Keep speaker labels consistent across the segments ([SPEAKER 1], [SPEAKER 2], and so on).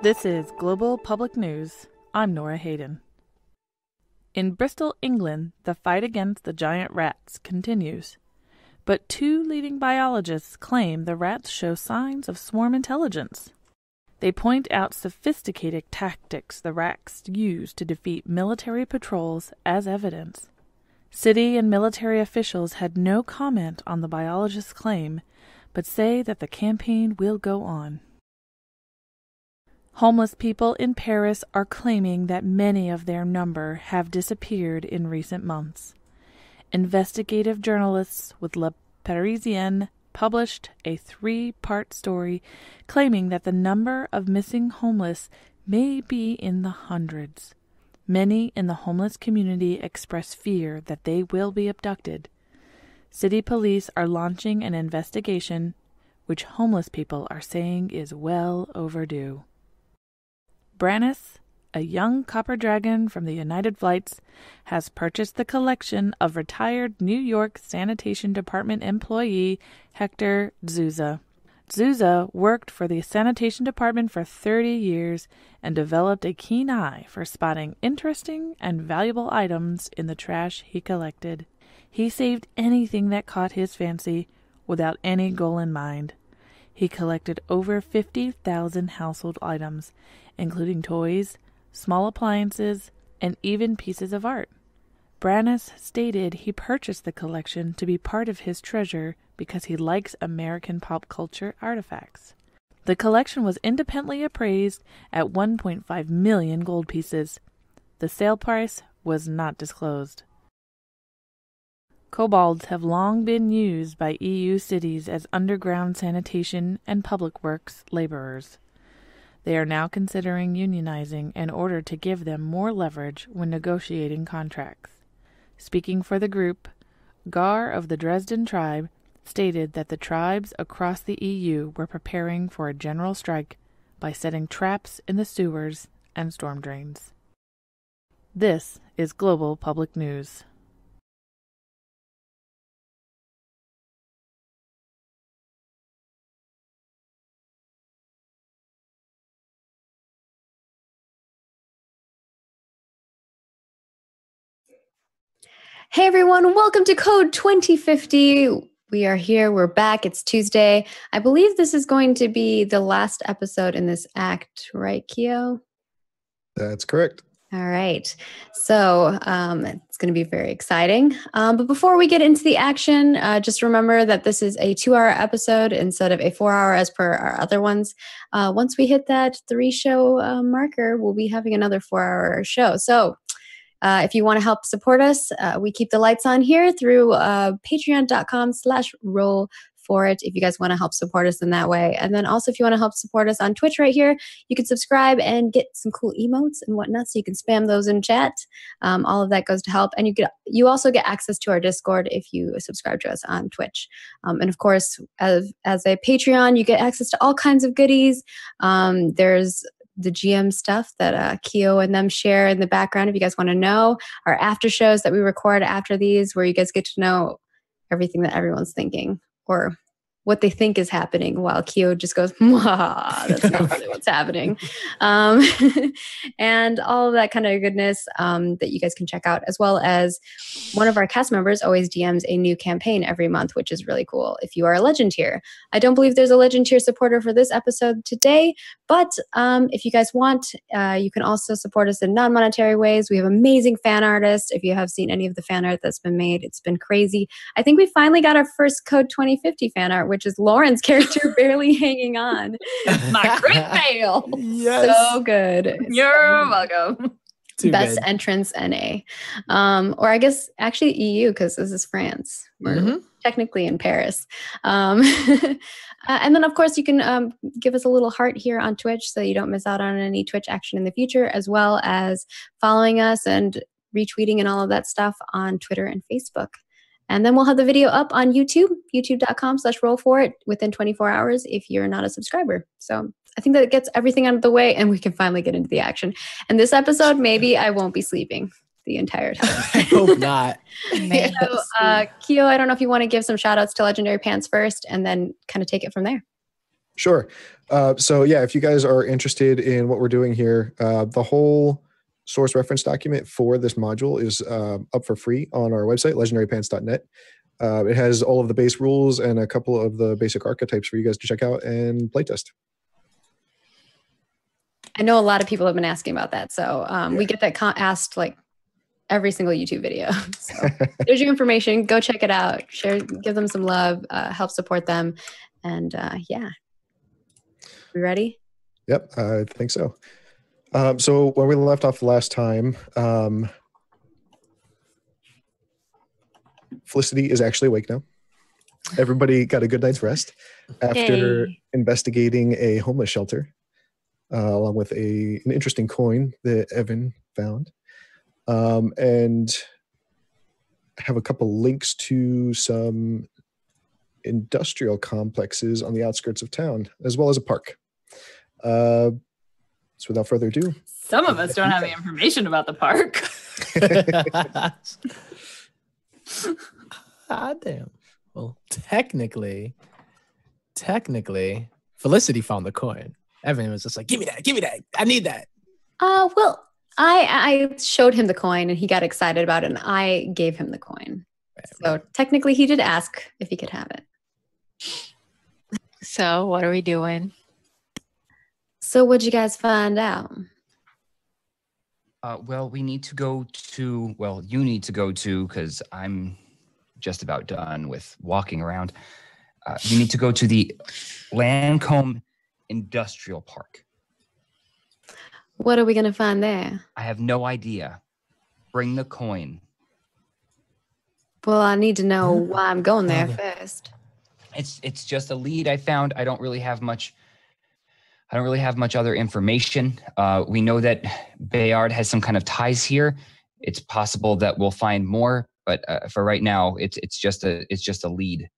[SPEAKER 1] This is Global Public News. I'm Nora Hayden. In Bristol, England, the fight against the giant rats continues. But two leading biologists claim the rats show signs of swarm intelligence. They point out sophisticated tactics the rats use to defeat military patrols as evidence. City and military officials had no comment on the biologist's claim, but say that the campaign will go on. Homeless people in Paris are claiming that many of their number have disappeared in recent months. Investigative journalists with Le Parisien published a 3-part story claiming that the number of missing homeless may be in the hundreds. Many in the homeless community express fear that they will be abducted. City police are launching an investigation, which homeless people are saying is well overdue. Brannis, a young copper dragon from the United Flights, has purchased the collection of retired New York Sanitation Department employee Hector Zouza. Zouza worked for the Sanitation Department for 30 years and developed a keen eye for spotting interesting and valuable items in the trash he collected. He saved anything that caught his fancy without any goal in mind. He collected over 50,000 household items, including toys, small appliances, and even pieces of art. Brannis stated he purchased the collection to be part of his treasure because he likes American pop culture artifacts. The collection was independently appraised at 1.5 million gold pieces. The sale price was not disclosed. Kobolds have long been used by EU cities as underground sanitation and public works laborers. They are now considering unionizing in order to give them more leverage when negotiating contracts. Speaking for the group, Gar of the Dresden tribe stated that the tribes across the EU were preparing for a general strike by setting traps in the sewers and storm drains. This is Global Public News.
[SPEAKER 2] Hey everyone, welcome to Code 2050. We are here, we're back, it's Tuesday. I believe this is going to be the last episode in this act, right, Keo?
[SPEAKER 3] That's correct.
[SPEAKER 2] All right, so it's going to be very exciting. But before we get into the action, just remember that this is a 2-hour episode instead of a 4-hour as per our other ones. Once we hit that 3-show marker, we'll be having another 4-hour show. So if you want to help support us, we keep the lights on here through patreon.com/roll4it if you guys want to help support us in that way. And then also if you want to help support us on Twitch right here, you can subscribe and get some cool emotes and whatnot, so you can spam those in chat. All of that goes to help. And you also get access to our Discord if you subscribe to us on Twitch. And of course, as a Patreon, you get access to all kinds of goodies. There's the GM stuff that Keo and them share in the background. If you guys want to know, our after shows that we record after these, where you guys get to know everything that everyone's thinking or what they think is happening, while Keo just goes, that's not really what's happening. And all of that kind of goodness that you guys can check out, as well as one of our cast members always DMs a new campaign every month, which is really cool if you are a Legend tier. I don't believe there's a Legend tier supporter for this episode today, but if you guys want, you can also support us in non-monetary ways. We have amazing fan artists. If you have seen any of the fan art that's been made, it's been crazy. I think we finally got our first Code 2050 fan art, which is Lauren's character barely hanging on. My great fail.
[SPEAKER 3] Yes.
[SPEAKER 2] So good.
[SPEAKER 4] You're welcome.
[SPEAKER 3] Too
[SPEAKER 2] Best
[SPEAKER 3] good.
[SPEAKER 2] entrance NA. Or I guess actually EU, because this is France. We're technically in Paris. And then, of course, you can give us a little heart here on Twitch so you don't miss out on any Twitch action in the future, as well as following us and retweeting and all of that stuff on Twitter and Facebook. And then we'll have the video up on YouTube, youtube.com/roll4it within 24 hours if you're not a subscriber. So I think that gets everything out of the way and we can finally get into the action. And this episode, maybe I won't be sleeping the entire time.
[SPEAKER 3] I hope not.
[SPEAKER 2] So, Keo, I don't know if you want to give some shout outs to Legendary Pants first and then kind of take it from there.
[SPEAKER 3] Sure. So yeah, if you guys are interested in what we're doing here, the whole source reference document for this module is up for free on our website, legendarypants.net. It has all of the base rules and a couple of the basic archetypes for you guys to check out and playtest.
[SPEAKER 2] I know a lot of people have been asking about that. So we get that asked like every single YouTube video. So there's your information. Go check it out. Share, give them some love, help support them. And yeah. We ready?
[SPEAKER 3] Yep, I think so. So where we left off last time, Felicity is actually awake now. Everybody got a good night's rest after investigating a homeless shelter, along with an interesting coin that Evan found, and have a couple links to some industrial complexes on the outskirts of town, as well as a park. So without further ado,
[SPEAKER 4] some of us don't have the information about the park.
[SPEAKER 5] Damn. Well, technically, Felicity found the coin. Evan was just like, give me that. I need that.
[SPEAKER 2] Well, I showed him the coin and he got excited about it and I gave him the coin. So technically he did ask if he could have it.
[SPEAKER 6] So what are we doing?
[SPEAKER 2] So what'd you guys find out?
[SPEAKER 7] Well, we need to go to, well, you need to go to, because I'm just about done with walking around. You need to go to the Lancome Industrial Park.
[SPEAKER 2] What are we going to find there?
[SPEAKER 7] I have no idea. Bring the coin.
[SPEAKER 2] Well, I need to know why I'm going there first.
[SPEAKER 7] It's just a lead I found. I don't really have much other information. We know that Bayard has some kind of ties here. It's possible that we'll find more, but for right now, it's just a lead.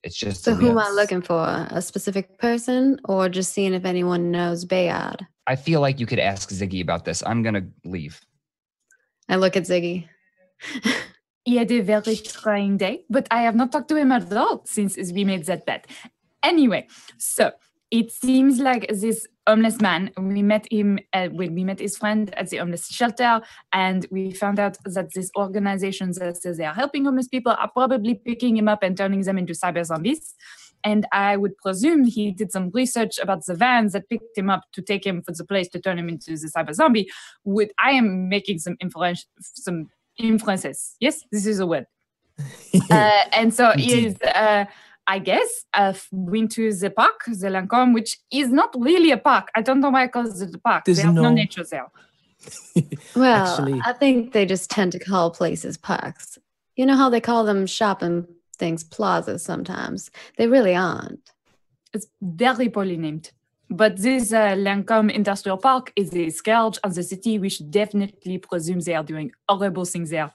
[SPEAKER 7] It's just.
[SPEAKER 2] So who am I looking for? A specific person, or just seeing if anyone knows Bayard?
[SPEAKER 7] I feel like you could ask Ziggy about this. I'm gonna leave.
[SPEAKER 2] I look at Ziggy.
[SPEAKER 4] He had a very trying day, but I have not talked to him at all since we made that bet. Anyway, so it seems like this homeless man, we met him when we met his friend at the homeless shelter, and we found out that these organizations that says they are helping homeless people are probably picking him up and turning them into cyber zombies. And I would presume he did some research about the vans that picked him up to take him for the place to turn him into the cyber zombie. I am making some inferences. Yes, this is a word. And so he is, I guess, went to the park, the Lancome, which is not really a park. I don't know why I call it a park. There's no nature there.
[SPEAKER 2] Well,
[SPEAKER 5] Actually,
[SPEAKER 2] I think they just tend to call places parks. You know how they call them shopping things plazas sometimes? They really aren't.
[SPEAKER 4] It's very poorly named. But this Lancome Industrial Park is a scourge of the city. We should definitely presume they are doing horrible things there.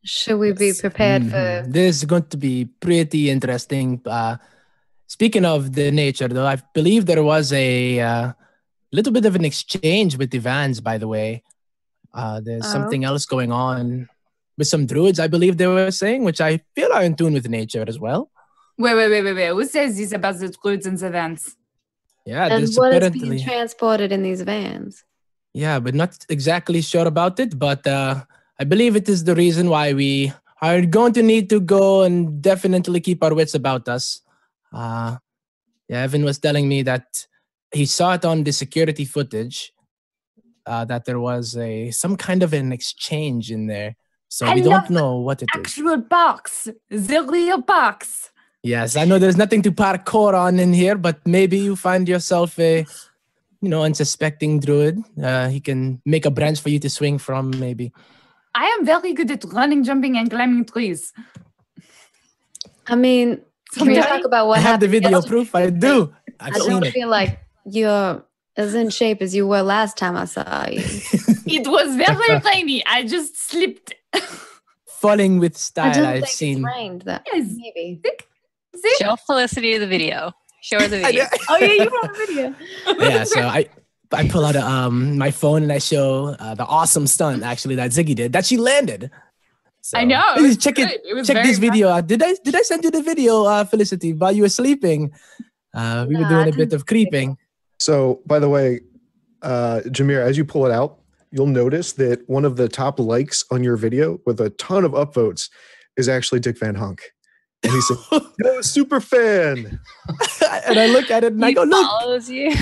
[SPEAKER 2] Should we be prepared for...
[SPEAKER 5] This is going to be pretty interesting. Speaking of the nature, though, I believe there was a little bit of an exchange with the vans, by the way. There's something else going on with some druids, I believe they were saying, which I feel are in tune with nature as well.
[SPEAKER 4] Wait. Who says this about the druids and the vans?
[SPEAKER 5] Yeah,
[SPEAKER 2] and
[SPEAKER 5] there's
[SPEAKER 2] what
[SPEAKER 5] apparently...
[SPEAKER 2] is being transported in these vans?
[SPEAKER 5] Yeah, but not exactly sure about it. But I believe it is the reason why we are going to need to go and definitely keep our wits about us. Evan was telling me that he saw it on the security footage, that there was some kind of an exchange in there. So we don't know what it is.
[SPEAKER 4] Actual parks. The real parks.
[SPEAKER 5] Yes, I know there's nothing to parkour on in here, but maybe you find yourself a, unsuspecting druid. He can make a branch for you to swing from, maybe.
[SPEAKER 4] I am very good at running, jumping, and climbing trees.
[SPEAKER 2] I mean, can we talk about what
[SPEAKER 5] I have the
[SPEAKER 2] happened
[SPEAKER 5] video
[SPEAKER 2] yesterday?
[SPEAKER 5] proof. I do.
[SPEAKER 2] I don't feel like you're as in shape as you were last time I saw you.
[SPEAKER 4] It was very rainy. I just slipped.
[SPEAKER 5] Falling with style,
[SPEAKER 2] I don't
[SPEAKER 5] I've
[SPEAKER 2] think
[SPEAKER 5] seen.
[SPEAKER 2] it's rained.
[SPEAKER 4] Yes.
[SPEAKER 2] Maybe.
[SPEAKER 4] See?
[SPEAKER 6] Show Felicity the video. Show her the video.
[SPEAKER 2] Oh yeah, you have a video.
[SPEAKER 5] Yeah, so I pull out my phone and I show the awesome stunt actually that Ziggy did, that she landed. So,
[SPEAKER 4] I know.
[SPEAKER 5] please check
[SPEAKER 4] good.
[SPEAKER 5] it.
[SPEAKER 4] It was
[SPEAKER 5] Check
[SPEAKER 4] very
[SPEAKER 5] this video out. Did I send you the video, Felicity, while you were sleeping? We were doing a bit of creeping.
[SPEAKER 3] So, by the way, Jameer, as you pull it out, you'll notice that one of the top likes on your video with a ton of upvotes is actually Dick Van Hunk. And he said, "Yo, super fan."
[SPEAKER 5] And I look at it and I
[SPEAKER 6] He
[SPEAKER 5] go, look.
[SPEAKER 6] follows you.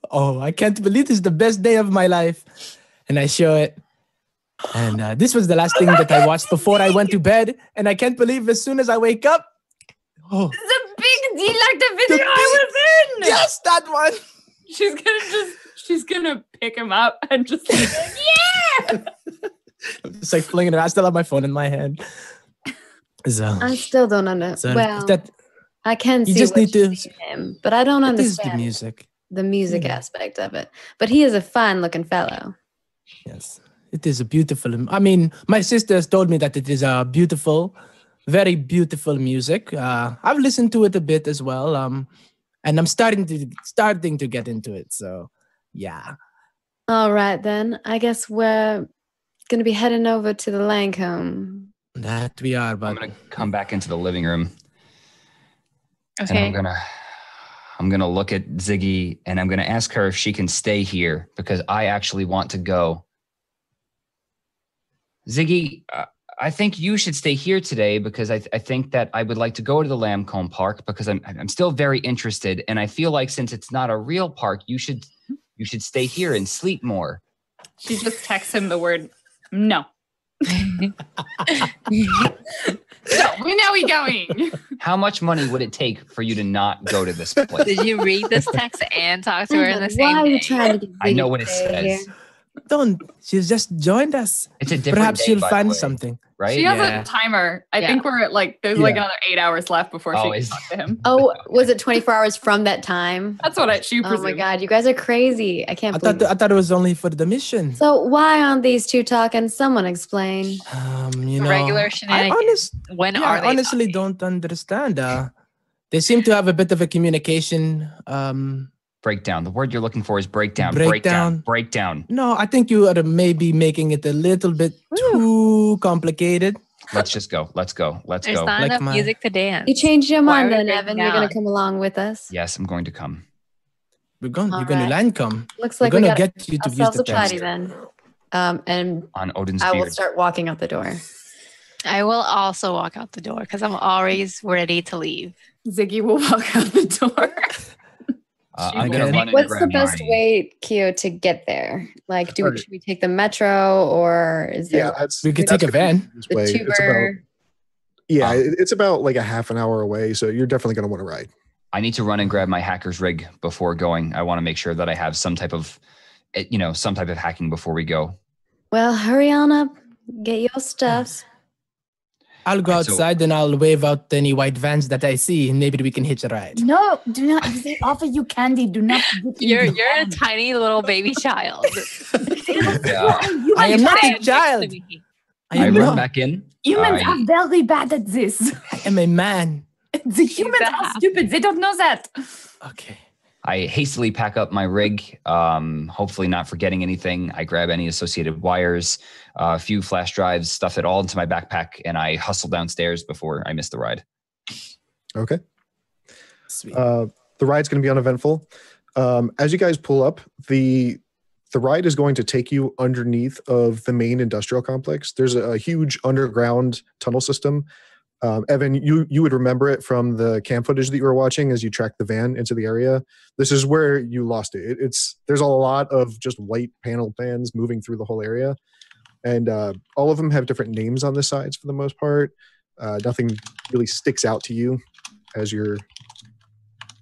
[SPEAKER 5] Oh, I can't believe this is the best day of my life. And I show it. And this was the last thing that I watched before I went to bed. And I can't believe as soon as I wake up, oh,
[SPEAKER 4] It's a big deal, like the video I was in.
[SPEAKER 5] yes, that one.
[SPEAKER 4] She's gonna pick him up and just be like, yeah.
[SPEAKER 5] It's like flinging it. I still have my phone in my hand. So,
[SPEAKER 2] I still don't understand. Well,
[SPEAKER 5] that
[SPEAKER 2] I can see
[SPEAKER 5] you just
[SPEAKER 2] what
[SPEAKER 5] need
[SPEAKER 2] you
[SPEAKER 5] to.
[SPEAKER 2] see in him, but I don't
[SPEAKER 5] It is the
[SPEAKER 2] understand
[SPEAKER 5] music.
[SPEAKER 2] the music aspect of it. But he is a fine-looking fellow.
[SPEAKER 5] Yes, it is a beautiful. I mean, my sister has told me that it is a beautiful, very beautiful music. I've listened to it a bit as well. And I'm starting to get into it. So, yeah.
[SPEAKER 2] All right, then. I guess we're going to be heading over to the Lancome.
[SPEAKER 5] That we are, but
[SPEAKER 7] I'm gonna come back into the living room.
[SPEAKER 6] Okay.
[SPEAKER 7] And I'm gonna look at Ziggy and I'm gonna ask her if she can stay here because I actually want to go. Ziggy, I think you should stay here today because I think that I would like to go to the Lambcombe Park because I'm still very interested and I feel like since it's not a real park, you should stay here and sleep more.
[SPEAKER 4] She just texts him the word no. So when are we going?
[SPEAKER 7] How much money would it take for you to not go to this place?
[SPEAKER 6] Did you read this text and talk to her in the
[SPEAKER 2] Why
[SPEAKER 6] same
[SPEAKER 2] are you
[SPEAKER 6] day?
[SPEAKER 2] trying to get
[SPEAKER 7] I know what it
[SPEAKER 2] Ziggy here?
[SPEAKER 7] says.
[SPEAKER 5] don't. She's just joined us.
[SPEAKER 7] It's a different
[SPEAKER 5] Perhaps
[SPEAKER 7] day,
[SPEAKER 5] she'll
[SPEAKER 7] by the
[SPEAKER 5] find
[SPEAKER 7] way,
[SPEAKER 5] something.
[SPEAKER 7] right?
[SPEAKER 4] She has
[SPEAKER 5] Yeah.
[SPEAKER 4] a timer. I
[SPEAKER 6] Yeah.
[SPEAKER 4] think we're at there's like
[SPEAKER 3] Yeah.
[SPEAKER 4] another 8 hours left before
[SPEAKER 7] Oh,
[SPEAKER 4] she can
[SPEAKER 7] is-
[SPEAKER 4] talk to him.
[SPEAKER 2] Oh, was it 24 hours from that time?
[SPEAKER 4] That's what she
[SPEAKER 2] Oh my
[SPEAKER 4] presumed.
[SPEAKER 2] God, you guys are crazy. I can't
[SPEAKER 5] I
[SPEAKER 2] believe
[SPEAKER 5] thought
[SPEAKER 2] it.
[SPEAKER 5] it was only for the mission.
[SPEAKER 2] So why aren't these two talking? Someone explain.
[SPEAKER 5] You know,
[SPEAKER 6] Regular
[SPEAKER 5] I
[SPEAKER 6] shenanigans. When are they
[SPEAKER 5] honestly
[SPEAKER 6] talking?
[SPEAKER 5] don't understand. They seem to have a bit of a communication.
[SPEAKER 7] Breakdown. The word you're looking for is breakdown.
[SPEAKER 5] Breakdown.
[SPEAKER 7] Breakdown.
[SPEAKER 5] No, I think you are maybe making it a little bit too complicated.
[SPEAKER 7] Let's just go. Let's go. Let's
[SPEAKER 6] There's
[SPEAKER 7] go.
[SPEAKER 6] not
[SPEAKER 5] Like
[SPEAKER 6] enough
[SPEAKER 5] my-
[SPEAKER 6] music to dance.
[SPEAKER 2] You changed your
[SPEAKER 6] Why
[SPEAKER 2] mind
[SPEAKER 6] are we
[SPEAKER 2] then,
[SPEAKER 6] breaking
[SPEAKER 2] Evan. You're going
[SPEAKER 6] down?
[SPEAKER 2] to come along with us.
[SPEAKER 7] Yes, I'm going to come.
[SPEAKER 5] You're going
[SPEAKER 2] All
[SPEAKER 5] to
[SPEAKER 2] right.
[SPEAKER 5] Lancome.
[SPEAKER 2] Looks
[SPEAKER 5] We're
[SPEAKER 2] like we
[SPEAKER 5] gonna
[SPEAKER 2] got
[SPEAKER 5] get you to use
[SPEAKER 2] ourselves
[SPEAKER 5] the
[SPEAKER 2] a party
[SPEAKER 5] test.
[SPEAKER 2] then. And
[SPEAKER 7] On Odin's
[SPEAKER 2] I will
[SPEAKER 7] beard.
[SPEAKER 2] start walking out the door.
[SPEAKER 6] I will also walk out the door because I'm always ready to leave.
[SPEAKER 4] Ziggy will walk out the door.
[SPEAKER 7] I'm going to
[SPEAKER 5] Okay.
[SPEAKER 7] run and
[SPEAKER 2] What's
[SPEAKER 7] grab
[SPEAKER 2] the best
[SPEAKER 7] my...
[SPEAKER 2] way, Keo, to get there? Like,
[SPEAKER 3] Alright.
[SPEAKER 2] should we take the metro or is there
[SPEAKER 3] that's
[SPEAKER 5] We could
[SPEAKER 3] that's
[SPEAKER 5] take a
[SPEAKER 3] the
[SPEAKER 5] van.
[SPEAKER 3] easiest
[SPEAKER 2] the
[SPEAKER 3] way. It's about,
[SPEAKER 2] tuber?
[SPEAKER 3] it's about like a half an hour away, so you're definitely going to want to ride.
[SPEAKER 7] I need to run and grab my hacker's rig before going. I want to make sure that I have some type of hacking before we go.
[SPEAKER 2] Well, hurry on up. Get your stuff.
[SPEAKER 5] I'll go
[SPEAKER 7] Alright, so-
[SPEAKER 5] outside and I'll wave out any white vans that I see, and maybe we can hitch a ride.
[SPEAKER 4] No, do not. If they offer you candy, do not.
[SPEAKER 6] You're a tiny little baby child.
[SPEAKER 7] Yeah.
[SPEAKER 5] I am not a
[SPEAKER 6] Stand next to
[SPEAKER 5] child.
[SPEAKER 6] me.
[SPEAKER 5] I
[SPEAKER 7] I
[SPEAKER 5] am
[SPEAKER 7] run
[SPEAKER 5] not.
[SPEAKER 7] back in.
[SPEAKER 4] Humans
[SPEAKER 7] I-
[SPEAKER 4] are very bad at this.
[SPEAKER 5] I am a man.
[SPEAKER 4] The humans are
[SPEAKER 6] bad.
[SPEAKER 4] stupid. They don't know that.
[SPEAKER 5] Okay.
[SPEAKER 7] I hastily pack up my rig, hopefully not forgetting anything. I grab any associated wires, a few flash drives, stuff it all into my backpack, and I hustle downstairs before I miss the ride.
[SPEAKER 3] Okay.
[SPEAKER 5] Sweet.
[SPEAKER 3] The ride's going to be uneventful. As you guys pull up, the ride is going to take you underneath of the main industrial complex. There's a huge underground tunnel system. Evan, you would remember it from the cam footage that you were watching as you tracked the van into the area. This is where you lost it. There's a lot of just white panel vans moving through the whole area, and all of them have different names on the sides for the most part. Nothing really sticks out to you as you're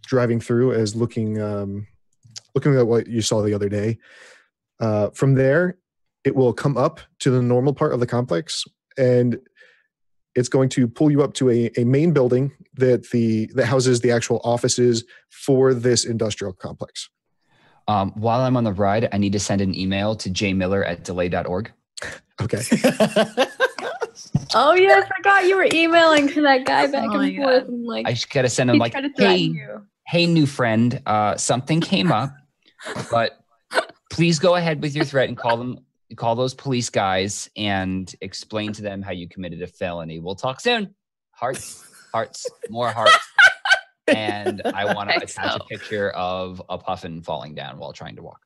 [SPEAKER 3] driving through as looking at what you saw the other day. From there, it will come up to the normal part of the complex, and it's going to pull you up to a main building that houses the actual offices for this industrial complex.
[SPEAKER 7] While I'm on the ride, I need to send an email to jmiller@delay.org.
[SPEAKER 3] Okay.
[SPEAKER 2] Oh yeah, I forgot you were emailing to that guy back
[SPEAKER 6] Oh my
[SPEAKER 2] and forth.
[SPEAKER 6] God.
[SPEAKER 2] And like,
[SPEAKER 7] I just got to send him
[SPEAKER 2] he
[SPEAKER 7] like,
[SPEAKER 2] tried to threaten
[SPEAKER 7] hey,
[SPEAKER 2] you.
[SPEAKER 7] hey, new friend, something came up, but please go ahead with your threat and call them call those police guys and explain to them how you committed a felony. We'll talk soon. Hearts, more hearts. And I want to attach a picture of a puffin falling down while trying to walk.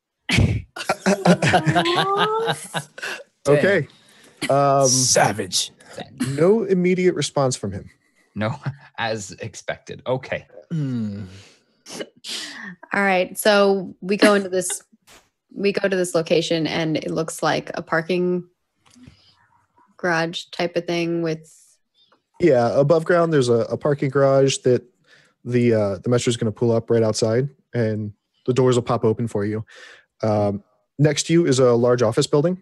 [SPEAKER 3] Okay.
[SPEAKER 5] Savage.
[SPEAKER 3] No immediate response from him.
[SPEAKER 7] No, as expected. Okay.
[SPEAKER 2] All right. So we go into this. We go to this location, and it looks like a parking garage type of thing with.
[SPEAKER 3] Yeah, above ground, there's a parking garage that the metro is going to pull up right outside, and the doors will pop open for you. Next to you is a large office building,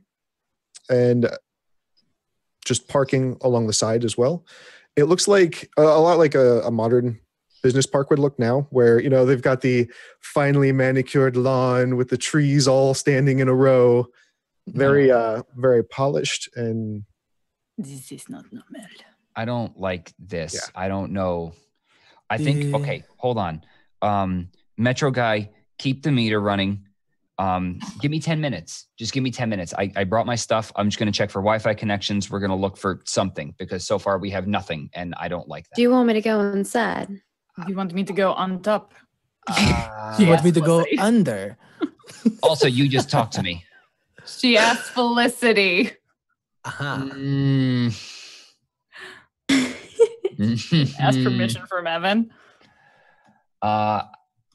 [SPEAKER 3] and just parking along the side as well. It looks like a lot like a modern business park would look now, where they've got the finely manicured lawn with the trees all standing in a row, very polished. And
[SPEAKER 1] this is not normal.
[SPEAKER 7] I don't like this.
[SPEAKER 3] Yeah.
[SPEAKER 7] I don't know. I think, okay, hold on. Metro guy, keep the meter running. Give me 10 minutes. Just give me 10 minutes. I brought my stuff. I'm just going to check for Wi-Fi connections. We're going to look for something because so far we have nothing and I don't like that.
[SPEAKER 2] Do you want me to go inside?
[SPEAKER 1] You want me to go on top?
[SPEAKER 5] You want me to go under?
[SPEAKER 7] Also, you just talked to me.
[SPEAKER 1] She asked Felicity. Ask permission from Evan.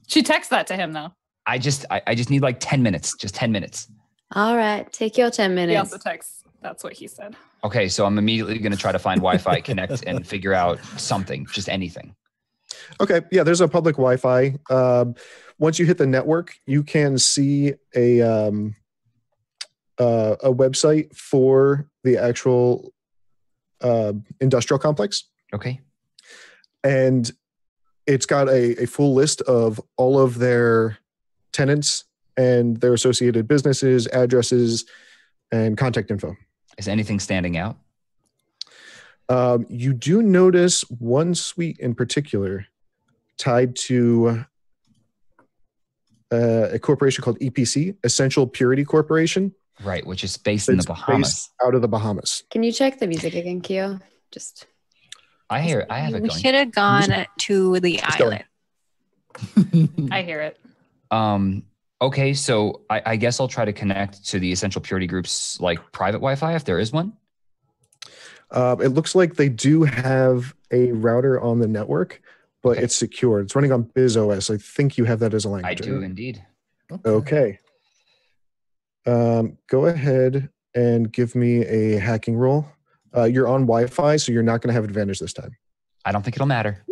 [SPEAKER 1] She texts that to him though.
[SPEAKER 7] I just need like 10 minutes. Just 10 minutes.
[SPEAKER 2] All right. Take your 10 minutes.
[SPEAKER 1] He also texts. That's what he said.
[SPEAKER 7] Okay, so I'm immediately going to try to find Wi-Fi, connect, and figure out something, just anything.
[SPEAKER 3] Okay, yeah, there's a public Wi-Fi. Once you hit the network, you can see a website for the actual industrial complex.
[SPEAKER 7] Okay.
[SPEAKER 3] And it's got a full list of all of their tenants and their associated businesses, addresses, and contact info.
[SPEAKER 7] Is anything standing out?
[SPEAKER 3] You do notice one suite in particular tied to a corporation called EPC, Essential Purity Corporation.
[SPEAKER 7] Right, which is based in the Bahamas.
[SPEAKER 3] Out of the Bahamas.
[SPEAKER 2] Can you check the music again, Keo? Just.
[SPEAKER 7] I have it
[SPEAKER 6] We
[SPEAKER 7] going.
[SPEAKER 6] should have gone to the island.
[SPEAKER 1] I hear it.
[SPEAKER 7] Okay, so I guess I'll try to connect to the Essential Purity Group's like private Wi-Fi if there is one.
[SPEAKER 3] It looks like they do have a router on the network, but it's secure. It's running on BizOS. I think you have that as a language.
[SPEAKER 7] I do indeed.
[SPEAKER 3] Okay. Go ahead and give me a hacking roll. You're on Wi-Fi, so you're not going to have advantage this time.
[SPEAKER 7] I don't think it'll matter.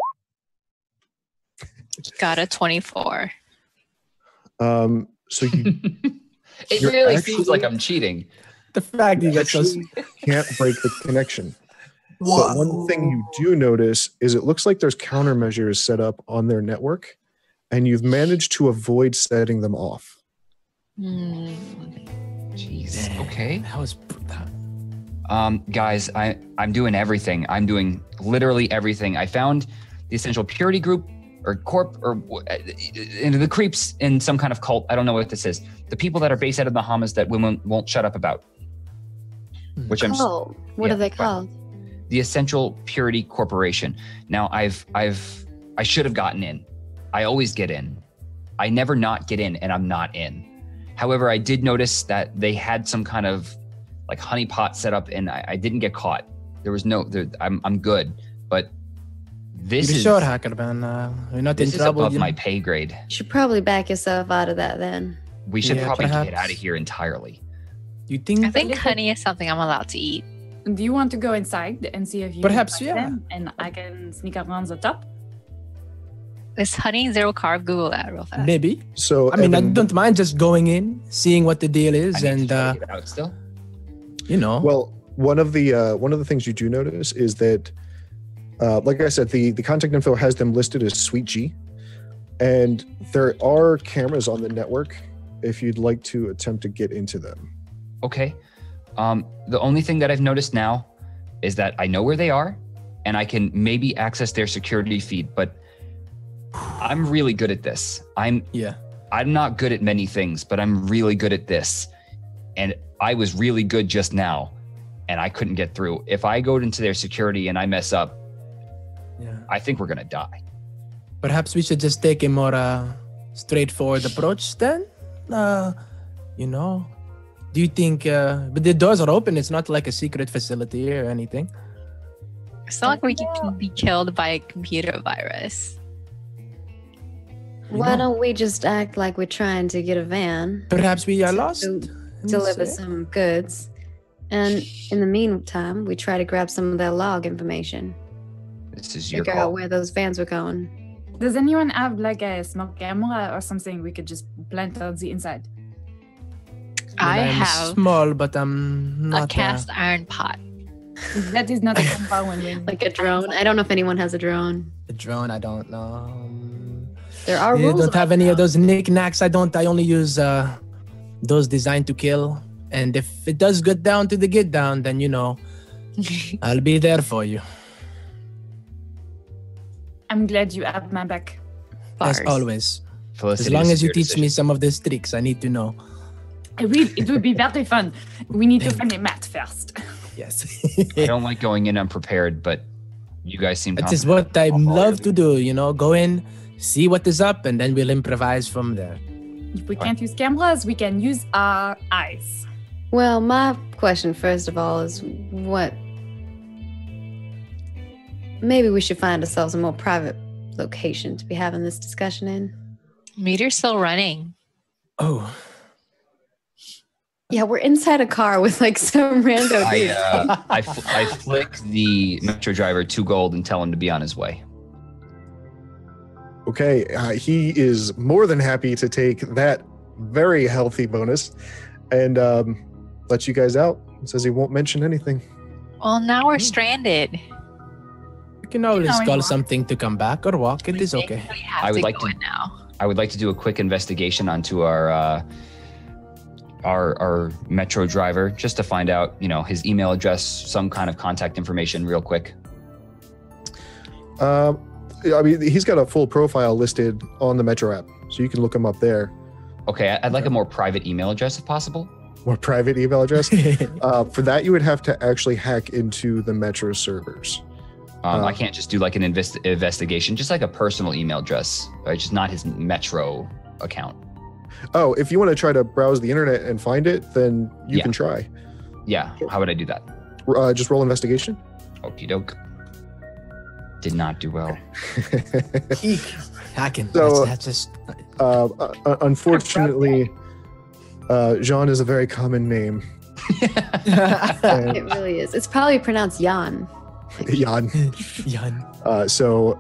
[SPEAKER 6] Got a 24.
[SPEAKER 3] So you
[SPEAKER 7] It really seems like I'm cheating.
[SPEAKER 5] The fact you got so
[SPEAKER 3] can't break the connection. But one thing you do notice is it looks like there's countermeasures set up on their network, and you've managed to avoid setting them off.
[SPEAKER 7] Jeez. Okay.
[SPEAKER 5] That was
[SPEAKER 7] Guys, I'm doing everything. I'm doing literally everything. I found the Essential Purity Group or Corp or into the creeps in some kind of cult. I don't know what this is. The people that are based out of the Bahamas that women won't shut up about. Which I'm.
[SPEAKER 2] Oh, what are they called?
[SPEAKER 7] The Essential Purity Corporation. Now I should have gotten in. I always get in. I never not get in, and I'm not in. However, I did notice that they had some kind of like honeypot set up, and I didn't get caught. There was no. I'm good, but this is
[SPEAKER 5] sure, hacker man. You're not in
[SPEAKER 7] this is
[SPEAKER 5] trouble.
[SPEAKER 7] above my pay grade.
[SPEAKER 2] You should probably back yourself out of that then.
[SPEAKER 7] We should probably
[SPEAKER 5] perhaps.
[SPEAKER 7] get out of here entirely.
[SPEAKER 5] You think?
[SPEAKER 6] I think honey is something I'm allowed to eat.
[SPEAKER 1] Do you want to go inside and see if you
[SPEAKER 5] Perhaps,
[SPEAKER 1] can
[SPEAKER 5] yeah.
[SPEAKER 1] find them, and I can sneak around the top?
[SPEAKER 6] Is honey zero carb? Google that real fast.
[SPEAKER 5] Maybe.
[SPEAKER 3] So
[SPEAKER 5] I mean, I
[SPEAKER 3] Evan,
[SPEAKER 5] don't mind just going in, seeing what the deal is,
[SPEAKER 7] I need
[SPEAKER 5] and
[SPEAKER 7] to try to get out still.
[SPEAKER 5] you know.
[SPEAKER 3] well, one of the things you do notice is that, like I said, the contact info has them listed as Suite G, and there are cameras on the network if you'd like to attempt to get into them.
[SPEAKER 7] Okay. The only thing that I've noticed now is that I know where they are, and I can maybe access their security feed, but I'm really good at this. I'm
[SPEAKER 5] Yeah.
[SPEAKER 7] not good at many things, but I'm really good at this. and I was really good just now, and I couldn't get through. If I go into their security and I mess up, I think we're gonna die.
[SPEAKER 5] Perhaps we should just take a more straightforward approach then. You know, do you think? But the doors are open. It's not like a secret facility or anything.
[SPEAKER 6] It's not like we can be killed by a computer virus.
[SPEAKER 2] Why don't we just act like we're trying to get a van?
[SPEAKER 5] Perhaps we are lost.
[SPEAKER 2] Deliver some goods. And in the meantime, we try to grab some of their log information.
[SPEAKER 7] This is your
[SPEAKER 2] Figure
[SPEAKER 7] call.
[SPEAKER 2] out where those vans were going.
[SPEAKER 4] Does anyone have like a smoke camera or something we could just plant on the inside?
[SPEAKER 6] I
[SPEAKER 5] I'm
[SPEAKER 6] have
[SPEAKER 5] small, but I'm not
[SPEAKER 6] a cast iron pot.
[SPEAKER 4] That is not a camera when we
[SPEAKER 2] Like a drone. I don't know if anyone has a drone.
[SPEAKER 5] a drone. I don't know.
[SPEAKER 2] There are
[SPEAKER 5] You
[SPEAKER 2] rules.
[SPEAKER 5] don't have
[SPEAKER 2] about
[SPEAKER 5] any of
[SPEAKER 2] drones.
[SPEAKER 5] those knickknacks. I don't. I only use those designed to kill. And if it does get down to the get down, then you know, I'll be there for you.
[SPEAKER 4] I'm glad you have my back.
[SPEAKER 5] As
[SPEAKER 6] Bars.
[SPEAKER 5] always.
[SPEAKER 7] Felicity,
[SPEAKER 5] As long
[SPEAKER 7] this
[SPEAKER 5] as
[SPEAKER 7] is
[SPEAKER 5] you
[SPEAKER 7] your
[SPEAKER 5] teach me
[SPEAKER 7] decision.
[SPEAKER 5] some of these tricks, I need to know.
[SPEAKER 4] It would be very fun. We need to find a mat first.
[SPEAKER 5] Yes.
[SPEAKER 7] I don't like going in unprepared, but you guys seem
[SPEAKER 5] That is
[SPEAKER 7] confident.
[SPEAKER 5] what I
[SPEAKER 7] I'll follow
[SPEAKER 5] love
[SPEAKER 7] you.
[SPEAKER 5] to do, you know, go in, see what is up, and then we'll improvise from there.
[SPEAKER 4] If we can't use cameras, we can use our eyes.
[SPEAKER 2] Well, my question, first of all, is what... Maybe we should find ourselves a more private location to be having this discussion in.
[SPEAKER 6] Meter's still running.
[SPEAKER 5] Oh,
[SPEAKER 2] Yeah, we're inside a car with like some rando dude.
[SPEAKER 7] I flick the metro driver 2 gold and tell him to be on his way.
[SPEAKER 3] Okay, he is more than happy to take that very healthy bonus and let you guys out. Says he won't mention anything.
[SPEAKER 6] Well, now we're stranded.
[SPEAKER 5] you can always
[SPEAKER 4] No,
[SPEAKER 5] call
[SPEAKER 4] anymore.
[SPEAKER 5] something to come back or walk. It is okay.
[SPEAKER 6] We have
[SPEAKER 7] I would
[SPEAKER 6] to
[SPEAKER 7] like
[SPEAKER 6] go
[SPEAKER 7] to-
[SPEAKER 6] in now.
[SPEAKER 7] I would like to do a quick investigation onto our metro driver just to find out, you know, his email address, some kind of contact information real quick.
[SPEAKER 3] I mean, he's got a full profile listed on the Metro app, so you can look him up there.
[SPEAKER 7] Okay, I'd like a more private email address if possible.
[SPEAKER 3] More private email address. For that, you would have to actually hack into the Metro servers.
[SPEAKER 7] I can't just do like an investigation, just like a personal email address, right? Just not his metro account.
[SPEAKER 3] Oh, if you want to try to browse the internet and find it, then you
[SPEAKER 7] Yeah.
[SPEAKER 3] can try.
[SPEAKER 7] Yeah, how would I do that?
[SPEAKER 3] Just roll investigation.
[SPEAKER 7] Okie doke. Did not do well.
[SPEAKER 5] Hacking.
[SPEAKER 3] So-
[SPEAKER 5] that's just
[SPEAKER 3] Unfortunately, Jean is a very common name. And
[SPEAKER 2] It really is. It's probably pronounced Jan.
[SPEAKER 3] Jan.
[SPEAKER 5] Yan.
[SPEAKER 3] So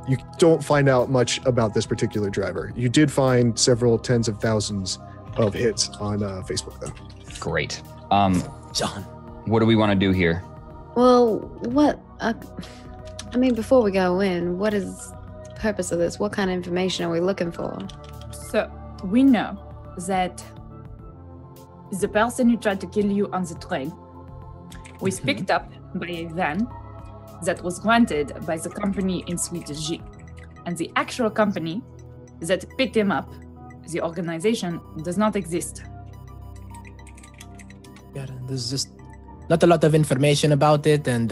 [SPEAKER 3] you don't find out much about this particular driver. You did find several tens of thousands of hits on Facebook, though.
[SPEAKER 7] Great.
[SPEAKER 5] John.
[SPEAKER 7] What do we want to do here?
[SPEAKER 2] Well, what? I mean, before we go in, what is the purpose of this? What kind of information are we looking for?
[SPEAKER 4] So we know that the person who tried to kill you on the train was picked up by a van that was granted by the company in Suite G. And the actual company that picked him up, the organization, does not exist.
[SPEAKER 5] Yeah, there's just not a lot of information about it, and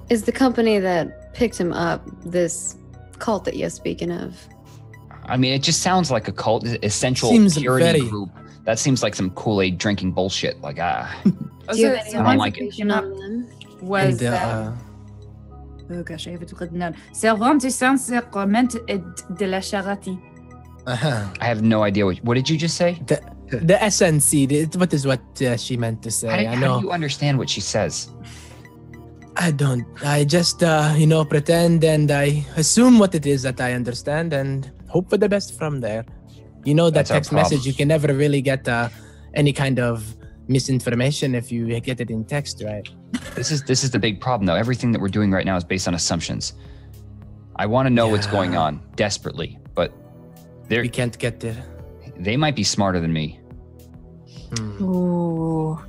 [SPEAKER 2] Is the company that picked him up this cult that you're speaking of?
[SPEAKER 7] I mean, it just sounds like a cult, essential
[SPEAKER 5] Seems
[SPEAKER 7] purity
[SPEAKER 5] very-
[SPEAKER 7] group. That seems like some Kool-Aid drinking bullshit. Like,
[SPEAKER 2] Do you have
[SPEAKER 4] The
[SPEAKER 2] any
[SPEAKER 7] I don't
[SPEAKER 4] one
[SPEAKER 7] like
[SPEAKER 4] that
[SPEAKER 7] it.
[SPEAKER 4] picked him up
[SPEAKER 2] them?
[SPEAKER 4] was
[SPEAKER 5] and
[SPEAKER 4] oh gosh, I have it written down. Servante Saint-Sacrament de la Charité.
[SPEAKER 7] I have no idea what did you just say?
[SPEAKER 5] the SNC. What is what she meant to say?
[SPEAKER 7] How do,
[SPEAKER 5] I
[SPEAKER 7] how
[SPEAKER 5] know.
[SPEAKER 7] do you understand what she says?
[SPEAKER 5] I don't. I just, pretend and I assume what it is that I understand and hope for the best from there. You know, that
[SPEAKER 7] That's our
[SPEAKER 5] text message,
[SPEAKER 7] problem.
[SPEAKER 5] you can never really get any kind of misinformation if you get it in text, right?
[SPEAKER 7] This is the big problem, though. Everything that we're doing right now is based on assumptions. I want to know what's
[SPEAKER 5] Yeah.
[SPEAKER 7] going on desperately, but
[SPEAKER 5] We can't get there.
[SPEAKER 7] they might be smarter than me.
[SPEAKER 6] Ooh.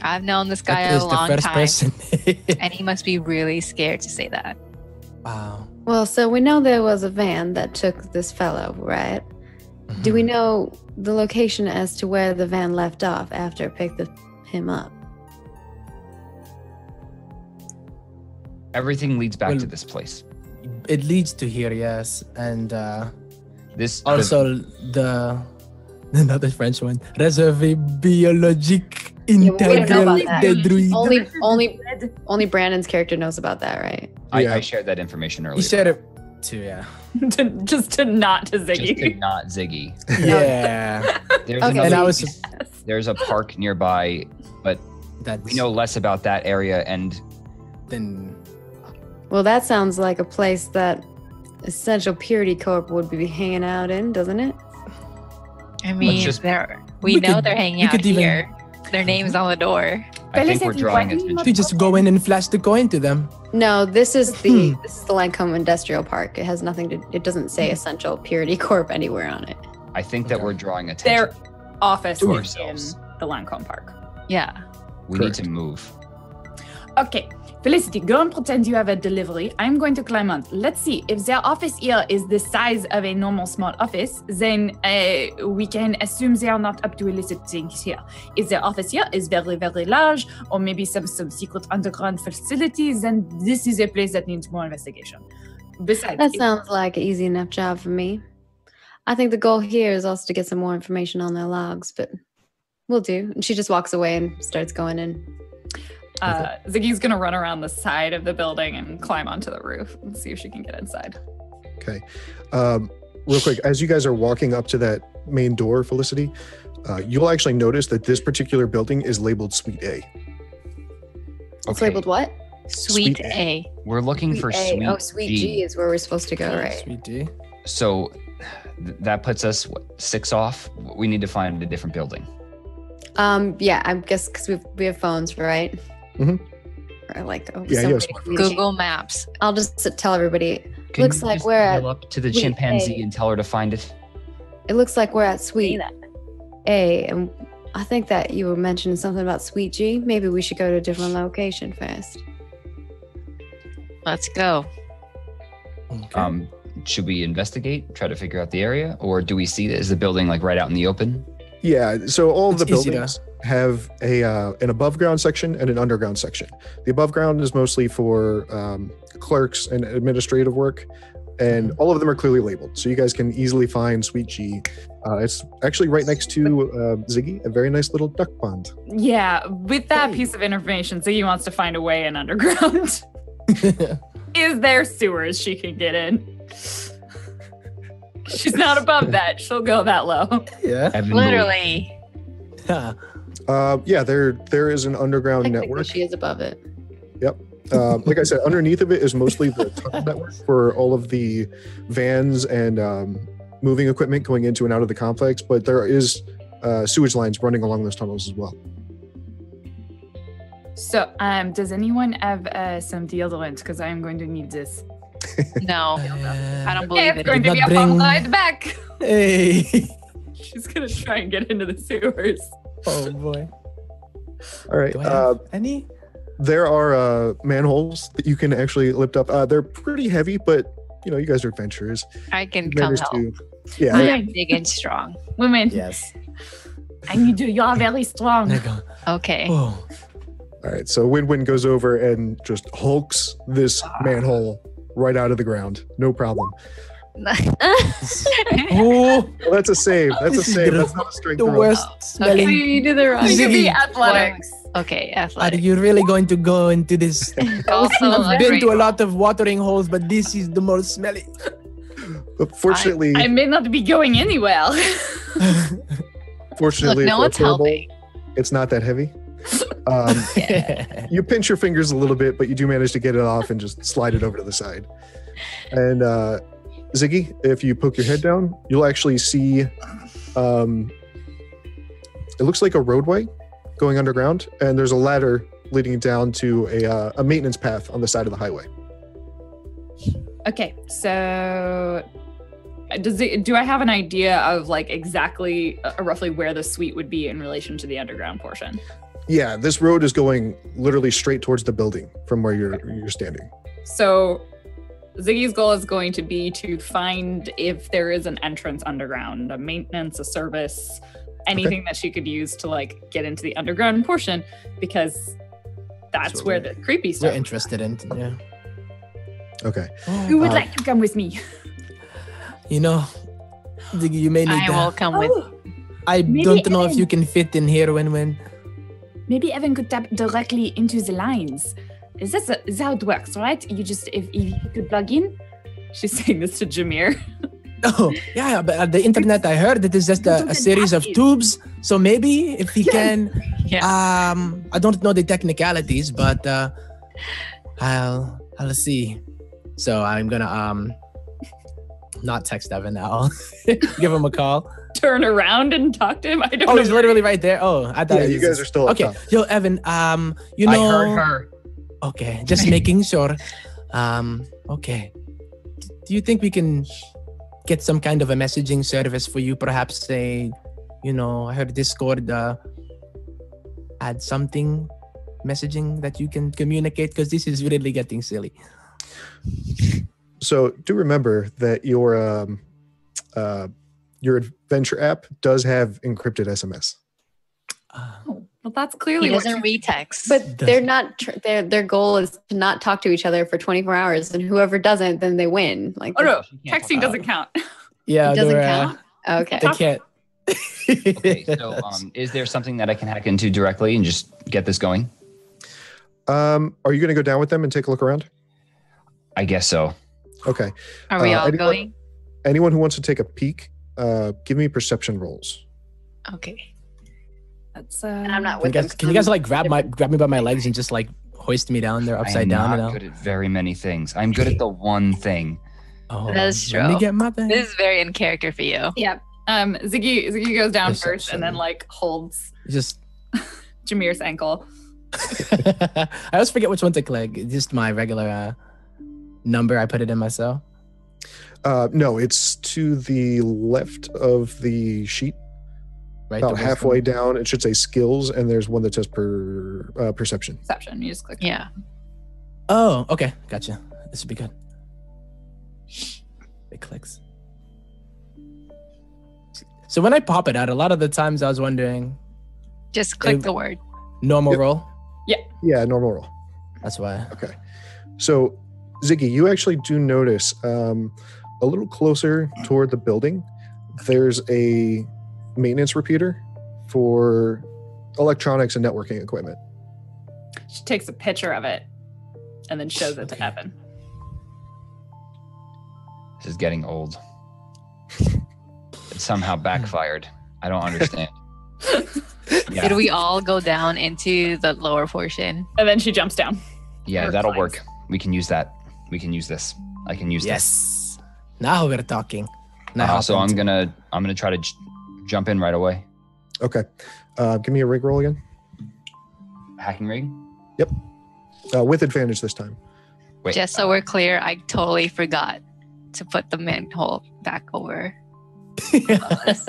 [SPEAKER 6] I've known this guy
[SPEAKER 5] That
[SPEAKER 6] a
[SPEAKER 5] is the
[SPEAKER 6] long
[SPEAKER 5] first
[SPEAKER 6] time,
[SPEAKER 5] person.
[SPEAKER 6] and he must be really scared to say that.
[SPEAKER 5] Wow.
[SPEAKER 2] Well, so we know there was a van that took this fellow, right? Do we know the location as to where the van left off after it picked him up?
[SPEAKER 7] Everything leads back to this place.
[SPEAKER 5] It leads to here, yes. And
[SPEAKER 7] This
[SPEAKER 5] also another French one. Réservé biologique
[SPEAKER 2] we don't know
[SPEAKER 5] intégral
[SPEAKER 2] about that.
[SPEAKER 5] des druides.
[SPEAKER 2] Only Brandon's character knows about that, right?
[SPEAKER 7] I shared that information earlier.
[SPEAKER 5] He said it too, yeah.
[SPEAKER 1] Just to not to Ziggy.
[SPEAKER 7] Just to not Ziggy.
[SPEAKER 5] Yeah.
[SPEAKER 7] There's
[SPEAKER 2] Okay.
[SPEAKER 7] another
[SPEAKER 5] And
[SPEAKER 7] place- there's a park nearby, but
[SPEAKER 5] That's
[SPEAKER 7] we know less about that area. And
[SPEAKER 5] then
[SPEAKER 2] Well, that sounds like a place that Essential Purity Corp would be hanging out in, doesn't it?
[SPEAKER 6] I mean,
[SPEAKER 7] just-
[SPEAKER 6] we
[SPEAKER 5] we
[SPEAKER 6] know
[SPEAKER 5] could-
[SPEAKER 6] they're hanging
[SPEAKER 5] we
[SPEAKER 6] out
[SPEAKER 5] could even-
[SPEAKER 6] here. Their name's on the door.
[SPEAKER 7] I think we're
[SPEAKER 4] Felicity,
[SPEAKER 7] drawing
[SPEAKER 4] why do you
[SPEAKER 7] attention.
[SPEAKER 5] you just go in and flash the coin to them.
[SPEAKER 2] No, this is the Lancome Industrial Park. It has nothing to. It doesn't say Essential Purity Corp anywhere on it.
[SPEAKER 7] I think that we're drawing attention.
[SPEAKER 1] Their office
[SPEAKER 7] To
[SPEAKER 1] is
[SPEAKER 7] ourselves.
[SPEAKER 1] in the Lancome Park.
[SPEAKER 6] Yeah.
[SPEAKER 7] We need to move.
[SPEAKER 1] Okay, Felicity, go and pretend you have a delivery. I'm going to climb on. Let's see, if their office here is the size of a normal small office, then we can assume they are not up to illicit things here. If their office here is very, very large, or maybe some secret underground facilities, then this is a place that needs more investigation. Besides,
[SPEAKER 2] That sounds like an easy enough job for me. I think the goal here is also to get some more information on their logs, but we'll do. And she just walks away and starts going in.
[SPEAKER 1] Ziggy's gonna run around the side of the building and climb onto the roof and see if she can get inside.
[SPEAKER 3] Okay. Real quick, as you guys are walking up to that main door, Felicity, you'll actually notice that this particular building is labeled Suite A.
[SPEAKER 2] It's labeled what?
[SPEAKER 6] Sweet
[SPEAKER 3] Sweet
[SPEAKER 6] A.
[SPEAKER 7] We're looking for
[SPEAKER 2] A.
[SPEAKER 7] Suite
[SPEAKER 2] Oh, Suite G is where we're supposed to go, right?
[SPEAKER 5] Sweet D.
[SPEAKER 7] So that puts us 6 off. We need to find a different building.
[SPEAKER 2] Yeah, I guess because we have phones, right?
[SPEAKER 3] Mhm.
[SPEAKER 2] Or like
[SPEAKER 3] Yeah,
[SPEAKER 2] some
[SPEAKER 3] you
[SPEAKER 2] way
[SPEAKER 3] have
[SPEAKER 2] to
[SPEAKER 3] smartphones.
[SPEAKER 2] communicate.
[SPEAKER 6] Google Maps.
[SPEAKER 2] I'll just tell everybody.
[SPEAKER 7] Can
[SPEAKER 2] Looks
[SPEAKER 7] you
[SPEAKER 2] like
[SPEAKER 7] just
[SPEAKER 2] we're at
[SPEAKER 7] go up to the
[SPEAKER 2] Suite
[SPEAKER 7] chimpanzee
[SPEAKER 2] A.
[SPEAKER 7] and tell her to find it.
[SPEAKER 2] It looks like we're at Suite
[SPEAKER 6] that.
[SPEAKER 2] A, and I think that you were mentioning something about Suite G. Maybe we should go to a different location first.
[SPEAKER 6] Let's go.
[SPEAKER 5] Okay.
[SPEAKER 7] Should we investigate, try to figure out the area, or do we see is the building like right out in the open?
[SPEAKER 3] Yeah, so all of the
[SPEAKER 5] It's easy to-
[SPEAKER 3] buildings have an above ground section and an underground section. The above ground is mostly for clerks and administrative work, and all of them are clearly labeled. So you guys can easily find Suite G. It's actually right next to Ziggy, a very nice little duck pond.
[SPEAKER 1] Yeah, with that piece of information, Ziggy wants to find a way in underground. Is there sewers she can get in? She's not above that. She'll go that low.
[SPEAKER 5] Yeah.
[SPEAKER 7] Evan
[SPEAKER 6] Literally.
[SPEAKER 3] Yeah, there is an underground
[SPEAKER 2] Technically,
[SPEAKER 3] network.
[SPEAKER 2] she is above it.
[SPEAKER 3] Like I said, underneath of it is mostly the tunnel network for all of the vans and moving equipment going into and out of the complex, but there is sewage lines running along those tunnels as well.
[SPEAKER 1] So, does anyone have some deodorant? Because I am going to need this.
[SPEAKER 6] No, I don't believe
[SPEAKER 1] It's
[SPEAKER 6] it.
[SPEAKER 1] going to
[SPEAKER 5] Did
[SPEAKER 1] be
[SPEAKER 5] not
[SPEAKER 1] a fun
[SPEAKER 5] bring-
[SPEAKER 1] ride back.
[SPEAKER 5] Hey.
[SPEAKER 1] She's going to try and get into the sewers.
[SPEAKER 5] Oh boy.
[SPEAKER 3] All right.
[SPEAKER 5] Do I have any?
[SPEAKER 3] There are manholes that you can actually lift up. They're pretty heavy, but you guys are adventurers.
[SPEAKER 6] I can
[SPEAKER 3] You
[SPEAKER 6] come
[SPEAKER 3] managed
[SPEAKER 6] help.
[SPEAKER 3] to- yeah.
[SPEAKER 6] I am big and strong.
[SPEAKER 1] Women,
[SPEAKER 5] Yes.
[SPEAKER 1] I need you. You're very strong.
[SPEAKER 5] There you go.
[SPEAKER 6] Okay.
[SPEAKER 5] Oh.
[SPEAKER 3] All right. So Win-Win goes over and just hulks this manhole right out of the ground. No problem.
[SPEAKER 5] Oh,
[SPEAKER 3] Well, that's a save. That's a
[SPEAKER 5] This is
[SPEAKER 3] save.
[SPEAKER 5] the-
[SPEAKER 3] That's not a strength
[SPEAKER 5] the
[SPEAKER 3] roll.
[SPEAKER 5] worst smelling.
[SPEAKER 2] You did the wrong.
[SPEAKER 1] It could be
[SPEAKER 5] Ziggy.
[SPEAKER 1] athletics.
[SPEAKER 6] Okay,
[SPEAKER 5] Are
[SPEAKER 6] athletic.
[SPEAKER 5] you really going to go into this?
[SPEAKER 6] Also,
[SPEAKER 5] I've been to a lot of watering holes, but this is the most smelly.
[SPEAKER 3] But fortunately,
[SPEAKER 1] I may not be going anywhere.
[SPEAKER 3] fortunately,
[SPEAKER 6] Look, no
[SPEAKER 3] for a
[SPEAKER 6] one's
[SPEAKER 3] turtle,
[SPEAKER 6] helping.
[SPEAKER 3] it's not that heavy. You pinch your fingers a little bit, but you do manage to get it off and just slide it over to the side. And Ziggy, if you poke your head down, you'll actually see it looks like a roadway going underground, and there's a ladder leading down to a maintenance path on the side of the highway.
[SPEAKER 1] Okay, so do I have an idea of like exactly roughly where the suite would be in relation to the underground portion?
[SPEAKER 3] Yeah, this road is going literally straight towards the building from where you're standing.
[SPEAKER 1] So
[SPEAKER 4] Ziggy's goal is going to be to find if there is an entrance underground, a maintenance, a service, anything that she could use to like get into the underground portion, because that's where the creepy stuff.
[SPEAKER 5] We're interested in. Yeah.
[SPEAKER 3] Okay.
[SPEAKER 4] Who would like to come with me?
[SPEAKER 5] You know, Ziggy, you may need
[SPEAKER 6] I will come with.
[SPEAKER 5] I don't know if you can fit in here when.
[SPEAKER 4] Maybe Evan could tap directly into the lines. Is how it works, right? You just if you could plug in. She's saying this to Jameer.
[SPEAKER 5] Oh, yeah, but the internet, I heard it is just a series of tubes. So maybe if he can, I don't know the technicalities, but I'll see. So I'm gonna not text Evan. I'll give him a call.
[SPEAKER 4] Turn around and talk to him. I don't know.
[SPEAKER 5] Oh, he's literally right there. Oh, I thought
[SPEAKER 3] you guys are still
[SPEAKER 5] okay.
[SPEAKER 3] Top.
[SPEAKER 5] Yo, Evan. You know.
[SPEAKER 7] I heard her.
[SPEAKER 5] Okay, just making sure. Okay. Do you think we can get some kind of a messaging service for you? Perhaps say, I heard Discord add something messaging that you can communicate, because this is really getting silly.
[SPEAKER 3] So do remember that your adventure app does have encrypted SMS.
[SPEAKER 4] Well, that's clearly
[SPEAKER 6] He doesn't read text.
[SPEAKER 2] But they're not. Their goal is to not talk to each other for 24 hours, and whoever doesn't, then they win. Like,
[SPEAKER 4] oh no, texting doesn't count.
[SPEAKER 5] Yeah,
[SPEAKER 2] it doesn't count. Okay,
[SPEAKER 5] they can't.
[SPEAKER 7] Okay, so is there something that I can hack into directly and just get this going?
[SPEAKER 3] Are you going to go down with them and take a look around?
[SPEAKER 7] I guess so.
[SPEAKER 3] Okay.
[SPEAKER 6] Are we all going?
[SPEAKER 3] Anyone who wants to take a peek, give me perception rolls.
[SPEAKER 6] Okay.
[SPEAKER 2] That's and I'm not with them.
[SPEAKER 5] Can you guys like grab me by my legs and just like hoist me down there upside down?
[SPEAKER 7] I'm not good at very many things. I'm good at the one thing.
[SPEAKER 5] Oh,
[SPEAKER 6] that's true.
[SPEAKER 5] Let me get my thing.
[SPEAKER 6] This is very in character for you.
[SPEAKER 2] Yep.
[SPEAKER 4] Ziggy goes down first and then like holds
[SPEAKER 5] just
[SPEAKER 4] Jameer's ankle.
[SPEAKER 5] I always forget which one to click. Just my regular number. I put it in myself.
[SPEAKER 3] No, it's to the left of the sheet.
[SPEAKER 5] Right,
[SPEAKER 3] about halfway down, it should say skills, and there's one that says perception.
[SPEAKER 4] Perception. You just click.
[SPEAKER 6] Yeah.
[SPEAKER 5] Oh, okay, gotcha. This would be good. It clicks. So when I pop it out, a lot of the times I was wondering.
[SPEAKER 6] Just click the word.
[SPEAKER 5] Normal roll.
[SPEAKER 3] Yeah, normal roll.
[SPEAKER 5] That's why.
[SPEAKER 3] Okay. So, Ziggy, you actually do notice a little closer toward the building, there's a maintenance repeater for electronics and networking equipment.
[SPEAKER 4] She takes a picture of it and then shows it to Evan.
[SPEAKER 7] This is getting old. It somehow backfired. I don't understand.
[SPEAKER 6] Did we all go down into the lower portion?
[SPEAKER 4] And then she jumps down.
[SPEAKER 7] Yeah, that'll work. We can use that. We can use this. I can use this.
[SPEAKER 5] Yes. Now we're talking.
[SPEAKER 7] So I'm gonna try to jump in right away.
[SPEAKER 3] Okay. Give me a rig roll again.
[SPEAKER 7] Hacking rig?
[SPEAKER 3] Yep. With advantage this time.
[SPEAKER 7] Wait.
[SPEAKER 6] Just so we're clear, I totally forgot to put the manhole back over.
[SPEAKER 4] It's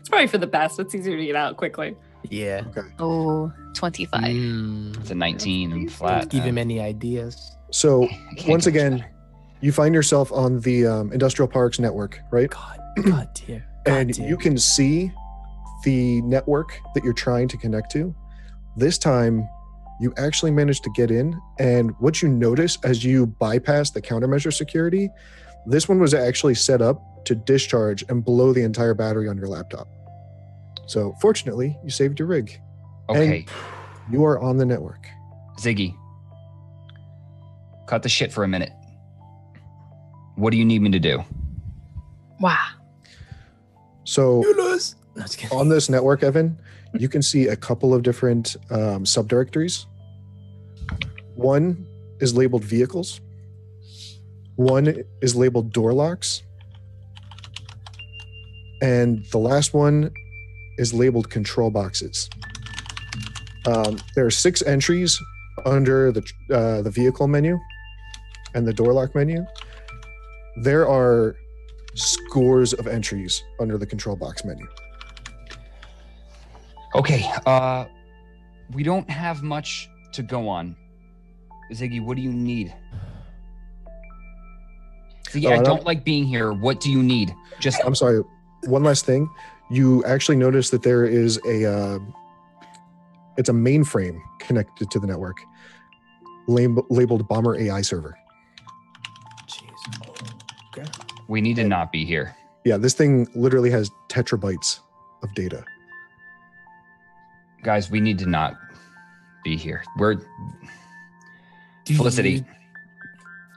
[SPEAKER 4] probably for the best. It's easier to get out quickly.
[SPEAKER 5] Yeah.
[SPEAKER 3] Okay.
[SPEAKER 6] Oh, 25.
[SPEAKER 7] It's a 19 and flat.
[SPEAKER 5] Give him any ideas.
[SPEAKER 3] So once again, you find yourself on the industrial parks network, right?
[SPEAKER 5] God dear.
[SPEAKER 3] And you can see the network that you're trying to connect to. This time, you actually managed to get in. And what you notice as you bypass the countermeasure security, this one was actually set up to discharge and blow the entire battery on your laptop. So fortunately, you saved your rig.
[SPEAKER 7] Okay.
[SPEAKER 3] And you are on the network.
[SPEAKER 7] Ziggy, cut the shit for a minute. What do you need me to do?
[SPEAKER 6] Wow.
[SPEAKER 3] So
[SPEAKER 5] No, just kidding.
[SPEAKER 3] on this network, Evan, you can see a couple of different subdirectories. One is labeled vehicles. One is labeled door locks. And the last one is labeled control boxes. There are 6 entries under the vehicle menu and the door lock menu. There are scores of entries under the control box menu.
[SPEAKER 7] Okay, we don't have much to go on. Ziggy, what do you need? See, I don't like being here. What do you need?
[SPEAKER 3] I'm sorry. One last thing. You actually notice that there is it's a mainframe connected to the network, labeled Bomber AI server.
[SPEAKER 5] Jeez. Okay.
[SPEAKER 7] We need to not be here.
[SPEAKER 3] Yeah, this thing literally has terabytes of data.
[SPEAKER 7] Guys, we need to not be here.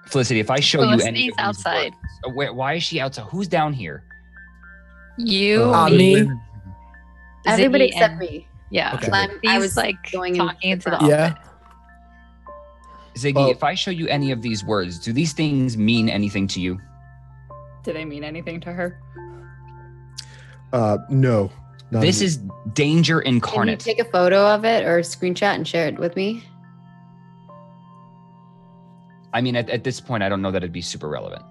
[SPEAKER 7] Felicity, if I show you any of
[SPEAKER 6] Felicity's
[SPEAKER 7] these
[SPEAKER 6] outside.
[SPEAKER 7] words, why is she outside? Who's down here?
[SPEAKER 6] You,
[SPEAKER 5] me.
[SPEAKER 2] Everybody
[SPEAKER 6] Ziggy,
[SPEAKER 2] except
[SPEAKER 6] and-
[SPEAKER 2] me.
[SPEAKER 6] Yeah.
[SPEAKER 5] Okay.
[SPEAKER 2] I was
[SPEAKER 6] like
[SPEAKER 2] going
[SPEAKER 6] talking into the
[SPEAKER 5] Yeah.
[SPEAKER 7] Ziggy, if I show you any of these words, do these things mean anything to you?
[SPEAKER 4] Did I mean anything to her?
[SPEAKER 3] No. not
[SPEAKER 7] This
[SPEAKER 3] me.
[SPEAKER 7] is danger
[SPEAKER 2] Can you
[SPEAKER 7] incarnate.
[SPEAKER 2] take a photo of it or screenshot and share it with me?
[SPEAKER 7] I mean, at this point, I don't know that it'd be super relevant.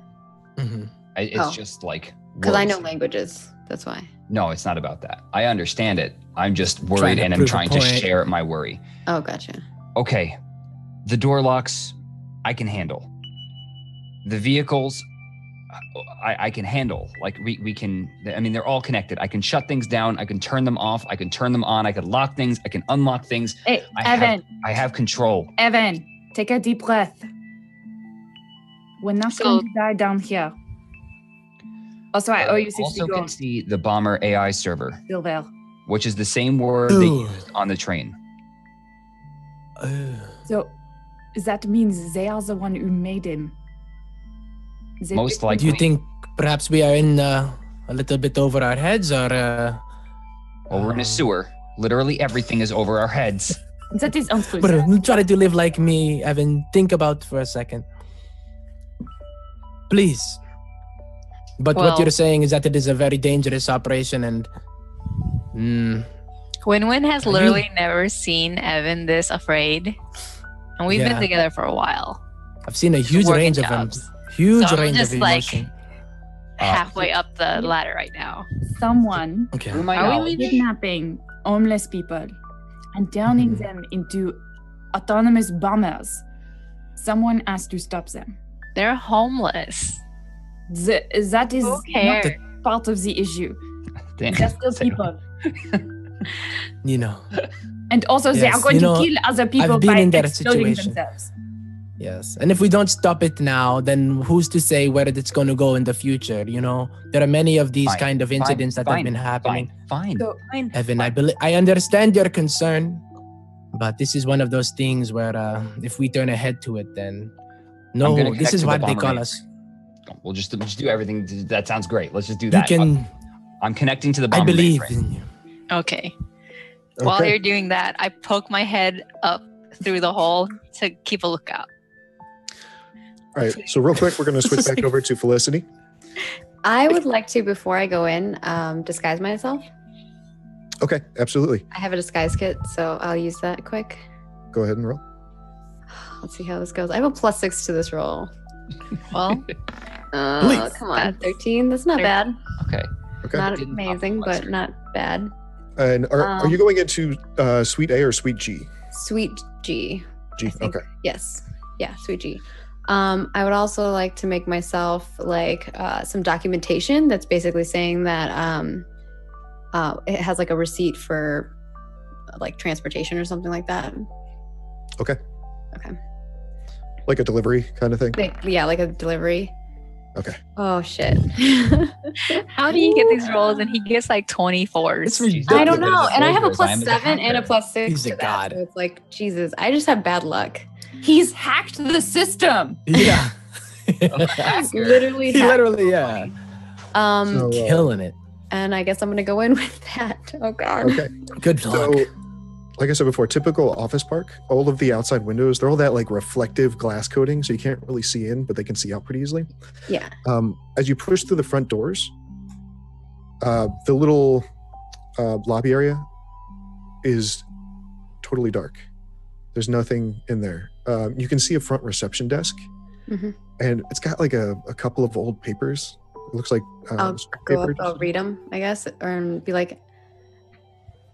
[SPEAKER 5] Mm-hmm.
[SPEAKER 7] It's just like
[SPEAKER 2] Because I know
[SPEAKER 7] words.
[SPEAKER 2] languages. That's why.
[SPEAKER 7] No, it's not about that. I understand it. I'm just
[SPEAKER 5] Trying
[SPEAKER 7] worried
[SPEAKER 5] to
[SPEAKER 7] and I'm
[SPEAKER 5] prove a
[SPEAKER 7] trying to
[SPEAKER 5] point.
[SPEAKER 7] share my worry.
[SPEAKER 2] Oh, gotcha.
[SPEAKER 7] Okay, the door locks, I can handle. The vehicles, I can handle. Like we can, I mean, they're all connected. I can shut things down. I can turn them off. I can turn them on. I can lock things. I can unlock things.
[SPEAKER 4] Hey,
[SPEAKER 7] I have control.
[SPEAKER 4] Evan, take a deep breath. We're not going to die down here. Also, I owe you 60
[SPEAKER 7] also can
[SPEAKER 4] gold.
[SPEAKER 7] see the Bomber AI server,
[SPEAKER 4] Silver.
[SPEAKER 7] which is the same word they
[SPEAKER 5] Ooh.
[SPEAKER 7] used on the train.
[SPEAKER 4] So, that means they are the one who made him. They
[SPEAKER 7] Most
[SPEAKER 4] picked
[SPEAKER 7] likely.
[SPEAKER 5] Do you think perhaps we are in a little bit over our heads, or?
[SPEAKER 7] Well, we're in a sewer. Literally everything is over our heads.
[SPEAKER 4] That is untrue.
[SPEAKER 5] But try to live like me, Evan. Think about for a second, please. But what
[SPEAKER 6] Well-
[SPEAKER 5] you're saying is that it is a very dangerous operation, and
[SPEAKER 6] Win-Win has
[SPEAKER 5] Are you-
[SPEAKER 6] literally never seen Evan this afraid. And we've been
[SPEAKER 5] Yeah.
[SPEAKER 6] together for a while.
[SPEAKER 5] I've seen a huge
[SPEAKER 6] working
[SPEAKER 5] range of
[SPEAKER 6] jobs.
[SPEAKER 5] huge
[SPEAKER 6] So I'm
[SPEAKER 5] range
[SPEAKER 6] just
[SPEAKER 5] of
[SPEAKER 6] like-
[SPEAKER 5] emotion.
[SPEAKER 6] Halfway up the ladder right now.
[SPEAKER 4] Someone
[SPEAKER 5] Okay.
[SPEAKER 7] Through my
[SPEAKER 4] are
[SPEAKER 7] knowledge,
[SPEAKER 4] kidnapping homeless people and turning
[SPEAKER 5] Mhm.
[SPEAKER 4] them into autonomous bombers. Someone has to stop them.
[SPEAKER 6] They're homeless.
[SPEAKER 4] That is
[SPEAKER 6] Who
[SPEAKER 4] not
[SPEAKER 6] cares?
[SPEAKER 4] part of the issue.
[SPEAKER 7] damn,
[SPEAKER 4] They're still
[SPEAKER 7] Sarah.
[SPEAKER 4] people.
[SPEAKER 5] You know.
[SPEAKER 4] And also, they
[SPEAKER 5] Yes,
[SPEAKER 4] are going
[SPEAKER 5] you
[SPEAKER 4] to
[SPEAKER 5] know,
[SPEAKER 4] kill other people
[SPEAKER 5] I've been
[SPEAKER 4] by
[SPEAKER 5] in that
[SPEAKER 4] exploding
[SPEAKER 5] situation.
[SPEAKER 4] themselves.
[SPEAKER 5] Yes. And if we don't stop it now, then who's to say where it's going to go in the future? You know, there are many of these
[SPEAKER 7] Fine,
[SPEAKER 5] kind of incidents that have been happening.
[SPEAKER 7] Fine.
[SPEAKER 4] So,
[SPEAKER 5] Evan, I understand your concern, but this is one of those things where if we turn ahead to it, then
[SPEAKER 7] I'm gonna
[SPEAKER 5] no,
[SPEAKER 7] connect
[SPEAKER 5] this is
[SPEAKER 7] to the
[SPEAKER 5] what they
[SPEAKER 7] bomber
[SPEAKER 5] call
[SPEAKER 7] main.
[SPEAKER 5] us.
[SPEAKER 7] We'll just do everything. That sounds great. Let's just do
[SPEAKER 5] You
[SPEAKER 7] that.
[SPEAKER 5] can,
[SPEAKER 7] I'm connecting to the
[SPEAKER 5] I
[SPEAKER 7] bomber
[SPEAKER 5] believe
[SPEAKER 7] mainframe.
[SPEAKER 5] in you.
[SPEAKER 6] Okay. While
[SPEAKER 3] Okay.
[SPEAKER 6] you're doing that, I poke my head up through the hole to keep a lookout.
[SPEAKER 3] All right. So real quick, we're going to switch back over to Felicity.
[SPEAKER 2] I would like to, before I go in, disguise myself.
[SPEAKER 3] Okay. Absolutely.
[SPEAKER 2] I have a disguise kit, so I'll use that quick.
[SPEAKER 3] Go ahead and roll.
[SPEAKER 2] Let's see how this goes. I have a +6 to this roll.
[SPEAKER 6] Well,
[SPEAKER 5] Please.
[SPEAKER 2] Come on, 13. That's not bad.
[SPEAKER 7] Okay.
[SPEAKER 3] Okay.
[SPEAKER 2] Not
[SPEAKER 7] Didn't pop
[SPEAKER 2] amazing,
[SPEAKER 7] on my
[SPEAKER 2] but
[SPEAKER 7] screen.
[SPEAKER 2] not bad.
[SPEAKER 3] And are you going into Suite A or Suite G?
[SPEAKER 2] Sweet G.
[SPEAKER 3] G.
[SPEAKER 2] I think.
[SPEAKER 3] Okay.
[SPEAKER 2] Yes. Yeah, Sweet G. I would also like to make myself like some documentation that's basically saying that it has like a receipt for like transportation or something like that.
[SPEAKER 3] Okay.
[SPEAKER 2] Okay.
[SPEAKER 3] Like a delivery kind of thing.
[SPEAKER 2] Yeah, like a delivery.
[SPEAKER 3] Okay.
[SPEAKER 2] Oh shit.
[SPEAKER 6] how do you get these rolls and he gets like 24s?
[SPEAKER 5] It's
[SPEAKER 2] I
[SPEAKER 5] ridiculous.
[SPEAKER 2] don't know. And I have a
[SPEAKER 7] Disclosures. I am
[SPEAKER 2] +7 and a
[SPEAKER 7] hacker.
[SPEAKER 2] +6
[SPEAKER 5] He's a
[SPEAKER 2] to that.
[SPEAKER 5] god.
[SPEAKER 2] So it's like, Jesus, I just have bad luck.
[SPEAKER 4] he's hacked the system.
[SPEAKER 5] Yeah.
[SPEAKER 2] Literally.
[SPEAKER 5] He
[SPEAKER 2] have-
[SPEAKER 5] literally, yeah.
[SPEAKER 3] So,
[SPEAKER 5] Killing it.
[SPEAKER 2] And I guess I'm gonna go in with that. Oh god.
[SPEAKER 3] okay.
[SPEAKER 5] Good luck.
[SPEAKER 3] So, like I said before, typical office park, all of the outside windows, they're all that like reflective glass coating, so you can't really see in, but they can see out pretty easily.
[SPEAKER 2] Yeah.
[SPEAKER 3] As you push through the front doors, the little lobby area is totally dark. There's nothing in there. You can see a front reception desk,
[SPEAKER 2] Mhm.
[SPEAKER 3] and it's got like a couple of old papers. It looks like
[SPEAKER 2] I'll
[SPEAKER 3] scrap
[SPEAKER 2] go up,
[SPEAKER 3] papers.
[SPEAKER 2] I'll read them, I guess, or be like,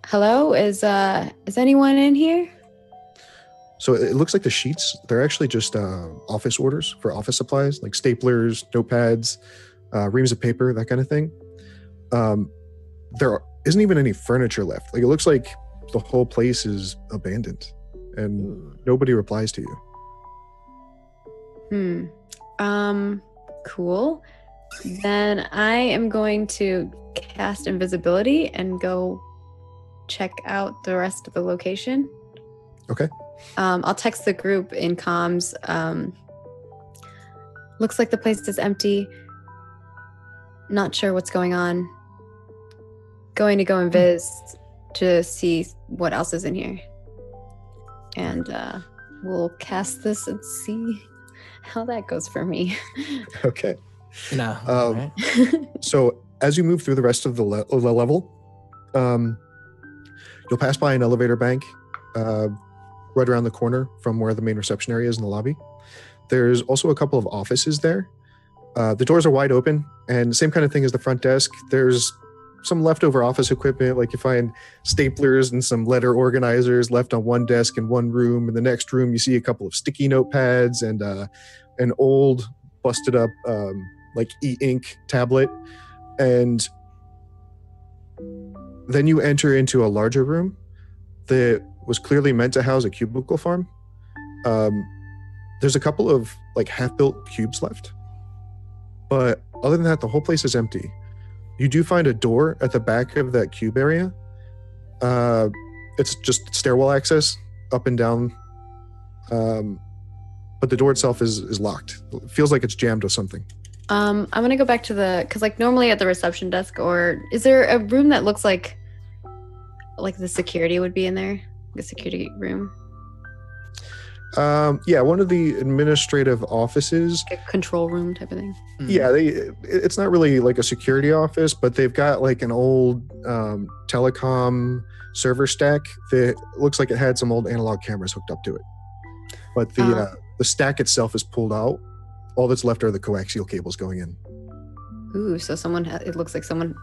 [SPEAKER 2] "Hello, is anyone in here?"
[SPEAKER 3] So it looks like the sheets, they're actually just office orders for office supplies, like staplers, notepads, reams of paper, that kind of thing. There isn't even any furniture left. Like, it looks like the whole place is abandoned and nobody replies to you.
[SPEAKER 2] Cool. Then I am going to cast invisibility and go check out the rest of the location.
[SPEAKER 3] Okay.
[SPEAKER 2] I'll text the group in comms. Looks like the place is empty. Not sure what's going on. Going to go invis to see what else is in here. And we'll cast this and see how that goes for me.
[SPEAKER 3] Okay.
[SPEAKER 5] No. Right.
[SPEAKER 3] So as you move through the rest of the level, you'll pass by an elevator bank right around the corner from where the main reception area is in the lobby. There's also a couple of offices there. The doors are wide open, and same kind of thing as the front desk. There's some leftover office equipment, like you find staplers and some letter organizers left on one desk in one room. In the next room, you see a couple of sticky notepads and an old, busted up, like e-ink tablet. And then you enter into a larger room that was clearly meant to house a cubicle farm. There's a couple of like half-built cubes left. But other than that, the whole place is empty. You do find a door at the back of that cube area. It's just stairwell access up and down. But the door itself is locked. It feels like it's jammed with something.
[SPEAKER 2] I'm going to go back to because like normally at the reception desk, or is there a room that looks like the security would be in there? The security room?
[SPEAKER 3] Yeah, one of the administrative offices.
[SPEAKER 2] Like a control room type of thing.
[SPEAKER 3] Yeah, it's not really like a security office, but they've got like an old telecom server stack that looks like it had some old analog cameras hooked up to it. But the stack itself is pulled out. All that's left are the coaxial cables going in.
[SPEAKER 2] Ooh, so it looks like someone.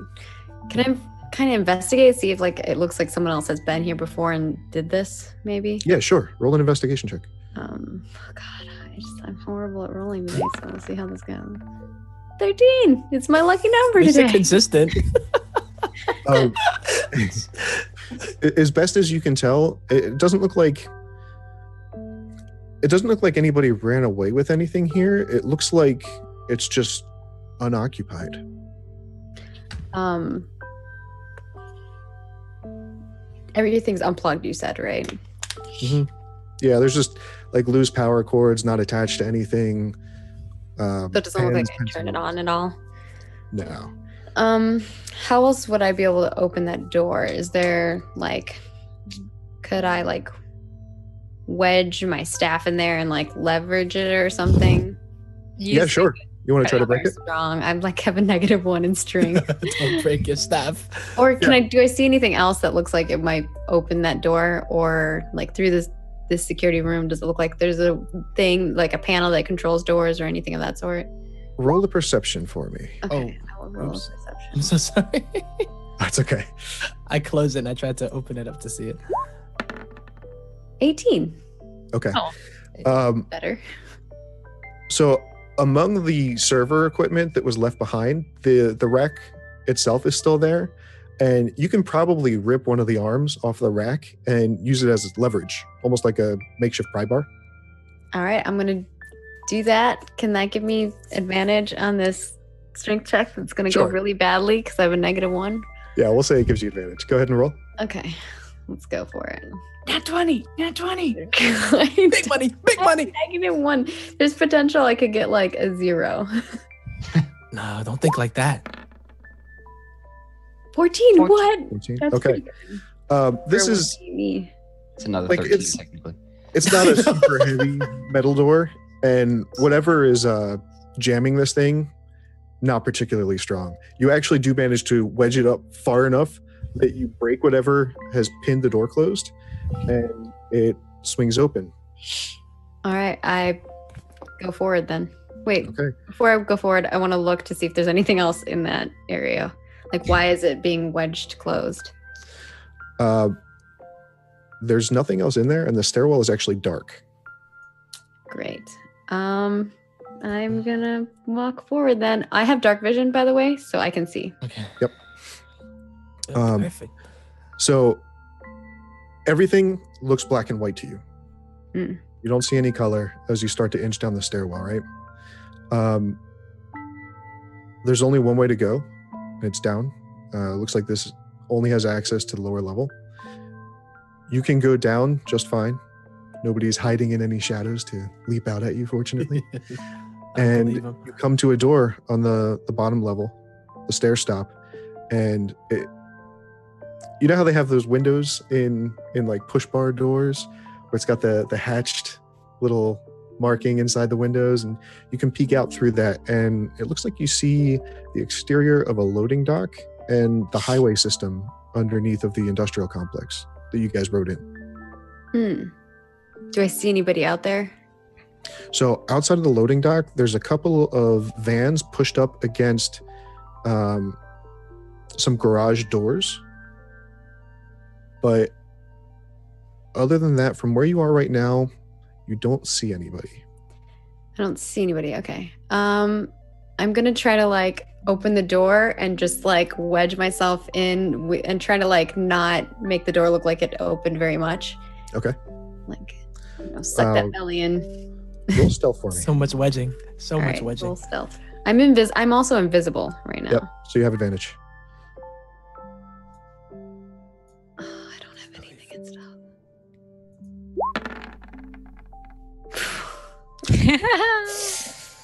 [SPEAKER 2] Can I kind of investigate, see if like it looks like someone else has been here before and did this, maybe?
[SPEAKER 3] Yeah, sure. Roll an investigation check.
[SPEAKER 2] God, I'm horrible at rolling today, so we'll see how this goes. 13. It's my lucky number today.
[SPEAKER 5] It's consistent.
[SPEAKER 3] As best as you can tell, it doesn't look like anybody ran away with anything here. It looks like it's just unoccupied.
[SPEAKER 2] Everything's unplugged, you said, right?
[SPEAKER 3] Mm-hmm. Yeah, there's just like loose power cords, not attached to anything.
[SPEAKER 2] So it doesn't look like I can turn it on at all?
[SPEAKER 3] No.
[SPEAKER 2] How else would I be able to open that door? Is there could I wedge my staff in there and leverage it or something?
[SPEAKER 3] Yeah, sure. You want to try to break it?
[SPEAKER 2] Strong. I'm have a -1 in strength.
[SPEAKER 5] Don't break your staff.
[SPEAKER 2] Or do I see anything else that looks like it might open that door, or through this security room? Does it look like there's a thing a panel that controls doors or anything of that sort?
[SPEAKER 3] Roll the perception for me.
[SPEAKER 2] Okay, I will roll perception.
[SPEAKER 5] I'm so sorry.
[SPEAKER 3] That's okay.
[SPEAKER 5] I closed it and I tried to open it up to see it.
[SPEAKER 2] 18.
[SPEAKER 3] Okay.
[SPEAKER 2] Oh. Better.
[SPEAKER 3] So among the server equipment that was left behind, the rack itself is still there, and you can probably rip one of the arms off the rack and use it as leverage, almost like a makeshift pry bar.
[SPEAKER 2] All right, I'm gonna do that. Can that give me advantage on this strength check that's gonna go really badly because I have a -1?
[SPEAKER 3] Yeah, we'll say it gives you advantage. Go ahead and roll.
[SPEAKER 2] Okay, let's go for it.
[SPEAKER 4] Nat 20.
[SPEAKER 5] Big money.
[SPEAKER 2] -1. There's potential I could get a 0.
[SPEAKER 5] No, don't think like that.
[SPEAKER 2] 14. What?
[SPEAKER 3] 14.
[SPEAKER 2] That's
[SPEAKER 3] okay. This is.
[SPEAKER 7] It's another 13 technically.
[SPEAKER 3] It's not a super heavy metal door, and whatever is jamming this thing, not particularly strong. You actually do manage to wedge it up far enough that you break whatever has pinned the door closed, and it swings open.
[SPEAKER 2] All right, I go forward then. Wait,
[SPEAKER 3] okay.
[SPEAKER 2] Before I go forward, I want to look to see if there's anything else in that area. Why is it being wedged closed?
[SPEAKER 3] there's nothing else in there, and the stairwell is actually dark.
[SPEAKER 2] Great. I'm gonna walk forward then. I have dark vision, by the way, so I can see.
[SPEAKER 5] Okay.
[SPEAKER 3] Yep.
[SPEAKER 5] Perfect.
[SPEAKER 3] So everything looks black and white to you.
[SPEAKER 2] Mm.
[SPEAKER 3] You don't see any color as you start to inch down the stairwell, right? There's only one way to go. It's down. Looks like this only has access to the lower level. You can go down just fine. Nobody's hiding in any shadows to leap out at you, fortunately. And you come to a door on the bottom level, the stair stop, and you know how they have those windows in like push bar doors where it's got the hatched little marking inside the windows, and you can peek out through that, and it looks like you see the exterior of a loading dock and the highway system underneath of the industrial complex that you guys rode in.
[SPEAKER 2] Do I see anybody out there?
[SPEAKER 3] So outside of the loading dock, there's a couple of vans pushed up against some garage doors. But other than that, from where you are right now, you don't see anybody.
[SPEAKER 2] I don't see anybody. Okay. I'm gonna try to like open the door and just like wedge myself in and try to like not make the door look like it opened very much.
[SPEAKER 3] Okay.
[SPEAKER 2] Like, suck that belly in.
[SPEAKER 3] Roll stealth for me.
[SPEAKER 5] So much wedging. So
[SPEAKER 2] All
[SPEAKER 5] much
[SPEAKER 2] right,
[SPEAKER 5] wedging.
[SPEAKER 2] roll stealth. I'm also invisible right now.
[SPEAKER 3] Yep. So you have advantage.
[SPEAKER 2] Oh, I don't have anything in stealth.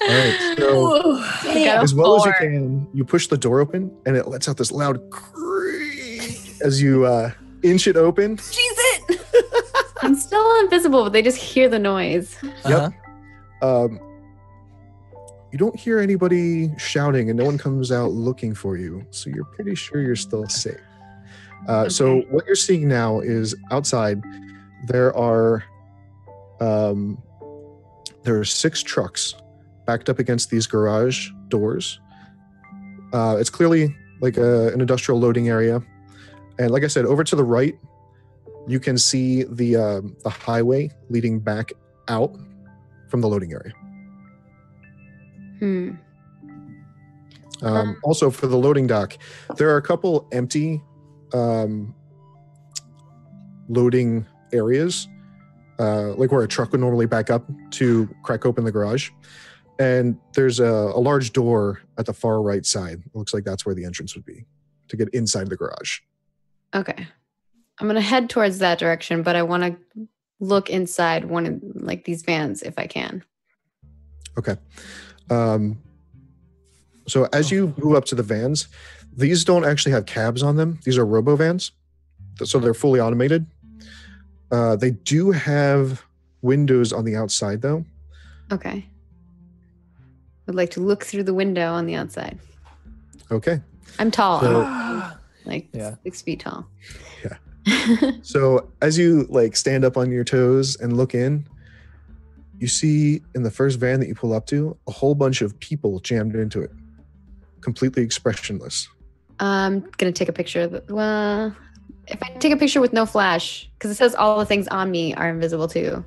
[SPEAKER 3] All right. So as well as you can, you push the door open, and it lets out this loud creak as you inch it open.
[SPEAKER 2] Jesus! I'm still invisible, but they just hear the noise.
[SPEAKER 3] Yep. You don't hear anybody shouting, and no one comes out looking for you, so you're pretty sure you're still safe. So what you're seeing now is outside. There are 6 trucks backed up against these garage doors. It's clearly like an industrial loading area, and like I said, over to the right, you can see the highway leading back out from the loading area. Also, for the loading dock, there are a couple empty loading areas, like where a truck would normally back up to crack open the garage. And there's a large door at the far right side. It looks like that's where the entrance would be to get inside the garage.
[SPEAKER 2] Okay. I'm going to head towards that direction, but I want to look inside one of like these vans if I can.
[SPEAKER 3] Okay. So as you move up to the vans, these don't actually have cabs on them. These are robo vans. So they're fully automated. They do have windows on the outside though.
[SPEAKER 2] Okay. I'd like to look through the window on the outside.
[SPEAKER 3] Okay.
[SPEAKER 2] I'm tall.
[SPEAKER 3] So,
[SPEAKER 2] I'm like 6 feet tall.
[SPEAKER 3] Yeah. So as you like stand up on your toes and look in, you see in the first van that you pull up to a whole bunch of people jammed into it, completely expressionless.
[SPEAKER 2] I'm gonna take a picture of it. Well, if I take a picture with no flash, because it says all the things on me are invisible too,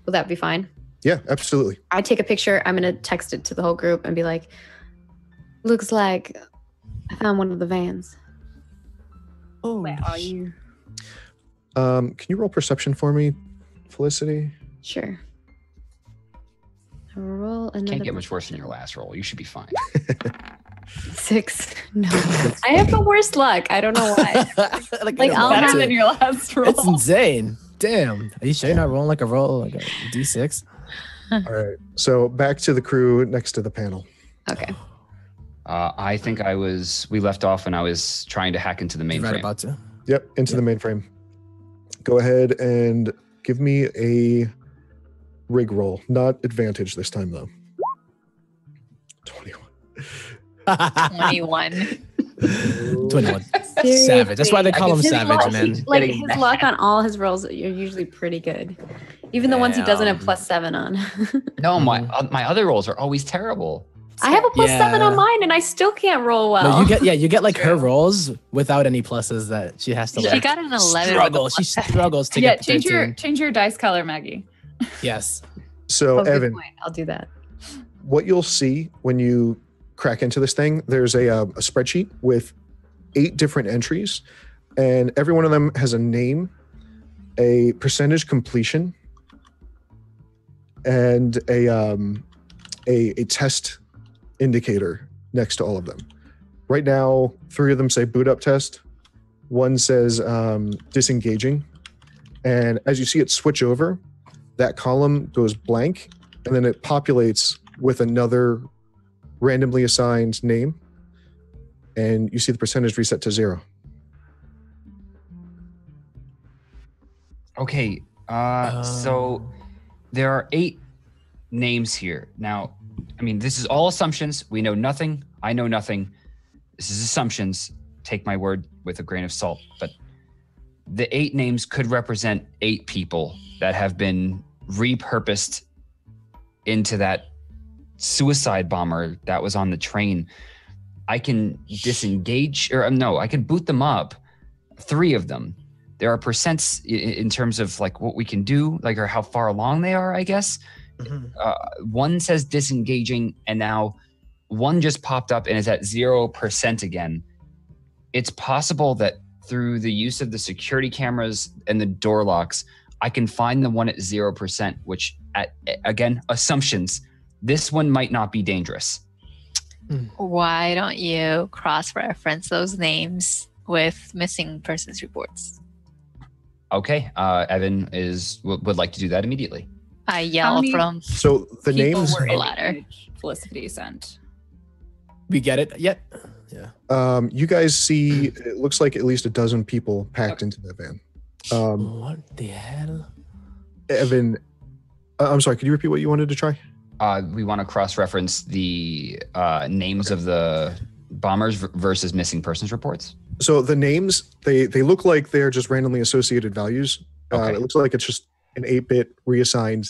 [SPEAKER 2] will that be fine?
[SPEAKER 3] Yeah, absolutely.
[SPEAKER 2] I take a picture. I'm gonna text it to the whole group and be like, "Looks like I found one of the vans."
[SPEAKER 5] Oh,
[SPEAKER 2] where are you?
[SPEAKER 3] Can you roll perception for me, Felicity?
[SPEAKER 2] Sure. Roll another.
[SPEAKER 7] Can't get much worse than your last roll. You should be fine.
[SPEAKER 2] 6. No, I have the worst luck. I don't know why.
[SPEAKER 5] like
[SPEAKER 2] I'll
[SPEAKER 4] Better
[SPEAKER 2] have
[SPEAKER 4] than your last roll.
[SPEAKER 5] It's insane. Damn. Are you sure you're not rolling like a D6?
[SPEAKER 3] All right. So back to the crew next to the panel.
[SPEAKER 2] Okay.
[SPEAKER 7] I think we left off when I was trying to hack into the mainframe.
[SPEAKER 5] Right about to.
[SPEAKER 3] Yep, into the mainframe. Go ahead and give me a rig roll. Not advantage this time, though. 21.
[SPEAKER 6] 21.
[SPEAKER 5] 21.
[SPEAKER 2] Seriously.
[SPEAKER 5] Savage. That's why they call him
[SPEAKER 2] His
[SPEAKER 5] Savage,
[SPEAKER 2] luck-
[SPEAKER 5] man.
[SPEAKER 2] Like his luck on all his rolls are usually pretty good, even the ones he doesn't have +7 on.
[SPEAKER 7] No, my other rolls are always terrible.
[SPEAKER 2] I have a +7 on mine, and I still can't roll well.
[SPEAKER 5] No, you get like her rolls without any pluses that she has to.
[SPEAKER 6] She
[SPEAKER 5] Like,
[SPEAKER 6] got an 11.
[SPEAKER 5] She struggles to get.
[SPEAKER 4] Change your dice color, Maggie.
[SPEAKER 5] Yes.
[SPEAKER 3] So
[SPEAKER 2] good
[SPEAKER 3] Evan,
[SPEAKER 2] point. I'll do that.
[SPEAKER 3] what you'll see when you crack into this thing, there's a spreadsheet with 8 different entries, and every one of them has a name, a percentage completion, and a test indicator next to all of them. Right now, 3 of them say boot up test. 1 says disengaging. And as you see it switch over, that column goes blank, and then it populates with another randomly assigned name. And you see the percentage reset to 0.
[SPEAKER 7] Okay, so there are 8 names here. Now, I mean, this is all assumptions. We know nothing. I know nothing. This is assumptions. Take my word with a grain of salt. But the 8 names could represent 8 people that have been repurposed into that suicide bomber that was on the train. I can disengage, or no, I can boot them up. 3 of them. There are percents in terms of like what we can do, like, or how far along they are, I guess. 1 says disengaging, and now 1 just popped up and is at 0% again. It's possible that through the use of the security cameras and the door locks, I can find the one at 0%, which again, assumptions. This one might not be dangerous.
[SPEAKER 6] Why don't you cross-reference those names with missing persons reports?
[SPEAKER 7] Okay, Evan would like to do that immediately.
[SPEAKER 6] I yell from.
[SPEAKER 3] So the names
[SPEAKER 4] were in
[SPEAKER 6] ladder.
[SPEAKER 4] Felicity sent.
[SPEAKER 5] We get it yet? Yeah.
[SPEAKER 3] You guys see, it looks like at least a dozen people packed into the van.
[SPEAKER 5] What the hell?
[SPEAKER 3] Evan, I'm sorry, could you repeat what you wanted to try?
[SPEAKER 7] We want to cross-reference the names of the bombers versus missing persons reports.
[SPEAKER 3] So the names, they look like they're just randomly associated values.
[SPEAKER 7] Okay.
[SPEAKER 3] It looks like it's just an 8-bit reassigned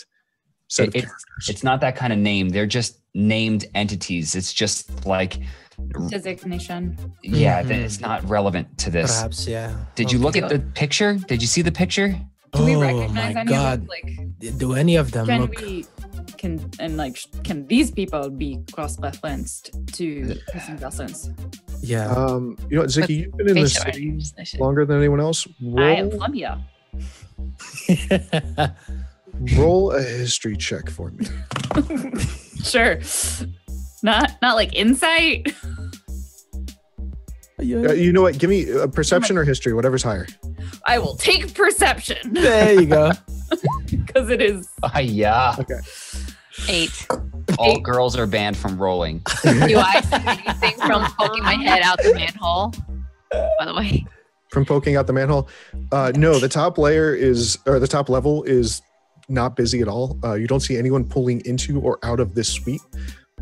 [SPEAKER 3] set of characters.
[SPEAKER 7] It's not that kind of name. They're just named entities. It's just like
[SPEAKER 4] designation.
[SPEAKER 7] Yeah, it's not relevant to this.
[SPEAKER 5] Perhaps, yeah.
[SPEAKER 7] Did you look at the picture? Did you see the picture?
[SPEAKER 4] Do we recognize any
[SPEAKER 5] God.
[SPEAKER 4] of them? Like,
[SPEAKER 5] do any of them look?
[SPEAKER 4] Can these people be cross-referenced to missing persons?
[SPEAKER 5] Yeah.
[SPEAKER 3] You know what, Ziki, you've been in the city longer than anyone else.
[SPEAKER 4] I am from here.
[SPEAKER 3] Roll a history check for me.
[SPEAKER 4] Sure. Not like insight.
[SPEAKER 3] You know what? Give me a perception or history, whatever's higher.
[SPEAKER 4] I will take perception.
[SPEAKER 5] There you go.
[SPEAKER 4] Because it is.
[SPEAKER 7] Yeah.
[SPEAKER 3] Okay.
[SPEAKER 6] 8.
[SPEAKER 7] All girls are banned from rolling.
[SPEAKER 6] Do I see anything from poking my head out the manhole? By the way.
[SPEAKER 3] From poking out the manhole? No, the top level is not busy at all. You don't see anyone pulling into or out of this suite.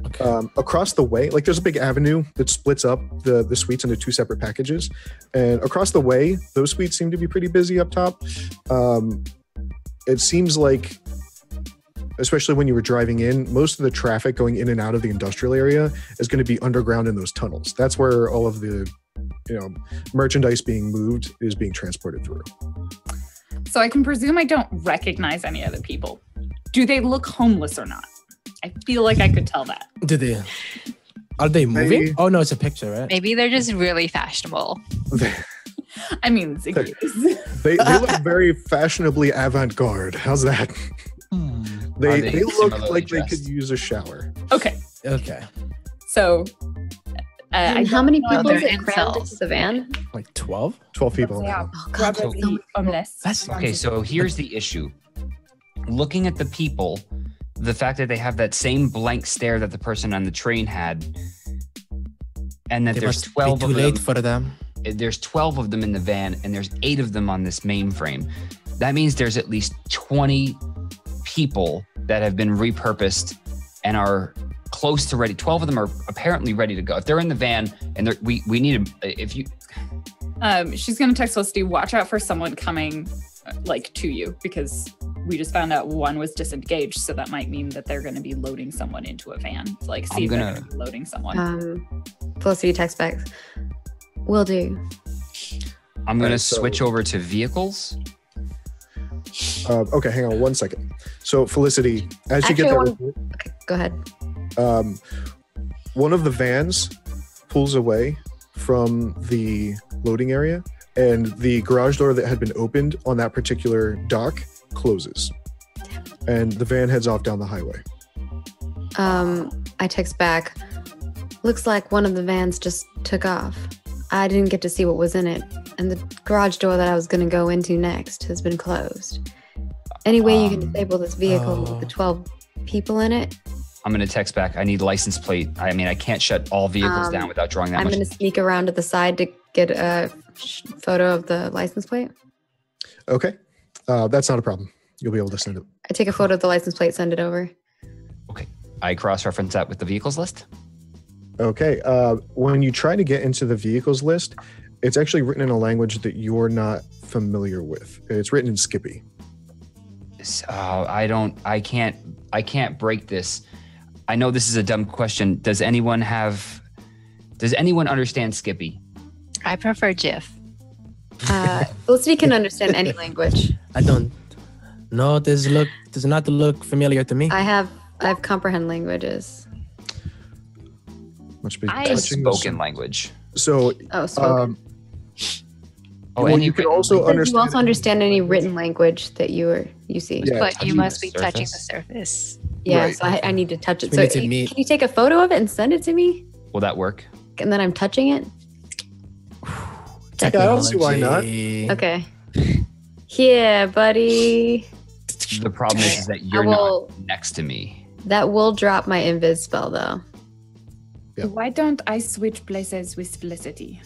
[SPEAKER 3] Okay. Across the way, like there's a big avenue that splits up the suites into 2 separate packages. And across the way, those suites seem to be pretty busy up top. It seems like, especially when you were driving in, most of the traffic going in and out of the industrial area is going to be underground in those tunnels. That's where all of the, merchandise being moved is being transported through.
[SPEAKER 4] So I can presume I don't recognize any of the people. Do they look homeless or not? I feel like I could tell that.
[SPEAKER 5] Are they moving? Oh no, it's a picture, right?
[SPEAKER 6] Maybe they're just really fashionable.
[SPEAKER 4] I mean,
[SPEAKER 3] they look very fashionably avant-garde. How's that? They look like they could use a shower.
[SPEAKER 4] Okay. So,
[SPEAKER 2] how many people is it crammed into the van?
[SPEAKER 5] Like 12?
[SPEAKER 3] 12 people.
[SPEAKER 2] Oh, God,
[SPEAKER 7] Okay, so here's the issue. Looking at the people, the fact that they have that same blank stare that the person on the train had, and that there's 12 of them. Too late
[SPEAKER 5] for them.
[SPEAKER 7] There's 12 of them in the van, and there's 8 of them on this mainframe. That means there's at least 20 people that have been repurposed and are close to ready. 12 of them are apparently ready to go. If they're in the van and we need them, if you.
[SPEAKER 4] She's gonna text Felicity, watch out for someone coming like to you, because we just found out one was disengaged, so that might mean that they're going to be loading someone into a van. Like, see if they're going to be loading someone.
[SPEAKER 2] Felicity text back. Will do.
[SPEAKER 7] I'm going to switch over to vehicles.
[SPEAKER 3] Okay, hang on 1 second. So Felicity, as you get that report,
[SPEAKER 2] okay, go ahead.
[SPEAKER 3] One of the vans pulls away from the loading area, and the garage door that had been opened on that particular dock closes, and the van heads off down the highway.
[SPEAKER 2] I text back. Looks like one of the vans just took off. I didn't get to see what was in it, and the garage door that I was going to go into next has been closed. Any way you can disable this vehicle with the 12 people in it?
[SPEAKER 7] I'm going to text back. I need license plate. I mean, I can't shut all vehicles down without drawing that much.
[SPEAKER 2] I'm going to sneak around to the side to get a photo of the license plate.
[SPEAKER 3] Okay. That's not a problem. You'll be able to send it.
[SPEAKER 2] I take a photo of the license plate, send it over.
[SPEAKER 7] Okay. I cross-reference that with the vehicles list.
[SPEAKER 3] Okay. When you try to get into the vehicles list, it's actually written in a language that you're not familiar with. It's written in Skippy.
[SPEAKER 7] I can't break this. I know this is a dumb question. Does anyone understand Skippy?
[SPEAKER 6] I prefer GIF.
[SPEAKER 2] Felicity can understand any language.
[SPEAKER 5] I don't. No, does not look familiar to me.
[SPEAKER 2] I have comprehend languages.
[SPEAKER 3] Must be
[SPEAKER 7] I have spoken language.
[SPEAKER 3] So,
[SPEAKER 2] spoken.
[SPEAKER 3] You can also understand.
[SPEAKER 2] You also understand any written language that you see.
[SPEAKER 3] Yeah,
[SPEAKER 6] but you must be touching the surface.
[SPEAKER 2] Yeah,
[SPEAKER 3] Right.
[SPEAKER 2] so I need to touch it.
[SPEAKER 5] We
[SPEAKER 2] So
[SPEAKER 5] need to
[SPEAKER 2] can
[SPEAKER 5] meet.
[SPEAKER 2] you take a photo of it and send it to me?
[SPEAKER 7] Will that work?
[SPEAKER 2] And then I'm touching it?
[SPEAKER 3] I don't see why not.
[SPEAKER 5] Technology.
[SPEAKER 2] Okay. Yeah, buddy.
[SPEAKER 7] The problem is that you're not next to me.
[SPEAKER 2] That will drop my invis spell, though.
[SPEAKER 3] Yep.
[SPEAKER 4] Why don't I switch places with Felicity?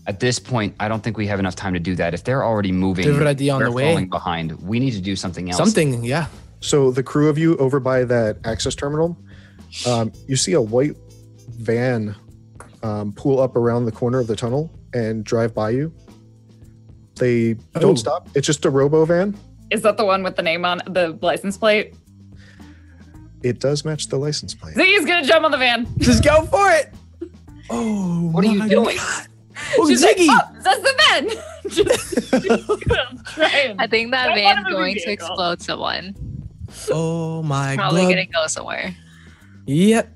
[SPEAKER 7] At this point, I don't think we have enough time to do that. If they're already moving,
[SPEAKER 5] They're already on
[SPEAKER 7] we're
[SPEAKER 5] the way.
[SPEAKER 7] falling behind. We need to do something else.
[SPEAKER 5] Something, yeah.
[SPEAKER 3] So the crew of you over by that access terminal, you see a white van pull up around the corner of the tunnel and drive by you. They don't stop. It's just a robo van.
[SPEAKER 4] Is that the one with the name on the license plate?
[SPEAKER 3] It does match the license plate.
[SPEAKER 4] Ziggy's gonna jump on the van.
[SPEAKER 5] Just go for it. Oh,
[SPEAKER 7] What are you
[SPEAKER 5] my
[SPEAKER 7] doing?
[SPEAKER 5] God. Oh,
[SPEAKER 4] She's
[SPEAKER 5] Ziggy.
[SPEAKER 4] like, oh, that's the van. She's gonna try and
[SPEAKER 6] I think that
[SPEAKER 4] jump on a
[SPEAKER 6] van's
[SPEAKER 4] moving
[SPEAKER 6] going to
[SPEAKER 4] vehicle.
[SPEAKER 6] explode someone.
[SPEAKER 5] Oh my
[SPEAKER 6] Probably
[SPEAKER 5] God.
[SPEAKER 6] gonna go somewhere.
[SPEAKER 5] Yep.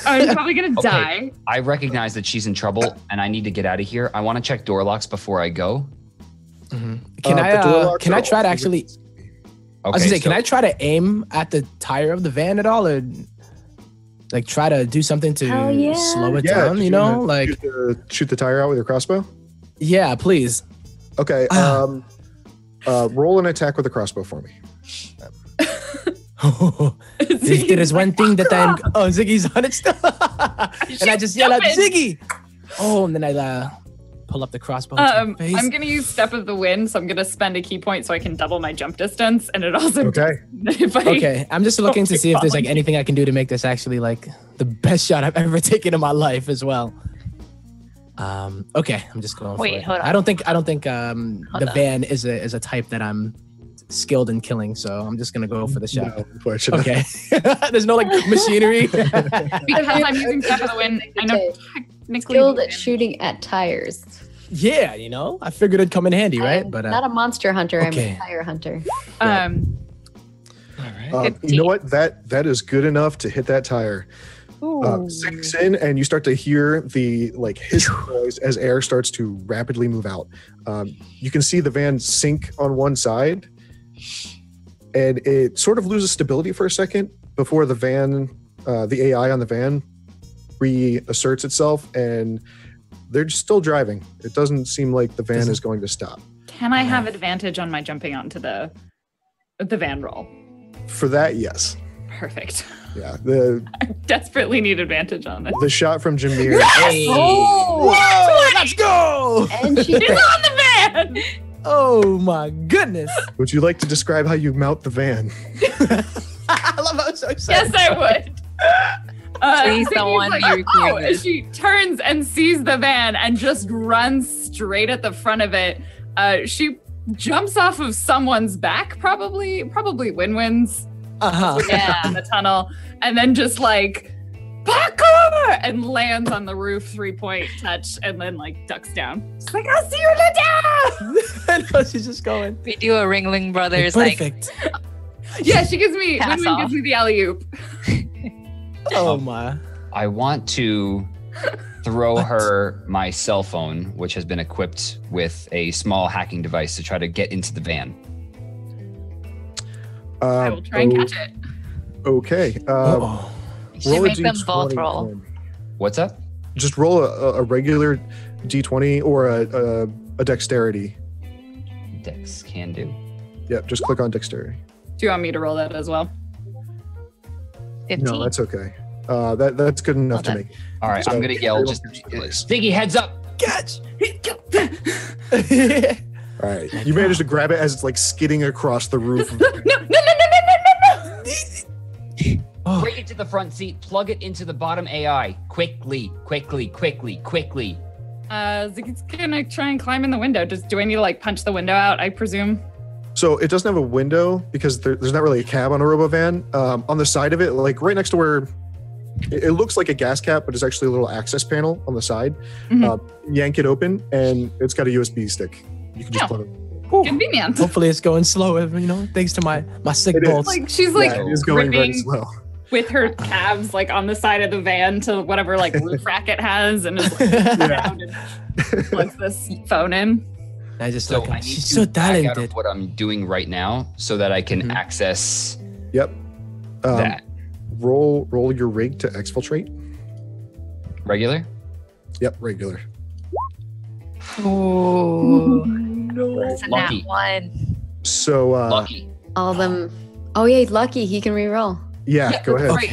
[SPEAKER 4] I'm probably gonna
[SPEAKER 7] Okay.
[SPEAKER 4] die.
[SPEAKER 7] I recognize that she's in trouble and I need to get out of here. I want to check door locks before I go.
[SPEAKER 5] Can
[SPEAKER 3] The door
[SPEAKER 5] I
[SPEAKER 3] locks
[SPEAKER 5] can
[SPEAKER 3] are
[SPEAKER 5] I try to
[SPEAKER 3] also
[SPEAKER 5] actually?
[SPEAKER 3] written in Skippy.
[SPEAKER 5] I was gonna say, can I try to aim at the tire of the van at all, or like try to do something to
[SPEAKER 2] Hell yeah.
[SPEAKER 5] slow it
[SPEAKER 3] Yeah,
[SPEAKER 5] down?
[SPEAKER 3] just
[SPEAKER 5] You know, like
[SPEAKER 3] shoot the tire out with your crossbow.
[SPEAKER 5] yeah, please.
[SPEAKER 3] Okay. Roll an attack with a crossbow for me.
[SPEAKER 5] There is one thing that I'm. Oh, Ziggy's on it still, and I just yell out,
[SPEAKER 4] jumping.
[SPEAKER 5] "Ziggy!" Oh, and then I pull up the crossbow. into her face.
[SPEAKER 4] I'm gonna use Step of the Wind, so I'm gonna spend a key point so I can double my jump distance, and it also
[SPEAKER 3] Okay.
[SPEAKER 4] if I
[SPEAKER 5] Okay, I'm just looking to see if there's like anything I can do to make this actually like the best shot I've ever taken in my life as well. Okay, I'm just going for
[SPEAKER 6] Wait,
[SPEAKER 5] it.
[SPEAKER 6] hold on.
[SPEAKER 5] I don't think the van is a type that I'm skilled in killing, so I'm just gonna go for the shot.
[SPEAKER 3] No, unfortunately.
[SPEAKER 5] Okay. There's no like machinery.
[SPEAKER 4] because I'm using Step of the Wind, I know technically
[SPEAKER 2] Skilled at shooting at tires.
[SPEAKER 5] Yeah, you know, I figured it'd come in handy, right?
[SPEAKER 2] I'm
[SPEAKER 5] But
[SPEAKER 2] not a monster hunter,
[SPEAKER 5] okay.
[SPEAKER 2] I'm a tire hunter.
[SPEAKER 5] all right.
[SPEAKER 3] You know what? That is good enough to hit that tire. Sinks in, and you start to hear the like hiss noise as air starts to rapidly move out. You can see the van sink on one side, and it sort of loses stability for a second before the van, the AI on the van, reasserts itself, and they're still driving. It doesn't seem like the van is going to stop.
[SPEAKER 4] Can I have advantage on my jumping onto the van roll?
[SPEAKER 3] For that, yes.
[SPEAKER 4] Perfect.
[SPEAKER 3] Yeah.
[SPEAKER 4] I desperately need advantage on this.
[SPEAKER 3] The shot from Jameer.
[SPEAKER 5] Hey. Whoa, let's go!
[SPEAKER 2] And she
[SPEAKER 4] She's on the van!
[SPEAKER 5] Oh my goodness!
[SPEAKER 3] Would you like to describe how you mount the van?
[SPEAKER 5] I love how so excited.
[SPEAKER 4] Yes, I would.
[SPEAKER 6] Please
[SPEAKER 4] Ziggy's
[SPEAKER 6] don't want to be recorded.
[SPEAKER 4] and she turns and sees the van and just runs straight at the front of it. She jumps off of someone's back, probably Win-Win's
[SPEAKER 6] Yeah.
[SPEAKER 4] in the tunnel, and then just like parkour and lands on the roof, 3-point touch, and then like ducks down. She's like, I'll see you later.
[SPEAKER 5] I know, she's just going.
[SPEAKER 6] We do a Ringling Brothers like
[SPEAKER 5] Perfect.
[SPEAKER 4] Yeah, she gives me
[SPEAKER 6] Pass
[SPEAKER 4] Win-Win
[SPEAKER 6] off.
[SPEAKER 4] gives me the alley-oop.
[SPEAKER 5] Oh my.
[SPEAKER 7] I want to throw her my cell phone, which has been equipped with a small hacking device to try to get into the van.
[SPEAKER 4] I will try and catch it.
[SPEAKER 3] Okay.
[SPEAKER 5] Uh-oh.
[SPEAKER 6] you should
[SPEAKER 3] Roll a
[SPEAKER 6] make them both
[SPEAKER 3] D20
[SPEAKER 6] roll.
[SPEAKER 3] coin.
[SPEAKER 7] What's up?
[SPEAKER 3] Just roll a regular D20 or a dexterity.
[SPEAKER 7] Dex can do.
[SPEAKER 3] Yep, just click on dexterity.
[SPEAKER 4] Do you want me to roll that as well?
[SPEAKER 6] 15.
[SPEAKER 3] No, that's okay. That's good enough to
[SPEAKER 6] Well
[SPEAKER 3] make.
[SPEAKER 7] All right,
[SPEAKER 3] So-
[SPEAKER 7] I'm gonna yell. Just Ziggy, heads up!
[SPEAKER 5] Catch.
[SPEAKER 3] All right, you managed to grab it as it's like skidding across the roof.
[SPEAKER 4] No.
[SPEAKER 5] Oh,
[SPEAKER 7] Break it to the front seat. Plug it into the bottom AI. Quickly.
[SPEAKER 4] Ziggy's gonna try and climb in the window. Do I need to like punch the window out, I presume?
[SPEAKER 3] So it doesn't have a window because there's not really a cab on a robovan. On the side of it, like right next to where it looks like a gas cap, but it's actually a little access panel on the side.
[SPEAKER 4] Mhm.
[SPEAKER 3] Yank it open, and it's got a USB stick. You can just
[SPEAKER 4] Oh.
[SPEAKER 3] plug it.
[SPEAKER 4] Convenient.
[SPEAKER 5] hopefully it's going slow, thanks to my sick
[SPEAKER 3] It is.
[SPEAKER 5] bolts.
[SPEAKER 4] Like she's like
[SPEAKER 3] Yeah, it is going very
[SPEAKER 4] gripping
[SPEAKER 3] slow.
[SPEAKER 4] with her calves like on the side of the van to whatever like roof rack it has, and is like around and plugs this phone in.
[SPEAKER 5] I just
[SPEAKER 7] So
[SPEAKER 5] look
[SPEAKER 7] I
[SPEAKER 5] at
[SPEAKER 7] need
[SPEAKER 5] she's
[SPEAKER 7] to
[SPEAKER 5] so
[SPEAKER 7] back out of
[SPEAKER 5] talented.
[SPEAKER 7] what I'm doing right now so that I can
[SPEAKER 5] Mhm.
[SPEAKER 7] access
[SPEAKER 3] Yep.
[SPEAKER 7] that.
[SPEAKER 3] Roll your rig to exfiltrate.
[SPEAKER 7] Regular?
[SPEAKER 3] Yep, regular.
[SPEAKER 6] Ooh.
[SPEAKER 3] Right.
[SPEAKER 6] It's a
[SPEAKER 7] Lucky.
[SPEAKER 6] nat 1.
[SPEAKER 3] So
[SPEAKER 7] Lucky.
[SPEAKER 2] All of them. Oh yeah, lucky he can re-roll.
[SPEAKER 3] yeah, go ahead.
[SPEAKER 4] Right,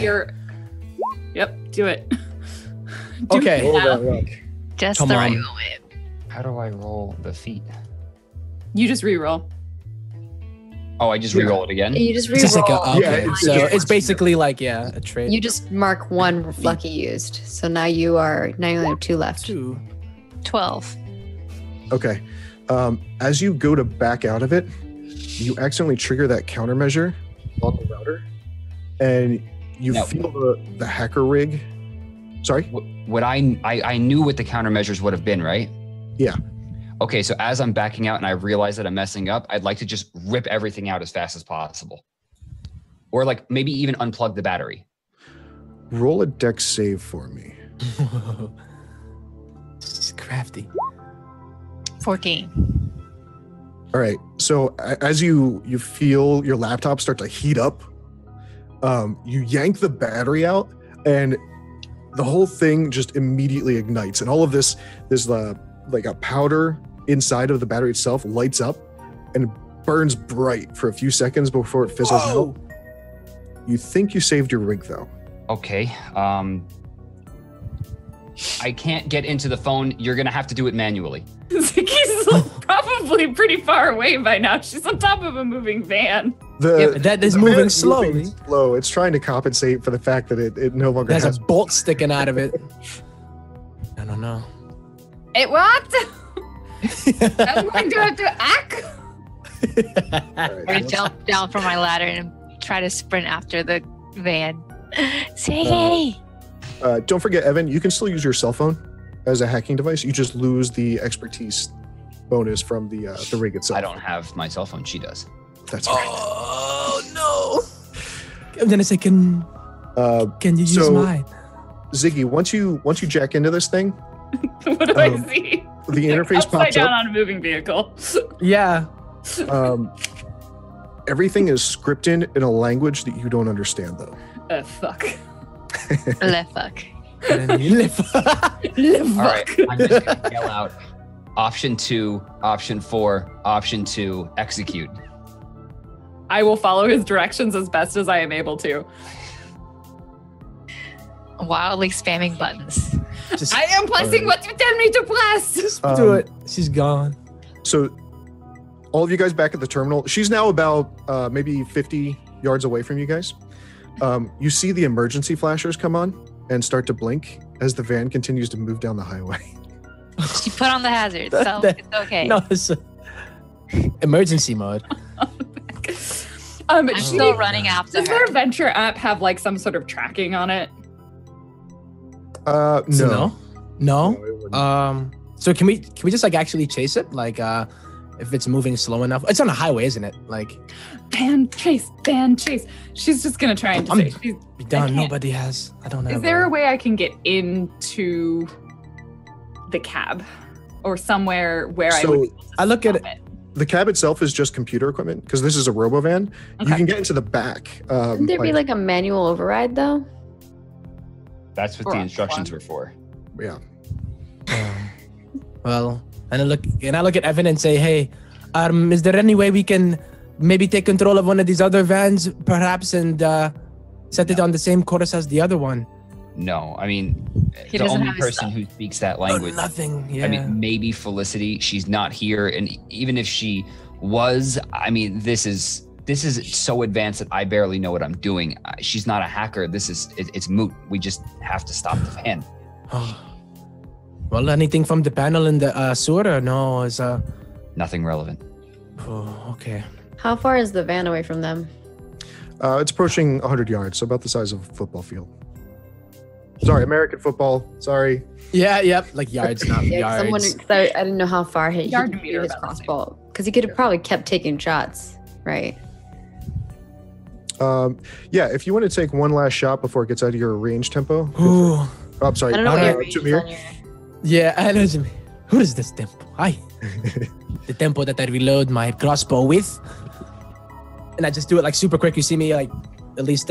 [SPEAKER 4] Yep, do it.
[SPEAKER 5] Okay.
[SPEAKER 3] Roll
[SPEAKER 4] now.
[SPEAKER 3] that luck.
[SPEAKER 6] Just
[SPEAKER 5] Come
[SPEAKER 6] the right
[SPEAKER 5] on.
[SPEAKER 6] moment.
[SPEAKER 7] How do I roll the feet?
[SPEAKER 4] You just re-roll.
[SPEAKER 7] Oh, I just re-roll it again?
[SPEAKER 2] You just
[SPEAKER 5] It's just like
[SPEAKER 2] re-roll.
[SPEAKER 5] a,
[SPEAKER 3] Yeah,
[SPEAKER 5] okay.
[SPEAKER 3] it's
[SPEAKER 5] so
[SPEAKER 3] just-
[SPEAKER 5] it's basically like a trade.
[SPEAKER 2] You just mark one lucky used. So now you only have 2 left.
[SPEAKER 5] 2.
[SPEAKER 6] 12.
[SPEAKER 3] Okay. As you go to back out of it, you accidentally trigger that countermeasure on the router, and you
[SPEAKER 7] No.
[SPEAKER 3] feel the hacker rig. Sorry?
[SPEAKER 7] What I knew what the countermeasures would have been, right?
[SPEAKER 3] Yeah.
[SPEAKER 7] Okay, so as I'm backing out and I realize that I'm messing up, I'd like to just rip everything out as fast as possible. Or like maybe even unplug the battery.
[SPEAKER 3] Roll a dex save for me.
[SPEAKER 5] This is crafty.
[SPEAKER 6] 14.
[SPEAKER 3] All right. So as you feel your laptop start to heat up, you yank the battery out, and the whole thing just immediately ignites, and all of this like a powder inside of the battery itself lights up and burns bright for a few seconds before it fizzles
[SPEAKER 5] Whoa.
[SPEAKER 3] out. You think you saved your rig though.
[SPEAKER 7] Okay. I can't get into the phone. You're gonna have to do it manually.
[SPEAKER 4] Ziggy's probably pretty far away by now. She's on top of a moving van.
[SPEAKER 5] That is
[SPEAKER 3] the
[SPEAKER 5] moving
[SPEAKER 3] van is
[SPEAKER 5] slowly.
[SPEAKER 3] slow. It's trying to compensate for the fact that it no longer
[SPEAKER 5] There's
[SPEAKER 3] has.
[SPEAKER 5] a bolt sticking out of it. I don't know.
[SPEAKER 4] It what? I'm going to have to act.
[SPEAKER 3] All
[SPEAKER 6] I'm
[SPEAKER 3] right,
[SPEAKER 6] going to jump down from my ladder and try to sprint after the van. Say,
[SPEAKER 3] don't forget, Evan, you can still use your cell phone as a hacking device. You just lose the expertise bonus from the rig itself.
[SPEAKER 7] I don't have my cell phone. She does.
[SPEAKER 3] That's right.
[SPEAKER 5] Oh no! I'm gonna say, can you use
[SPEAKER 3] so-
[SPEAKER 5] mine?
[SPEAKER 3] Ziggy, once you jack into this thing,
[SPEAKER 4] What do I
[SPEAKER 3] Um,
[SPEAKER 4] see?
[SPEAKER 3] the interface
[SPEAKER 4] Upside
[SPEAKER 3] pops
[SPEAKER 4] down
[SPEAKER 3] up.
[SPEAKER 4] on a moving vehicle.
[SPEAKER 5] Yeah.
[SPEAKER 3] Everything is scripted in a language that you don't understand, though.
[SPEAKER 4] Fuck.
[SPEAKER 6] le fuck.
[SPEAKER 5] And then you live.
[SPEAKER 7] All right. I'm just gonna yell out option 2, option 4, option 2, execute.
[SPEAKER 4] I will follow his directions as best as I am able to.
[SPEAKER 6] Wildly spamming buttons.
[SPEAKER 5] Just
[SPEAKER 4] I am pressing what you tell me to press.
[SPEAKER 5] do it. She's gone.
[SPEAKER 3] So, all of you guys back at the terminal. She's now about maybe 50 yards away from you guys. You see the emergency flashers come on and start to blink as the van continues to move down the highway.
[SPEAKER 6] She put on the hazard, so
[SPEAKER 5] That-
[SPEAKER 6] it's okay.
[SPEAKER 5] No, it's Emergency mode.
[SPEAKER 6] I'm still running after
[SPEAKER 4] Does
[SPEAKER 6] her.
[SPEAKER 4] their Venture app have like some sort of tracking on it?
[SPEAKER 3] No.
[SPEAKER 5] No.
[SPEAKER 3] No, it wouldn't.
[SPEAKER 5] So can we just like actually chase it? Like if it's moving slow enough. It's on a highway, isn't it? Like
[SPEAKER 4] Ban chase. She's just gonna try and just say, she's,
[SPEAKER 5] done. Nobody has. I don't know.
[SPEAKER 4] Is there a way I can get into the cab or somewhere where I would be able to
[SPEAKER 5] I look at
[SPEAKER 4] stop it?
[SPEAKER 3] The cab itself is just computer equipment because this is a robovan.
[SPEAKER 4] Okay.
[SPEAKER 3] You can get into the back.
[SPEAKER 2] Wouldn't there be like a manual override though?
[SPEAKER 7] That's what the instructions were for.
[SPEAKER 3] Yeah.
[SPEAKER 5] Well, and I look at Evan and say, hey, is there any way we can maybe take control of one of these other vans, perhaps, and set it on the same course as the other one?
[SPEAKER 7] No, I mean,
[SPEAKER 6] He
[SPEAKER 7] the
[SPEAKER 6] doesn't
[SPEAKER 7] only
[SPEAKER 6] have his
[SPEAKER 7] person
[SPEAKER 6] stuff.
[SPEAKER 7] who speaks that language.
[SPEAKER 5] Nothing. Yeah.
[SPEAKER 7] I mean, maybe Felicity. She's not here, and even if she was, I mean, this is so advanced that I barely know what I'm doing. She's not a hacker. It's moot. We just have to stop the van.
[SPEAKER 5] Well, anything from the panel in the sewer? Or no, is
[SPEAKER 7] Nothing relevant.
[SPEAKER 5] Oh, okay.
[SPEAKER 2] How far is the van away from them?
[SPEAKER 3] It's approaching 100 yards, so about the size of a football field. Sorry, American football. Sorry.
[SPEAKER 5] Yeah, yep. Like yards, not
[SPEAKER 2] Yeah, 'cause
[SPEAKER 5] yards.
[SPEAKER 2] I'm wondering, 'cause I didn't know how far he
[SPEAKER 4] Yard
[SPEAKER 2] could
[SPEAKER 4] meter
[SPEAKER 2] his
[SPEAKER 4] about the same.
[SPEAKER 2] crossbow. Because he could have probably kept taking shots, right?
[SPEAKER 3] Yeah, if you want to take one last shot before it gets out of your range tempo.
[SPEAKER 5] Ooh.
[SPEAKER 3] Oh, I'm sorry.
[SPEAKER 2] I don't know what
[SPEAKER 5] Alright,
[SPEAKER 2] your range is
[SPEAKER 3] Jameer.
[SPEAKER 2] on your...
[SPEAKER 5] Yeah, I know. Who is this tempo? Hi. The tempo that I reload my crossbow with. And I just do it like super quick. You see me like at least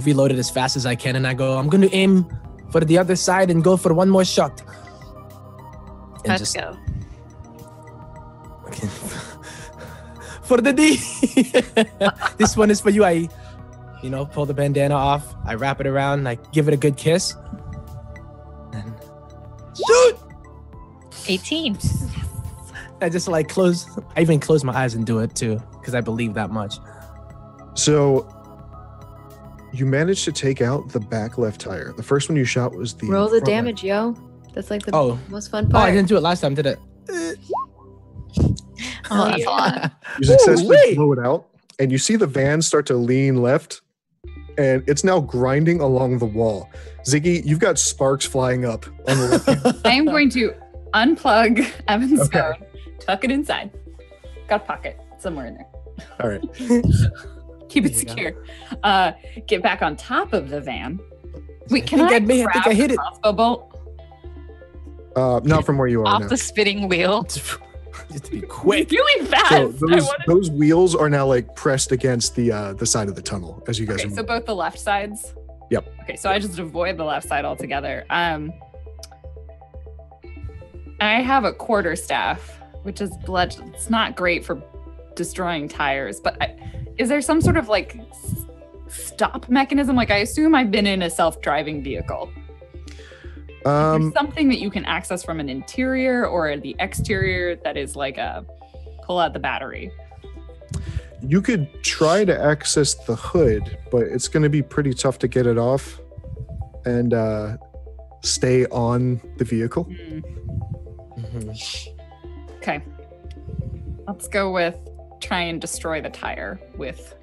[SPEAKER 5] reload it as fast as I can. And I go, I'm going to aim for the other side and go for one more shot. And
[SPEAKER 6] Let's go.
[SPEAKER 5] For the D. This one is for you. I, pull the bandana off. I wrap it around. I give it a good kiss. And shoot!
[SPEAKER 6] 18.
[SPEAKER 5] I just like I even close my eyes and do it too, because I believe that much.
[SPEAKER 3] So you managed to take out the back left tire. The first one you shot was the
[SPEAKER 2] Roll the
[SPEAKER 3] front one.
[SPEAKER 2] damage, yo. That's like the
[SPEAKER 5] Oh.
[SPEAKER 2] most fun
[SPEAKER 5] Oh,
[SPEAKER 2] part.
[SPEAKER 5] I didn't do it last time, did it?
[SPEAKER 6] Oh, that's a lot.
[SPEAKER 3] You successfully
[SPEAKER 5] wait.
[SPEAKER 3] blow it out, and you see the van start to lean left, and it's now grinding along the wall. Ziggy, you've got sparks flying up on the left.
[SPEAKER 4] I am going to unplug Evan's
[SPEAKER 3] Okay.
[SPEAKER 4] phone, tuck it inside. Got a pocket somewhere in there.
[SPEAKER 3] All right.
[SPEAKER 4] Keep it
[SPEAKER 5] There you
[SPEAKER 4] secure. Get back on top of the van. Wait,
[SPEAKER 5] I
[SPEAKER 4] can
[SPEAKER 5] think
[SPEAKER 4] I
[SPEAKER 5] I may- I
[SPEAKER 4] grab
[SPEAKER 5] think I hit
[SPEAKER 4] the
[SPEAKER 5] it.
[SPEAKER 4] crossbow bolt?
[SPEAKER 3] Not from where you are
[SPEAKER 6] Off
[SPEAKER 3] now.
[SPEAKER 6] the spinning wheel.
[SPEAKER 5] Just to be quick.
[SPEAKER 4] Really fast.
[SPEAKER 3] So
[SPEAKER 4] I wanted-
[SPEAKER 3] those wheels are now like pressed against the side of the tunnel as you guys
[SPEAKER 4] Okay,
[SPEAKER 3] are
[SPEAKER 4] so
[SPEAKER 3] moving.
[SPEAKER 4] both the left sides?
[SPEAKER 3] Yep.
[SPEAKER 4] Okay, so I just avoid the left side altogether. I have a quarterstaff, which is bludgeon. It's not great for destroying tires, but is there some sort of like stop mechanism? Like I assume I've been in a self-driving vehicle. There's something that you can access from an interior or the exterior that is like a pull out the battery.
[SPEAKER 3] You could try to access the hood, but it's going to be pretty tough to get it off and stay on the vehicle.
[SPEAKER 4] Okay. Let's go with try and destroy the tire with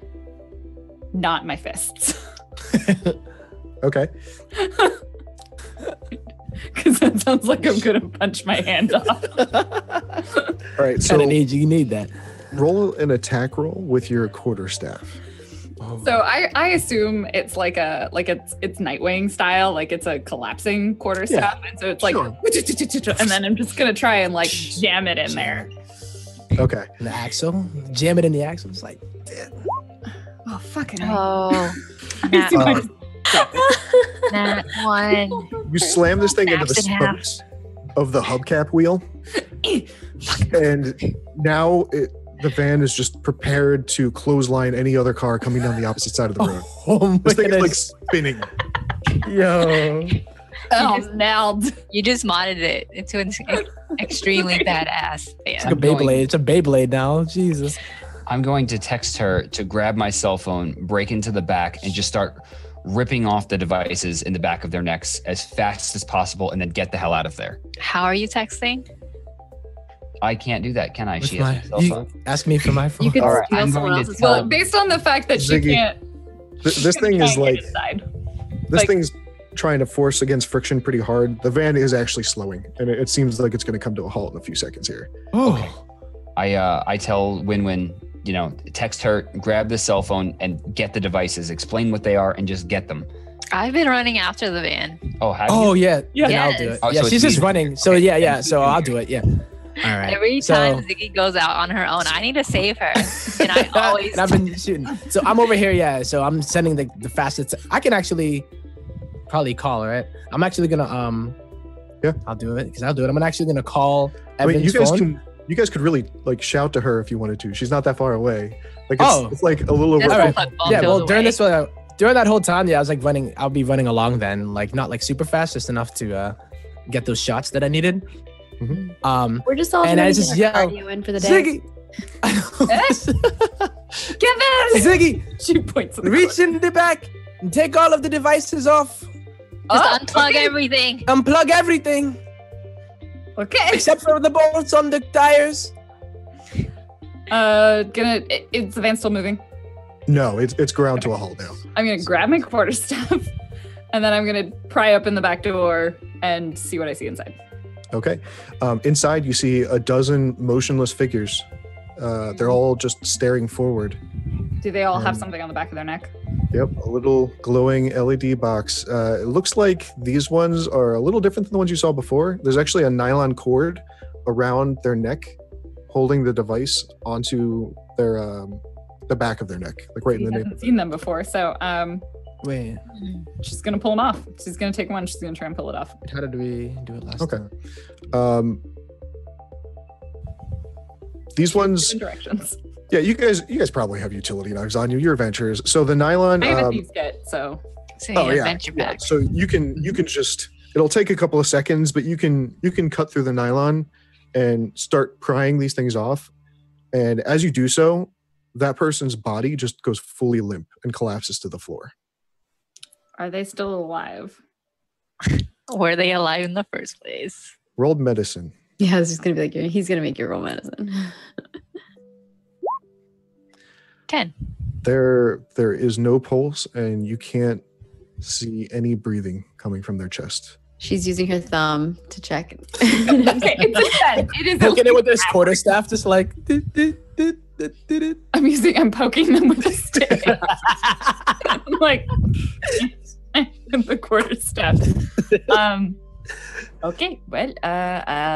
[SPEAKER 4] not my fists.
[SPEAKER 3] Okay.
[SPEAKER 4] Because that sounds like I'm going to punch my hand off.
[SPEAKER 3] All right. So
[SPEAKER 5] Kind of you need that.
[SPEAKER 3] roll an attack roll with your quarterstaff.
[SPEAKER 4] So I assume it's like it's Nightwing style, like it's a collapsing quarterstaff, and so it's like,
[SPEAKER 3] Sure.
[SPEAKER 4] and then I'm just gonna try and like jam it in there.
[SPEAKER 3] Okay.
[SPEAKER 5] The axle. Jam it in the axle. It's like,
[SPEAKER 4] Oh fucking!
[SPEAKER 6] Oh,
[SPEAKER 4] I see my-
[SPEAKER 6] Nat one.
[SPEAKER 3] You slam this thing into the
[SPEAKER 6] Snaps in half.
[SPEAKER 3] spokes of the hubcap wheel, and now the van is just prepared to clothesline any other car coming down the opposite side of the road.
[SPEAKER 5] oh my
[SPEAKER 3] This thing is like
[SPEAKER 5] goodness.
[SPEAKER 3] spinning.
[SPEAKER 5] Yo.
[SPEAKER 4] Oh, nailed.
[SPEAKER 6] You just modded it into an extremely badass
[SPEAKER 5] It's
[SPEAKER 6] fan.
[SPEAKER 5] like a Beyblade. It's a Beyblade now. Jesus.
[SPEAKER 7] I'm going to text her to grab my cell phone, break into the back, and just start ripping off the devices in the back of their necks as fast as possible and then get the hell out of there.
[SPEAKER 6] How are you texting?
[SPEAKER 7] I can't do that, can I?
[SPEAKER 5] What's
[SPEAKER 7] She has a cell
[SPEAKER 5] you
[SPEAKER 7] phone.
[SPEAKER 5] ask me for my phone.
[SPEAKER 2] You could
[SPEAKER 7] All right,
[SPEAKER 2] steal
[SPEAKER 7] I'm
[SPEAKER 2] someone
[SPEAKER 7] going to
[SPEAKER 2] else's
[SPEAKER 7] tell-
[SPEAKER 2] phone.
[SPEAKER 4] Based on the fact that she
[SPEAKER 3] Ziggy,
[SPEAKER 4] can't.
[SPEAKER 3] This thing is like this
[SPEAKER 4] Like-
[SPEAKER 3] thing's trying to force against friction pretty hard. The van is actually slowing, and it seems like it's going to come to a halt in a few seconds here.
[SPEAKER 5] Oh.
[SPEAKER 7] Okay. I tell Win-Win, text her, grab the cell phone, and get the devices. Explain what they are, and just get them.
[SPEAKER 6] I've been running after the van.
[SPEAKER 7] Oh, have
[SPEAKER 5] Oh
[SPEAKER 7] you?
[SPEAKER 5] yeah.
[SPEAKER 4] Yeah.
[SPEAKER 5] Then I'll do it.
[SPEAKER 6] Yes.
[SPEAKER 7] Oh,
[SPEAKER 5] Yeah,
[SPEAKER 7] so
[SPEAKER 5] she's
[SPEAKER 7] it's
[SPEAKER 5] just
[SPEAKER 7] me.
[SPEAKER 5] running. So
[SPEAKER 7] Okay.
[SPEAKER 5] yeah. So I'll do it. Yeah. All right.
[SPEAKER 6] Every time Ziggy goes out on her own, I need to save her, and I always.
[SPEAKER 5] and I've been shooting. So I'm over here. Yeah. So I'm sending the fastest. I can actually probably call her. Right. I'm actually gonna
[SPEAKER 3] Yeah.
[SPEAKER 5] I'll do it because I'll do it. I'm actually gonna call
[SPEAKER 3] I mean,
[SPEAKER 5] Evan's phone.
[SPEAKER 3] you guys could really like shout to her if you wanted to. She's not that far away. Like
[SPEAKER 5] Oh.
[SPEAKER 3] it's like a little
[SPEAKER 6] Just
[SPEAKER 3] over.
[SPEAKER 5] All right.
[SPEAKER 6] put phone
[SPEAKER 5] Yeah.
[SPEAKER 6] to
[SPEAKER 5] Well,
[SPEAKER 6] the
[SPEAKER 5] during
[SPEAKER 6] way.
[SPEAKER 5] this one, during that whole time, yeah, I was like running. I'll be running along then, like not like super fast, just enough to get those shots that I needed.
[SPEAKER 3] Mhm.
[SPEAKER 2] We're just all
[SPEAKER 5] And
[SPEAKER 2] trying
[SPEAKER 5] I
[SPEAKER 2] to
[SPEAKER 5] just
[SPEAKER 2] get our
[SPEAKER 5] yell,
[SPEAKER 2] cardio in for the day.
[SPEAKER 5] Ziggy.
[SPEAKER 4] Kevin!
[SPEAKER 5] Ziggy,
[SPEAKER 4] She points at the
[SPEAKER 5] reach in the back and take all of the devices off.
[SPEAKER 6] Just unplug
[SPEAKER 4] okay.
[SPEAKER 6] everything.
[SPEAKER 5] Unplug everything
[SPEAKER 4] Okay.
[SPEAKER 5] except for the bolts on the tires.
[SPEAKER 4] Is the van still moving?
[SPEAKER 3] No, it's ground to a halt now.
[SPEAKER 4] I'm gonna grab my quarterstaff, and then I'm gonna pry open the back door and see what I see inside.
[SPEAKER 3] Okay. Inside, you see a dozen motionless figures. They're all just staring forward.
[SPEAKER 4] Do they all have
[SPEAKER 3] Um,
[SPEAKER 4] something on the back of their neck?
[SPEAKER 3] Yep, a little glowing LED box. It looks like these ones are a little different than the ones you saw before. There's actually a nylon cord around their neck, holding the device onto their the back of their neck, like right in
[SPEAKER 4] She
[SPEAKER 3] the
[SPEAKER 4] hasn't
[SPEAKER 3] nape.
[SPEAKER 4] seen them before, so
[SPEAKER 5] Wait,
[SPEAKER 4] she's gonna pull them off. She's gonna take one. She's gonna try and pull it off.
[SPEAKER 5] how did we do it last
[SPEAKER 3] Okay.
[SPEAKER 5] time?
[SPEAKER 3] These ones,
[SPEAKER 4] Different directions.
[SPEAKER 3] yeah, you guys probably have utility knives on you. You're adventurers. So the nylon.
[SPEAKER 4] I have a thieves kit, so
[SPEAKER 6] So
[SPEAKER 3] Oh yeah,
[SPEAKER 6] adventure
[SPEAKER 3] yeah.
[SPEAKER 6] back.
[SPEAKER 3] So you can just. It'll take a couple of seconds, but you can cut through the nylon and start prying these things off. And as you do so, that person's body just goes fully limp and collapses to the floor.
[SPEAKER 4] are they still alive?
[SPEAKER 6] Were they alive in the first place?
[SPEAKER 3] Rolled medicine.
[SPEAKER 2] Yeah, he's gonna be like, he's gonna make you roll medicine.
[SPEAKER 6] 10.
[SPEAKER 3] There is no pulse, and you can't see any breathing coming from their chest.
[SPEAKER 2] She's using her thumb to check.
[SPEAKER 4] Okay, it's a 10. It is.
[SPEAKER 5] Poking
[SPEAKER 4] a
[SPEAKER 5] it with this quarterstaff, just like.
[SPEAKER 4] I'm poking them with a stick. I'm like the quarterstaff. Okay, well,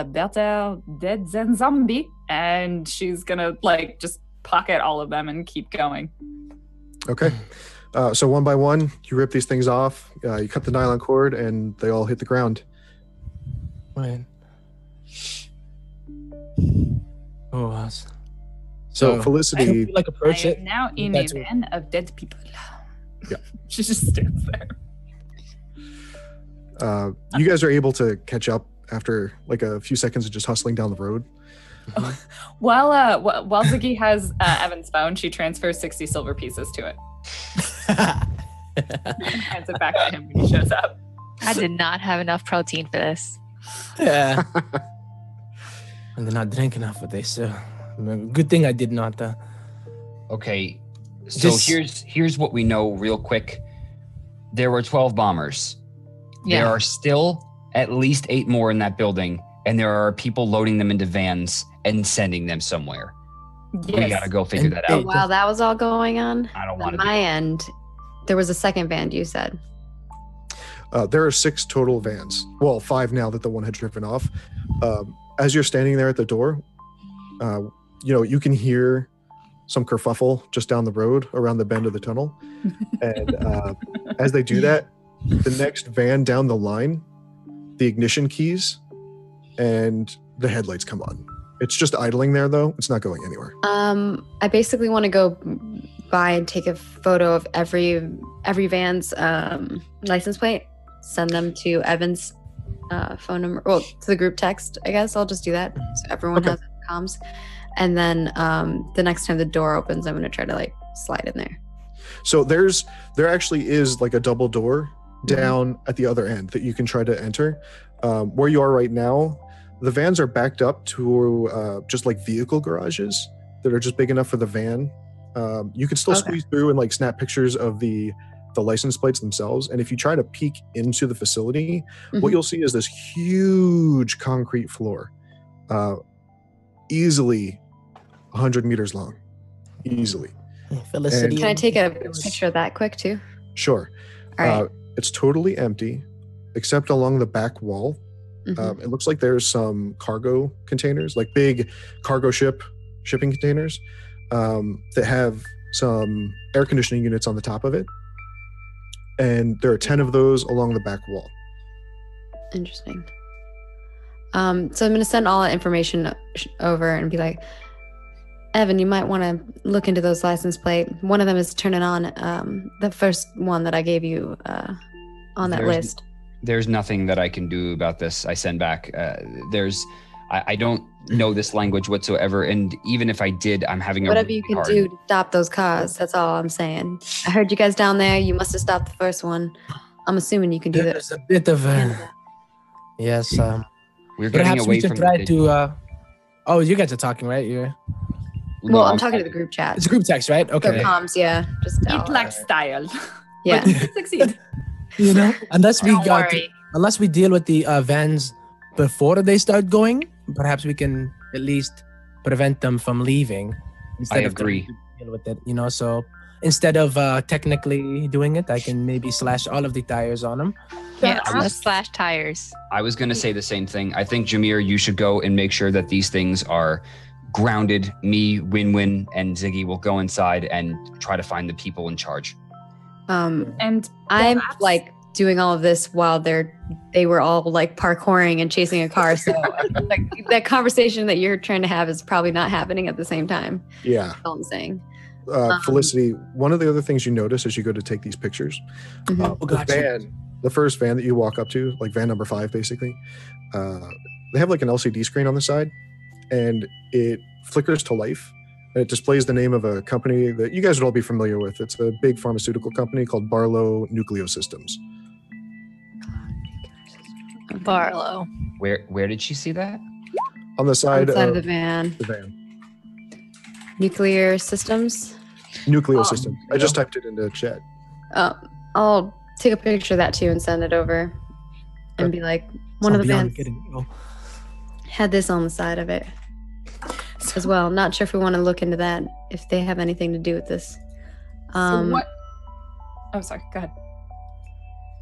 [SPEAKER 4] better dead than zombie, and she's gonna like just pocket all of them and keep going.
[SPEAKER 3] Okay. So one by one, you rip these things off. You cut the nylon cord, and they all hit the ground.
[SPEAKER 5] Wait. Oh, us.
[SPEAKER 3] So
[SPEAKER 5] I can
[SPEAKER 3] Felicity,
[SPEAKER 5] like approach
[SPEAKER 4] I
[SPEAKER 5] it.
[SPEAKER 4] am now in
[SPEAKER 5] That's
[SPEAKER 4] a van of dead people.
[SPEAKER 3] Yeah.
[SPEAKER 4] She just stands there.
[SPEAKER 3] you guys are able to catch up after like a few seconds of just hustling down the road.
[SPEAKER 4] While Ziggy has Evan's phone, she transfers 60 silver pieces to it and hands it back to him when he shows up.
[SPEAKER 6] I did not have enough protein for this.
[SPEAKER 5] Yeah. I did not drink enough of this. Good thing I did not.
[SPEAKER 7] Okay, so
[SPEAKER 5] Just-
[SPEAKER 7] here's what we know real quick. There were 12 bombers. There
[SPEAKER 6] Yeah.
[SPEAKER 7] are still at least 8 more in that building, and there are people loading them into vans and sending them somewhere. We
[SPEAKER 4] Yes.
[SPEAKER 7] gotta go figure
[SPEAKER 5] And
[SPEAKER 7] that
[SPEAKER 5] they-
[SPEAKER 7] out.
[SPEAKER 2] While that was all going on,
[SPEAKER 7] I don't
[SPEAKER 2] on
[SPEAKER 7] want to.
[SPEAKER 2] my end, there was a second van. You said.
[SPEAKER 3] There are 6 total vans. Well, 5 now that the one had driven off. As you're standing there at the door, you can hear some kerfuffle just down the road around the bend of the tunnel. And as they do that, the next van down the line, the ignition keys and the headlights come on. It's just idling there, though. It's not going anywhere.
[SPEAKER 2] I basically want to go by and take a photo of every van's license plate, send them to Evan's phone number, well, to the group text. I guess I'll just do that so everyone
[SPEAKER 3] Okay.
[SPEAKER 2] has comms. And then the next time the door opens, I'm gonna try to like slide in there.
[SPEAKER 3] So there actually is like a double door down at the other end that you can try to enter. Where you are right now, The vans are backed up to just like vehicle garages that are just big enough for the van. You can still squeeze through and like snap pictures of the license plates themselves. And if you try to peek into the facility, what you'll see is this huge concrete floor, easily 100 meters long, easily.
[SPEAKER 5] Felicity.
[SPEAKER 2] Can I take a picture of that quick too?
[SPEAKER 3] Sure.
[SPEAKER 2] All right.
[SPEAKER 3] It's totally empty, except along the back wall. It looks like there's some cargo containers, like big cargo shipping containers that have some air conditioning units on the top of it. And there are 10 of those along the back wall.
[SPEAKER 2] Interesting. So I'm going to send all that information over and be like, Evan, you might want to look into those license plate. One of them is turning on the first one that I gave you on that list.
[SPEAKER 7] There's nothing that I can do about this. I send back. I don't know this language whatsoever, and even if I did, I'm having
[SPEAKER 2] whatever you can do to stop those cars. That's all I'm saying. I heard you guys down there. You must have stopped the first one. I'm assuming you can do that.
[SPEAKER 5] There's a bit of yes.
[SPEAKER 7] We're getting
[SPEAKER 5] perhaps
[SPEAKER 7] away
[SPEAKER 5] we should
[SPEAKER 7] from
[SPEAKER 5] try to. Oh, you guys are talking, right? You're.
[SPEAKER 2] Well, I'm talking to the group chat.
[SPEAKER 5] It's a group text, right? Okay.
[SPEAKER 2] The comms, yeah. Just
[SPEAKER 4] It lacks style.
[SPEAKER 2] Yeah.
[SPEAKER 4] But succeed.
[SPEAKER 5] You know, unless we
[SPEAKER 6] worry.
[SPEAKER 5] unless we deal with the vans before they start going, perhaps we can at least prevent them from leaving.
[SPEAKER 7] I agree.
[SPEAKER 5] Deal with it, you know. So instead of technically doing it, I can maybe slash all of the tires on them.
[SPEAKER 6] Yeah, let's slash tires.
[SPEAKER 7] I was going to say the same thing. I think, Jameer, you should go and make sure that these things are grounded. Me, Win-Win, and Ziggy will go inside and try to find the people in charge.
[SPEAKER 4] And
[SPEAKER 2] I'm like doing all of this while they were all like parkouring and chasing a car. So like that conversation that you're trying to have is probably not happening at the same time.
[SPEAKER 3] Yeah.
[SPEAKER 2] That's all I'm saying.
[SPEAKER 3] Felicity, one of the other things you notice as you go to take these pictures, the first van that you walk up to, like van number 5, basically, they have like an LCD screen on the side, and it flickers to life. And it displays the name of a company that you guys would all be familiar with. It's a big pharmaceutical company called Barlow Nucleosystems.
[SPEAKER 6] Barlow.
[SPEAKER 7] Where did she see that?
[SPEAKER 3] On the side,
[SPEAKER 2] of the van. Nuclear systems.
[SPEAKER 3] Nucleosystems. I just typed it into chat.
[SPEAKER 2] I'll take a picture of that too and send it over, and be like, one of the vans had this on the side of it as well. Not sure if we want to look into that, if they have anything to do with this.
[SPEAKER 4] So what? Oh, sorry. Go ahead.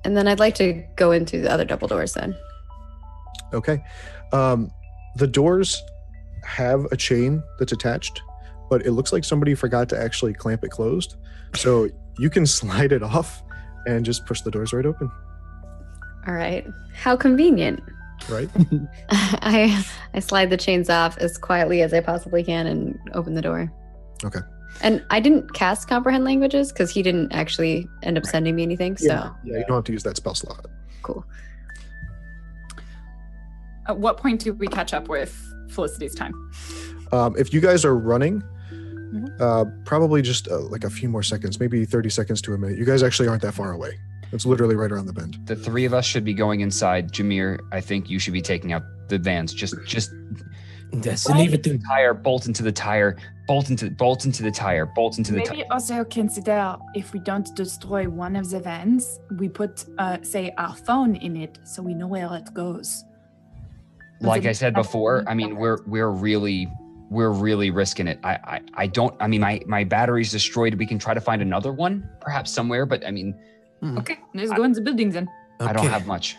[SPEAKER 2] And then I'd like to go into the other double doors then.
[SPEAKER 3] Okay. The doors have a chain that's attached, but it looks like somebody forgot to actually clamp it closed. So you can slide it off and just push the doors right open.
[SPEAKER 2] All right. How convenient.
[SPEAKER 3] Right?
[SPEAKER 2] I slide the chains off as quietly as I possibly can and open the door.
[SPEAKER 3] Okay.
[SPEAKER 2] And I didn't cast comprehend languages because he didn't actually end up sending me anything. So
[SPEAKER 3] Yeah, you don't have to use that spell slot.
[SPEAKER 2] Cool.
[SPEAKER 4] At what point do we catch up with Felicity's time?
[SPEAKER 3] If you guys are running, probably just like a few more seconds, maybe 30 seconds to a minute. You guys actually aren't that far away. It's literally right around the bend.
[SPEAKER 7] The 3 of us should be going inside. Jameer, I think you should be taking out the vans. Just
[SPEAKER 5] leave it to
[SPEAKER 7] tire, bolt into the tire, bolt into the tire, bolt into the tire.
[SPEAKER 4] Maybe also consider if we don't destroy one of the vans, we put, say, our phone in it so we know where it goes.
[SPEAKER 7] Like I said before, I mean, we're really risking it. My battery's destroyed. We can try to find another one, perhaps somewhere, but I mean.
[SPEAKER 4] Okay, let's go in the building then.
[SPEAKER 7] I don't have much.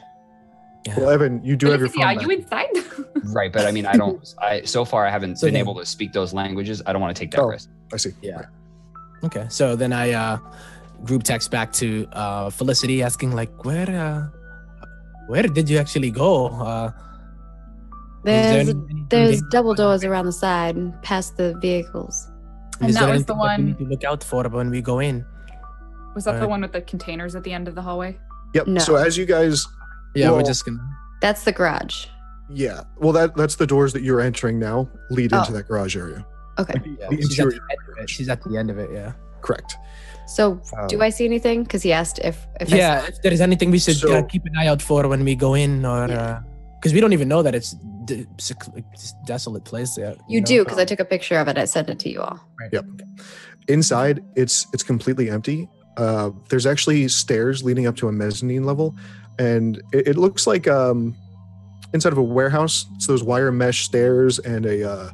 [SPEAKER 3] Well, Evan, you do have your phone
[SPEAKER 4] Are
[SPEAKER 3] back.
[SPEAKER 4] you inside?
[SPEAKER 3] Right,
[SPEAKER 7] but I mean, so far I haven't been able to speak those languages. I don't want to take that risk.
[SPEAKER 3] I see.
[SPEAKER 5] Yeah. Okay, so then I group text back to Felicity asking like, where did you actually go?
[SPEAKER 2] There's double doors around the side and past the vehicles.
[SPEAKER 4] And that was the one
[SPEAKER 5] we need to look out for when we go in.
[SPEAKER 4] Was that the one with the containers at the end of the hallway?
[SPEAKER 3] Yep.
[SPEAKER 2] No.
[SPEAKER 3] So as you guys,
[SPEAKER 5] we're just gonna.
[SPEAKER 2] That's the garage.
[SPEAKER 3] Yeah. Well, that's the doors that you're entering now lead into that garage area.
[SPEAKER 2] Okay.
[SPEAKER 5] She's at the end of it. Yeah.
[SPEAKER 3] Correct.
[SPEAKER 2] So do I see anything? Because he asked if
[SPEAKER 5] if there is anything we should keep an eye out for when we go in, or Because we don't even know that it's desolate place yet.
[SPEAKER 2] You do, because I took a picture of it. I sent it to you all.
[SPEAKER 5] Right.
[SPEAKER 3] Yep. Inside, it's completely empty. There's actually stairs leading up to a mezzanine level, and it looks like inside of a warehouse. It's those wire mesh stairs and a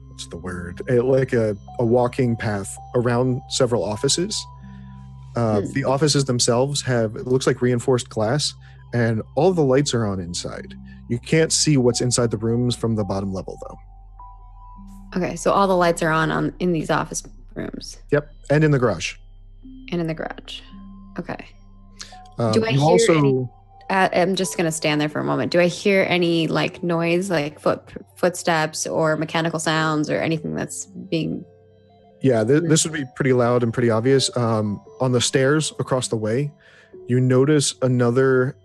[SPEAKER 3] what's the word? Like a walking path around several offices. The offices themselves have, it looks like reinforced glass, and all of the lights are on inside. You can't see what's inside the rooms from the bottom level, though.
[SPEAKER 2] Okay, so all the lights are on in these office rooms.
[SPEAKER 3] Yep, and in the garage.
[SPEAKER 2] And in the garage. Okay.
[SPEAKER 3] Do I hear
[SPEAKER 2] any, I'm just going to stand there for a moment. Do I hear any like noise, like footsteps or mechanical sounds or anything that's being...
[SPEAKER 3] Yeah, this would be pretty loud and pretty obvious. On the stairs across the way, you notice another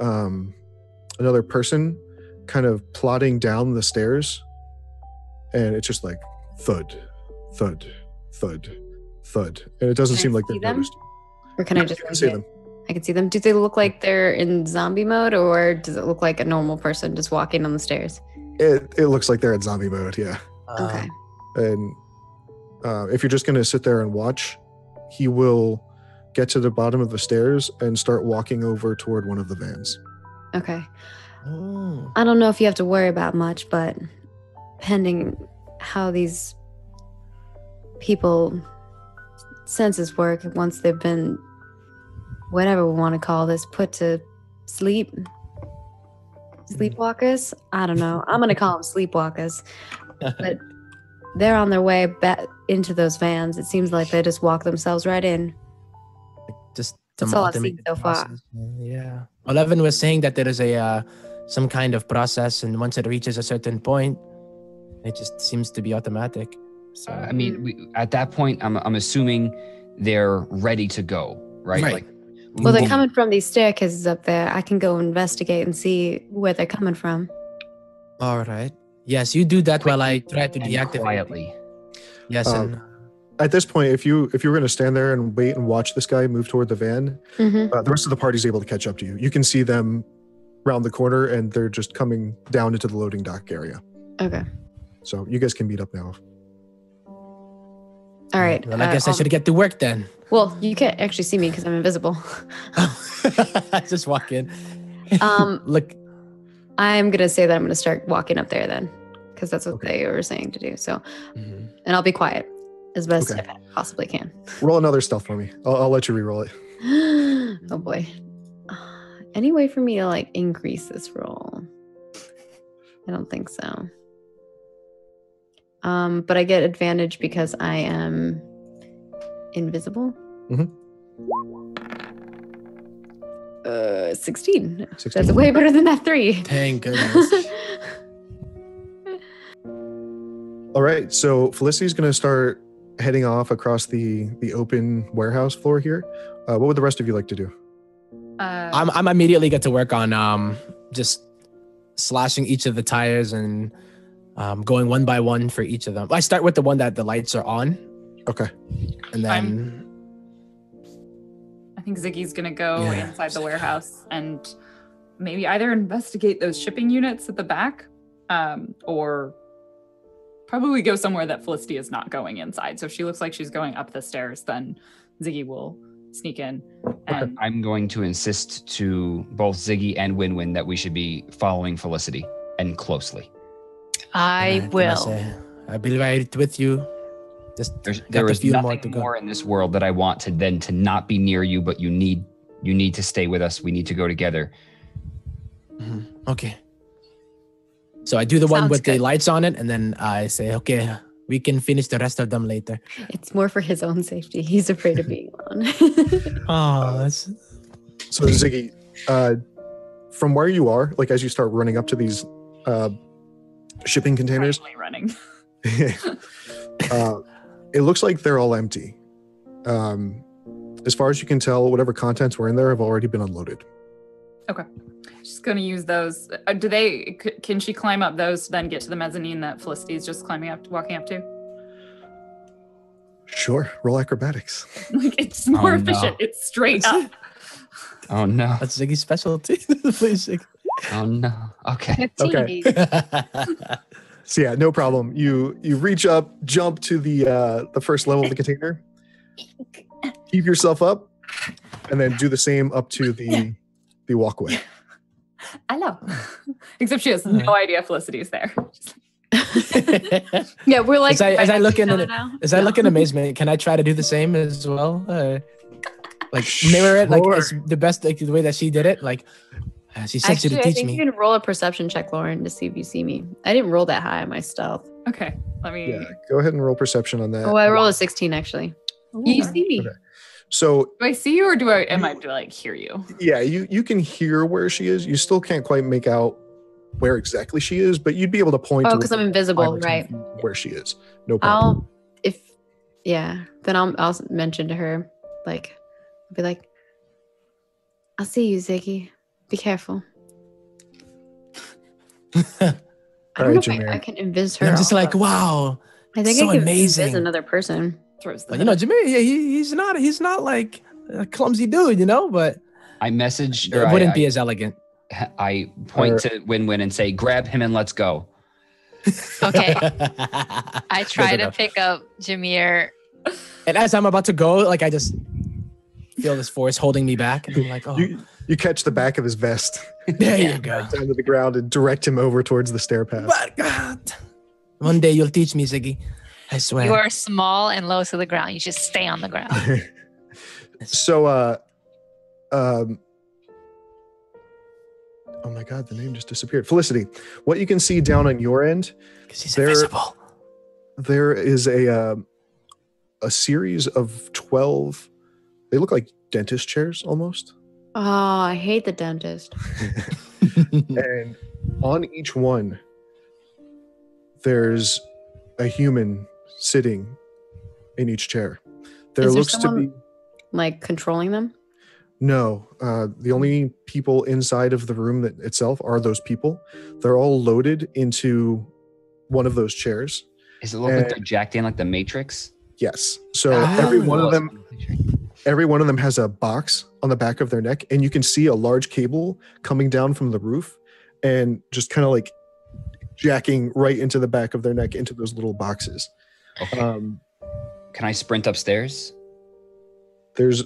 [SPEAKER 3] person kind of plodding down the stairs, and it's just like thud, thud, thud, thud, and it doesn't seem like they're noticed.
[SPEAKER 2] Or can I just
[SPEAKER 3] see them?
[SPEAKER 2] I can see them. Do they look like they're in zombie mode, or does it look like a normal person just walking on the stairs?
[SPEAKER 3] It looks like they're in zombie mode, yeah.
[SPEAKER 2] Okay.
[SPEAKER 3] And if you're just going to sit there and watch, he will get to the bottom of the stairs and start walking over toward one of the vans.
[SPEAKER 2] Okay. I don't know if you have to worry about much, but pending how these people senses work, once they've been, whatever we want to call this, put to sleep, sleepwalkers, I don't know. I'm going to call them sleepwalkers. But they're on their way back into those vans. It seems like they just walk themselves right in.
[SPEAKER 5] Just
[SPEAKER 2] that's all I've seen so far.
[SPEAKER 5] Yeah. 11 was saying that there is a some kind of process, and once it reaches a certain point, it just seems to be automatic. So
[SPEAKER 7] I mean, at that point, I'm assuming they're ready to go, right? Like,
[SPEAKER 2] well, they're coming from these staircases up there. I can go investigate and see where they're coming from.
[SPEAKER 5] All right. Yes, you do that while I try to deactivate
[SPEAKER 7] quietly.
[SPEAKER 5] Yes, and
[SPEAKER 3] at this point, if you were going to stand there and wait and watch this guy move toward the van, the rest of the party's able to catch up to you. You can see them round the corner, and they're just coming down into the loading dock area.
[SPEAKER 2] Okay.
[SPEAKER 3] So you guys can meet up now.
[SPEAKER 2] All right.
[SPEAKER 5] Well, I guess I should get to work then.
[SPEAKER 2] Well, you can't actually see me because I'm invisible.
[SPEAKER 5] Just walk in.
[SPEAKER 2] Look. I'm going to say that I'm going to start walking up there then, because that's what they were saying to do. So, and I'll be quiet as best I possibly can.
[SPEAKER 3] Roll another stealth for me. I'll let you re-roll it.
[SPEAKER 2] Oh boy. Any way for me to like increase this roll? I don't think so. But I get advantage because I am invisible. 16. That's way better than that 3.
[SPEAKER 5] Thank goodness.
[SPEAKER 3] All right, so Felicity's going to start heading off across the open warehouse floor here. What would the rest of you like to do?
[SPEAKER 5] I'm immediately get to work on just slashing each of the tires and going one by one for each of them. I start with the one that the lights are on.
[SPEAKER 3] Okay.
[SPEAKER 5] And then
[SPEAKER 4] I think Ziggy's gonna go inside the warehouse and maybe either investigate those shipping units at the back, or probably go somewhere that Felicity is not going inside. So if she looks like she's going up the stairs, then Ziggy will sneak in. And
[SPEAKER 7] I'm going to insist to both Ziggy and Win-Win that we should be following Felicity and closely.
[SPEAKER 6] I will.
[SPEAKER 5] I'll be right with you.
[SPEAKER 7] There is nothing more in this world that I want to not be near you, but you need to stay with us. We need to go together.
[SPEAKER 5] Okay. So I do the one with the lights on it, and then I say, okay, we can finish the rest of them later.
[SPEAKER 2] It's more for his own safety. He's afraid of being alone.
[SPEAKER 3] So Ziggy, from where you are, like as you start running up to these shipping containers,
[SPEAKER 4] running.
[SPEAKER 3] It looks like they're all empty. As far as you can tell, whatever contents were in there have already been unloaded.
[SPEAKER 4] Okay. She's going to use those. Can she climb up those to then get to the mezzanine that Felicity's just walking up to?
[SPEAKER 3] Sure. Roll acrobatics.
[SPEAKER 4] Like, it's more efficient. It's straight up.
[SPEAKER 7] Oh no.
[SPEAKER 5] That's Ziggy's specialty. Please, Ziggy.
[SPEAKER 7] Oh no. Okay.
[SPEAKER 3] Okay. So yeah, no problem. You reach up, jump to the first level of the container, keep yourself up, and then do the same up to the walkway.
[SPEAKER 4] Hello. Except she has no idea Felicity is there.
[SPEAKER 2] Yeah, we're like.
[SPEAKER 5] As I look in
[SPEAKER 2] now.
[SPEAKER 5] amazement, can I try to do the same as well? Like mirror it, like
[SPEAKER 3] Sure.
[SPEAKER 5] it's the best, like the way that she did it. Like she said
[SPEAKER 2] Actually,
[SPEAKER 5] to
[SPEAKER 2] I
[SPEAKER 5] teach
[SPEAKER 2] think
[SPEAKER 5] me.
[SPEAKER 2] you can roll a perception check, Lauren, to see if you see me. I didn't roll that high on my stealth.
[SPEAKER 4] Okay, let me.
[SPEAKER 3] Yeah, go ahead and roll perception on that.
[SPEAKER 2] Oh, I rolled a 16 actually. You see me.
[SPEAKER 3] Okay. So
[SPEAKER 4] Do I see you or do I like hear you?
[SPEAKER 3] yeah, you can hear where she is. You still can't quite make out where exactly she is, but you'd be able to point.
[SPEAKER 2] Oh,
[SPEAKER 3] to
[SPEAKER 2] because I'm
[SPEAKER 3] within
[SPEAKER 2] invisible,
[SPEAKER 3] 5 or 10
[SPEAKER 2] right?
[SPEAKER 3] feet where she is. No problem.
[SPEAKER 2] Then I'll mention to her, like, I'll be like, I'll see you, Ziggy. Be careful. I don't
[SPEAKER 3] All
[SPEAKER 2] know
[SPEAKER 3] right,
[SPEAKER 2] if
[SPEAKER 3] Jameer.
[SPEAKER 2] I can invis her.
[SPEAKER 5] And I'm just like,
[SPEAKER 2] also.
[SPEAKER 5] wow.
[SPEAKER 2] I think
[SPEAKER 5] so
[SPEAKER 2] I can
[SPEAKER 5] amazing.
[SPEAKER 2] invis another person.
[SPEAKER 4] Throws the
[SPEAKER 5] But, you know, Jameer, yeah, he's not like a clumsy dude, you know, but
[SPEAKER 7] I messaged
[SPEAKER 5] it
[SPEAKER 7] her.
[SPEAKER 5] wouldn't be as elegant.
[SPEAKER 7] I point to Win-Win and say, grab him and let's go.
[SPEAKER 6] Okay. I try
[SPEAKER 5] Good
[SPEAKER 6] to
[SPEAKER 5] enough.
[SPEAKER 6] pick up Jameer.
[SPEAKER 5] And as I'm about to go, like I just feel this force holding me back, and I'm like, oh,
[SPEAKER 3] You catch the back of his vest
[SPEAKER 5] there you go.
[SPEAKER 3] down to the ground and direct him over towards the stair path.
[SPEAKER 5] But God, one day you'll teach me, Ziggy. I swear.
[SPEAKER 6] You are small and low to the ground. You should stay on the ground.
[SPEAKER 3] So, oh my God, the name just disappeared. Felicity, what you can see down on your end,
[SPEAKER 5] 'Cause he's
[SPEAKER 3] there-
[SPEAKER 5] invisible.
[SPEAKER 3] there is a series of 12. They look like dentist chairs almost,
[SPEAKER 2] Oh, I hate the dentist.
[SPEAKER 3] and on each one, there's a human sitting in each chair. There
[SPEAKER 2] Is there
[SPEAKER 3] looks to
[SPEAKER 2] someone-
[SPEAKER 3] be
[SPEAKER 2] Like controlling them?
[SPEAKER 3] no. The only people inside of the room that itself are those people. They're all loaded into one of those chairs.
[SPEAKER 7] Does it look like they're jacked in like the Matrix?
[SPEAKER 3] Yes. So
[SPEAKER 5] Ah.
[SPEAKER 3] every one of them has a box on the back of their neck, and you can see a large cable coming down from the roof and just kind of like jacking right into the back of their neck into those little boxes.
[SPEAKER 7] Okay. Can I sprint upstairs?
[SPEAKER 3] There's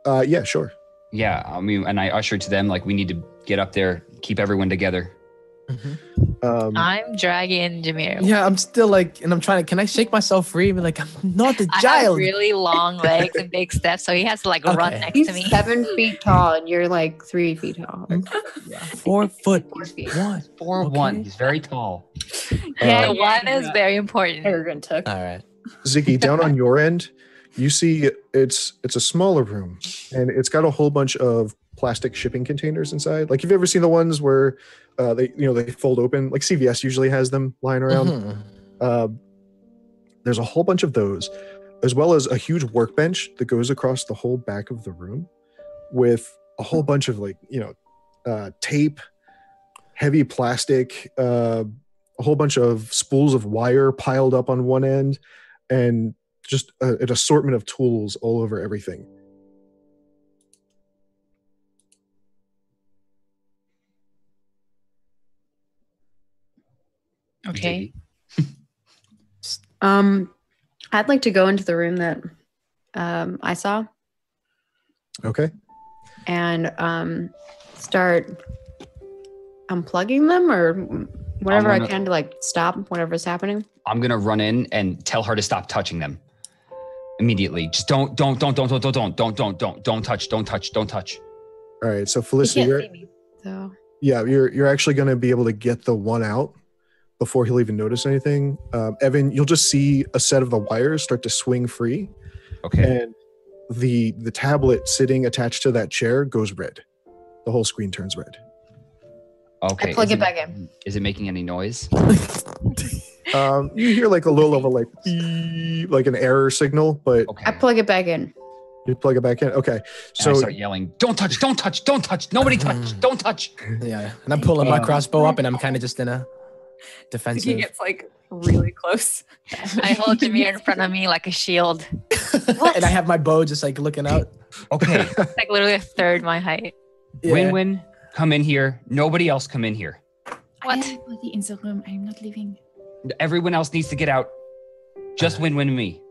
[SPEAKER 3] yeah, sure.
[SPEAKER 7] Yeah, I mean, and I usher to them like we need to get up there, keep everyone together.
[SPEAKER 6] I'm dragging Jameer.
[SPEAKER 5] Yeah, I'm still like, and I'm trying to. Can I shake myself free? But like, I'm not a
[SPEAKER 6] I have
[SPEAKER 5] child.
[SPEAKER 6] really long legs and big steps, so he has to like run
[SPEAKER 5] Okay.
[SPEAKER 6] next
[SPEAKER 2] He's
[SPEAKER 6] to me.
[SPEAKER 2] 7 feet tall and you're like 3 feet tall.
[SPEAKER 5] 4 foot
[SPEAKER 2] 4 feet.
[SPEAKER 5] 1.
[SPEAKER 7] 4'1".
[SPEAKER 5] Okay.
[SPEAKER 7] He's very tall.
[SPEAKER 6] The one is very important.
[SPEAKER 4] Arrogant took.
[SPEAKER 5] All right.
[SPEAKER 3] Ziggy, down on your end, you see it's a smaller room, and it's got a whole bunch of plastic shipping containers inside. Like, have you ever seen the ones where they fold open? Like CVS usually has them lying around.
[SPEAKER 5] Mhm.
[SPEAKER 3] There's a whole bunch of those, as well as a huge workbench that goes across the whole back of the room with a whole bunch of tape, heavy plastic, a whole bunch of spools of wire piled up on one end, and just an assortment of tools all over everything.
[SPEAKER 6] Okay.
[SPEAKER 2] I'd like to go into the room that I saw
[SPEAKER 3] Okay.
[SPEAKER 2] and start unplugging them or whatever I
[SPEAKER 7] gonna-
[SPEAKER 2] can to like stop whatever's happening.
[SPEAKER 7] I'm gonna run in and tell her to stop touching them immediately. Just don't touch.
[SPEAKER 3] All right. So
[SPEAKER 2] You
[SPEAKER 3] Felicity,
[SPEAKER 2] can't
[SPEAKER 3] you're,
[SPEAKER 2] see me, so
[SPEAKER 3] you're actually going to be able to get the one out before he'll even notice anything. Evan, you'll just see a set of the wires start to swing free,
[SPEAKER 7] Okay.
[SPEAKER 3] and the tablet sitting attached to that chair goes red. The whole screen turns red.
[SPEAKER 7] Okay.
[SPEAKER 2] I plug
[SPEAKER 7] is
[SPEAKER 2] it back in.
[SPEAKER 7] Is it making any noise?
[SPEAKER 3] You hear like a low level beep, like an error signal, but
[SPEAKER 7] Okay.
[SPEAKER 2] I plug it back in.
[SPEAKER 3] you plug it back in. Okay.
[SPEAKER 7] And I
[SPEAKER 3] So
[SPEAKER 7] start yelling, "Don't touch! Don't touch! Don't touch! Nobody touch! Don't touch!"
[SPEAKER 5] Yeah, and I'm pulling my crossbow up, and I'm kind of just in a
[SPEAKER 4] He
[SPEAKER 5] defensive.
[SPEAKER 4] gets like really close.
[SPEAKER 6] I hold Jameer in front of me like a shield.
[SPEAKER 5] And I have my bow just like looking out.
[SPEAKER 7] Okay.
[SPEAKER 6] It's like literally a third my height.
[SPEAKER 5] Yeah.
[SPEAKER 7] Win-win, come in here. Nobody else come in here.
[SPEAKER 6] What?
[SPEAKER 4] Everybody in the room. I'm not leaving.
[SPEAKER 7] Everyone else needs to get out. Just Win-win and me.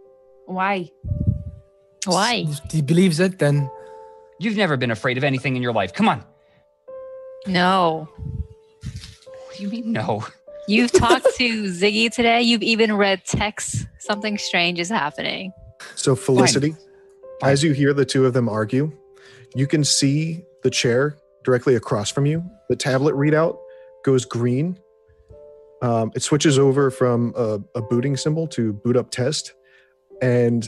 [SPEAKER 4] Why?
[SPEAKER 6] Why?
[SPEAKER 5] If he believes it, then
[SPEAKER 7] You've never been afraid of anything in your life. Come on.
[SPEAKER 6] No.
[SPEAKER 7] What do you mean no?
[SPEAKER 6] You've talked to Ziggy today. You've even read texts. Something strange is happening.
[SPEAKER 3] So Felicity, as you hear the two of them argue, you can see the chair directly across from you. The tablet readout goes green. It switches over from a booting symbol to boot up test. And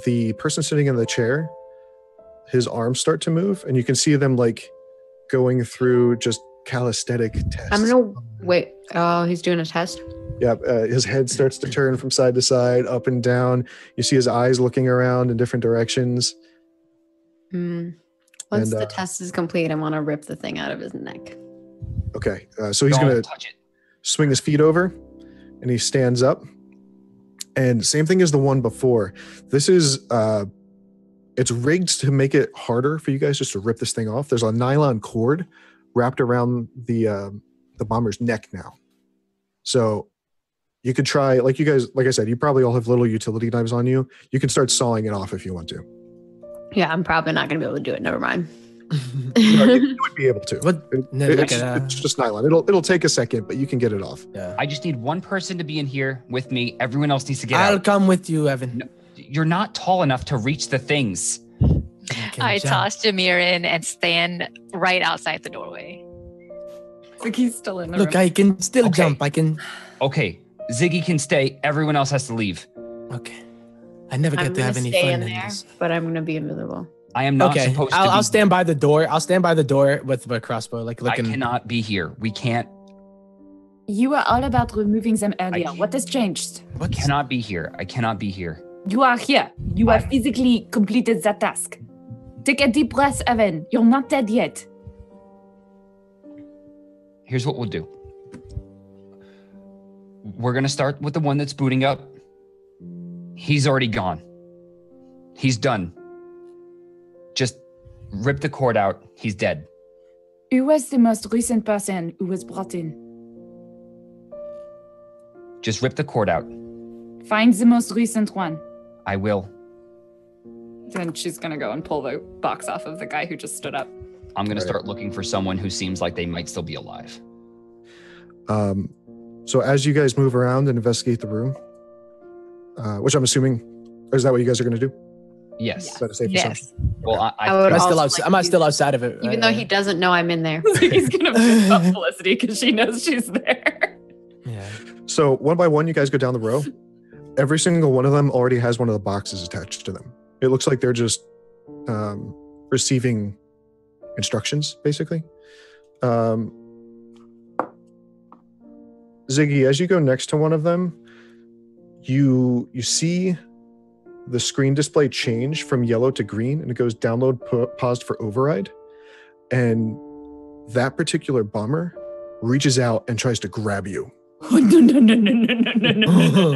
[SPEAKER 3] the person sitting in the chair, his arms start to move, and you can see them like going through just calisthenic tests.
[SPEAKER 2] I'm gonna wait. Oh, he's doing a test.
[SPEAKER 3] Yeah, his head starts to turn from side to side, up and down. You see his eyes looking around in different directions.
[SPEAKER 2] Once
[SPEAKER 3] And,
[SPEAKER 2] the test is complete, I want to rip the thing out of his neck.
[SPEAKER 3] Okay, so he's
[SPEAKER 7] Don't
[SPEAKER 3] going to
[SPEAKER 7] touch it.
[SPEAKER 3] swing his feet over, and he stands up. And same thing as the one before. This is, it's rigged to make it harder for you guys just to rip this thing off. There's a nylon cord wrapped around the bomber's neck now. So you could try, like I said, you probably all have little utility knives on you. You can start sawing it off if you want to.
[SPEAKER 2] Yeah, I'm probably not going to be able to do it. Never mind.
[SPEAKER 3] You would be able to.
[SPEAKER 5] What? No, look at
[SPEAKER 3] It's just nylon. It'll take a second, but you can get it off.
[SPEAKER 5] Yeah.
[SPEAKER 7] I just need one person to be in here with me. Everyone else needs to get
[SPEAKER 5] I'll
[SPEAKER 7] out.
[SPEAKER 5] come with you, Evan.
[SPEAKER 7] No, you're not tall enough to reach the things.
[SPEAKER 5] can
[SPEAKER 6] I
[SPEAKER 5] jump.
[SPEAKER 6] toss Jameer in and stand right outside the doorway.
[SPEAKER 4] Ziggy's still in the
[SPEAKER 5] Look,
[SPEAKER 4] room.
[SPEAKER 5] I can still
[SPEAKER 7] Okay.
[SPEAKER 5] jump. I can.
[SPEAKER 7] Okay, Ziggy can stay. Everyone else has to leave.
[SPEAKER 5] Okay. I never get
[SPEAKER 2] I'm
[SPEAKER 5] to
[SPEAKER 2] going
[SPEAKER 5] have
[SPEAKER 2] to
[SPEAKER 5] any
[SPEAKER 2] stay
[SPEAKER 5] fun
[SPEAKER 2] in
[SPEAKER 5] in
[SPEAKER 2] there,
[SPEAKER 5] this.
[SPEAKER 2] but I'm going to be invisible.
[SPEAKER 7] I am not
[SPEAKER 5] Okay,
[SPEAKER 7] supposed to
[SPEAKER 5] I'll
[SPEAKER 7] be.
[SPEAKER 5] stand by the door. I'll stand by the door with my crossbow, like
[SPEAKER 7] I
[SPEAKER 5] looking.
[SPEAKER 7] cannot be here. We can't.
[SPEAKER 4] You were all about removing them earlier. What has changed?
[SPEAKER 5] What?
[SPEAKER 7] Cannot be here. I cannot be here.
[SPEAKER 4] You are here. You have physically completed that task. Take a deep breath, Evan. You're not dead yet.
[SPEAKER 7] Here's what we'll do. We're gonna start with the one that's booting up. He's already gone. He's done. Just rip the cord out. He's dead.
[SPEAKER 4] Who was the most recent person who was brought in?
[SPEAKER 7] Just rip the cord out.
[SPEAKER 4] Find the most recent one.
[SPEAKER 7] I will.
[SPEAKER 4] Then she's gonna go and pull the box off of the guy who just stood up.
[SPEAKER 7] I'm gonna
[SPEAKER 3] Right.
[SPEAKER 7] start looking for someone who seems like they might still be alive.
[SPEAKER 3] So as you guys move around and investigate the room, which I'm assuming, or is that what you guys are going to do?
[SPEAKER 7] Yes.
[SPEAKER 3] Is that a safe
[SPEAKER 6] Yes.
[SPEAKER 3] assumption?
[SPEAKER 7] Well,
[SPEAKER 2] I would
[SPEAKER 5] Am I
[SPEAKER 2] also
[SPEAKER 5] still
[SPEAKER 2] like
[SPEAKER 5] outside? Am I
[SPEAKER 2] to-
[SPEAKER 5] still outside of it?
[SPEAKER 2] Even though he doesn't know I'm in there.
[SPEAKER 4] He's gonna piss off Felicity because she knows she's there.
[SPEAKER 5] Yeah.
[SPEAKER 3] So one by one, you guys go down the row. Every single one of them already has one of the boxes attached to them. It looks like they're just receiving instructions, basically. Ziggy, as you go next to one of them, you see the screen display change from yellow to green, and it goes download paused for override. And that particular bomber reaches out and tries to grab you.
[SPEAKER 4] Oh,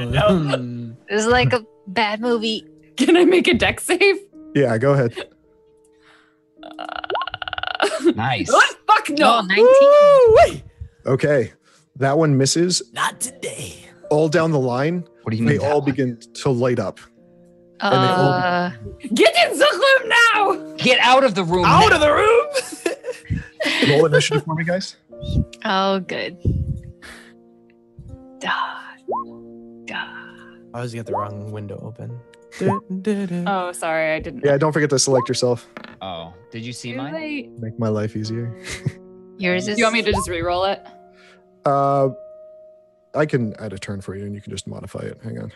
[SPEAKER 4] no.
[SPEAKER 6] This is like a bad movie.
[SPEAKER 4] Can I make a deck save?
[SPEAKER 3] Yeah, go ahead.
[SPEAKER 7] Nice.
[SPEAKER 4] Oh, fuck no.
[SPEAKER 6] Oh, 19.
[SPEAKER 3] Okay, that one misses.
[SPEAKER 5] Not today.
[SPEAKER 3] All down the line,
[SPEAKER 7] What do you mean?
[SPEAKER 3] they all
[SPEAKER 7] that one?
[SPEAKER 3] begin to light up. And they all
[SPEAKER 4] Get in the room now!
[SPEAKER 7] Get out of the room.
[SPEAKER 5] Out
[SPEAKER 7] now.
[SPEAKER 5] of the room.
[SPEAKER 3] roll initiative for me, guys.
[SPEAKER 6] Oh, good. Duh. Duh.
[SPEAKER 5] I always get the wrong window open.
[SPEAKER 4] Oh, sorry, I didn't.
[SPEAKER 3] Yeah, don't forget to select yourself.
[SPEAKER 7] Oh, did you see
[SPEAKER 4] Do
[SPEAKER 7] mine?
[SPEAKER 4] they-
[SPEAKER 3] Make my life easier.
[SPEAKER 6] Yours is.
[SPEAKER 4] You want me to just re-roll it?
[SPEAKER 3] I can add a turn for you, and you can just modify it. Hang on.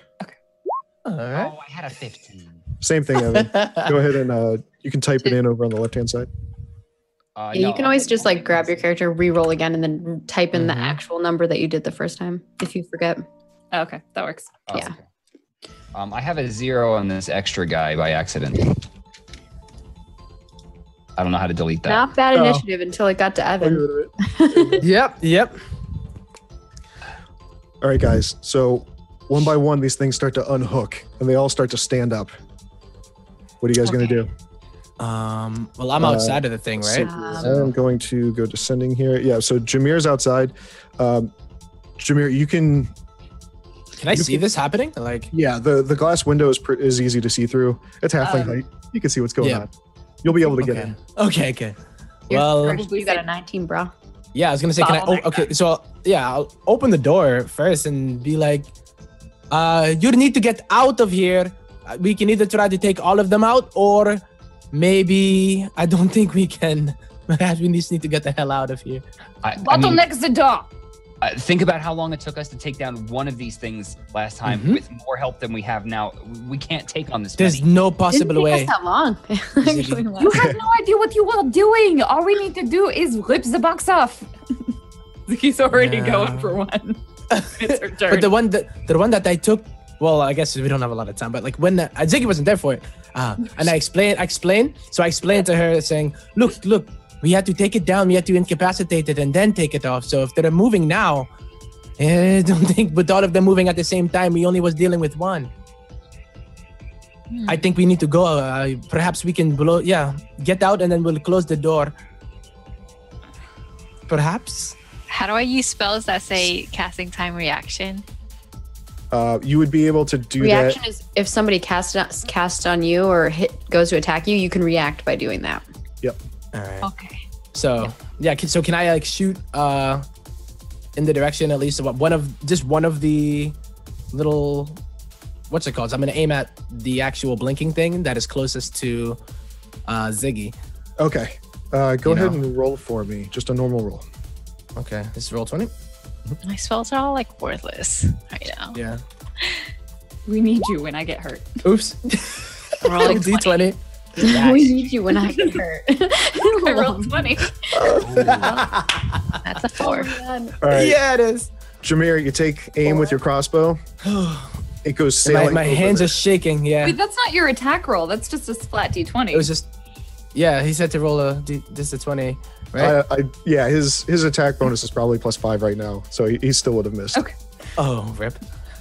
[SPEAKER 5] All right.
[SPEAKER 7] Oh, I had a 15.
[SPEAKER 3] Same thing, Evan. Go ahead and you can type it in over on the left-hand side.
[SPEAKER 2] Yeah, you can always just like grab your character, re-roll again, and then type in the
[SPEAKER 5] Mhm.
[SPEAKER 2] actual number that you did the first time if you forget.
[SPEAKER 4] Oh, okay, that works.
[SPEAKER 7] Oh,
[SPEAKER 2] Yeah.
[SPEAKER 7] okay. I have a 0 on this extra guy by accident. I don't know how to delete that.
[SPEAKER 2] Not bad
[SPEAKER 3] Oh.
[SPEAKER 2] initiative until it got to Evan.
[SPEAKER 5] Yep.
[SPEAKER 3] All right, guys. So one by one, these things start to unhook, and they all start to stand up. What are you guys going to do?
[SPEAKER 5] Well, I'm outside of the thing, right?
[SPEAKER 3] I'm going to go descending here. Yeah, so Jameer's outside. Jameer, you can...
[SPEAKER 5] Can I see this happening? Like,
[SPEAKER 3] yeah, the glass window is easy to see through. It's halfling height. You can see what's going on. You'll be able to get in.
[SPEAKER 5] Okay. Well,
[SPEAKER 2] You got a 19, bro.
[SPEAKER 5] Yeah, I was gonna say, can I? Okay, so yeah, I'll open the door first and be like, you need to get out of here. We can either try to take all of them out, or maybe I don't think we can. Perhaps we just need to get the hell out of here.
[SPEAKER 4] Bottleneck the door.
[SPEAKER 7] Think about how long it took us to take down one of these things last time. With more help than we have now, we can't take on this.
[SPEAKER 5] There's no possible way.
[SPEAKER 2] It didn't take us that long.
[SPEAKER 4] You have no idea what you are doing. All we need to do is rip the box off. He's already going for one. It's her turn.
[SPEAKER 5] But the one that I took, well, I guess we don't have a lot of time, but like when Ziggy wasn't there for it, and I explained. So I explained to her saying, look, we had to take it down, we had to incapacitate it and then take it off. So if they're moving now, I don't think with all of them moving at the same time, we only was dealing with one. I think we need to go. Perhaps we can get out and then we'll close the door. Perhaps.
[SPEAKER 6] How do I use spells that say casting time reaction?
[SPEAKER 3] You would be able to do
[SPEAKER 2] reaction is if somebody casts on you or goes to attack you, you can react by doing that.
[SPEAKER 3] Yep.
[SPEAKER 5] All right.
[SPEAKER 6] Okay.
[SPEAKER 5] So so can I like shoot in the direction at least of one of the little, what's it called? So I'm gonna aim at the actual blinking thing that is closest to Ziggy.
[SPEAKER 3] Okay. Go ahead and roll for me. Just a normal roll.
[SPEAKER 5] Okay. This is roll 20.
[SPEAKER 6] My spells are all like worthless right now.
[SPEAKER 5] Yeah.
[SPEAKER 4] We need you when I get hurt.
[SPEAKER 5] Oops.
[SPEAKER 6] Rolling
[SPEAKER 5] D20.
[SPEAKER 2] We need you when I get hurt.
[SPEAKER 4] I rolled 20.
[SPEAKER 6] That's a 4.
[SPEAKER 3] All right.
[SPEAKER 5] Yeah, it is.
[SPEAKER 3] Jameer, you take aim with your crossbow. It goes sailing.
[SPEAKER 5] My hands are shaking. Yeah.
[SPEAKER 4] Wait, that's not your attack roll. That's just a flat D20.
[SPEAKER 5] It was just. Yeah, he said to roll just a 20, right?
[SPEAKER 3] His attack bonus is probably +5 right now, so he still would have missed.
[SPEAKER 4] Okay.
[SPEAKER 5] Oh, rip.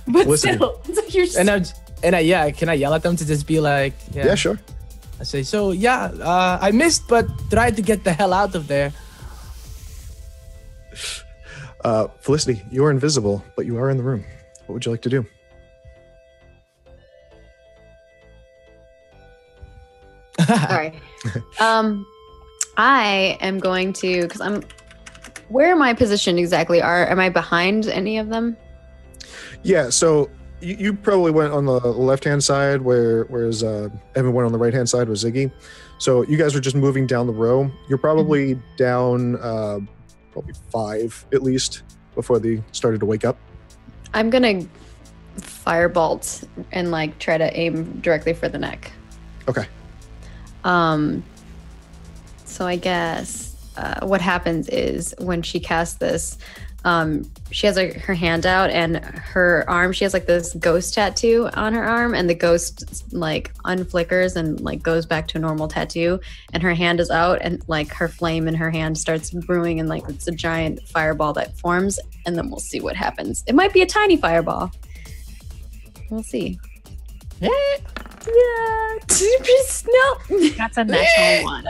[SPEAKER 4] But
[SPEAKER 3] Listen.
[SPEAKER 4] still, you're
[SPEAKER 5] can I yell at them to just be like,
[SPEAKER 3] Yeah, sure.
[SPEAKER 5] I say, so I missed, but tried to get the hell out of there.
[SPEAKER 3] Felicity, you are invisible, but you are in the room. What would you like to do?
[SPEAKER 2] Sorry. I am going to, because where am I positioned exactly? Am I behind any of them?
[SPEAKER 3] Yeah, so you probably went on the left-hand side, whereas Evan went on the right-hand side with Ziggy. So you guys were just moving down the row. You're probably down probably 5 at least before they started to wake up.
[SPEAKER 2] I'm gonna firebolt and like try to aim directly for the neck.
[SPEAKER 3] Okay.
[SPEAKER 2] So I guess what happens is when she casts this, she has like her hand out and her arm, she has like this ghost tattoo on her arm, and the ghost like unflickers and like goes back to a normal tattoo, and her hand is out and like her flame in her hand starts brewing and like it's a giant fireball that forms, and then we'll see what happens. It might be a tiny fireball. We'll see.
[SPEAKER 4] Yeah.
[SPEAKER 2] No.
[SPEAKER 6] That's a natural 1.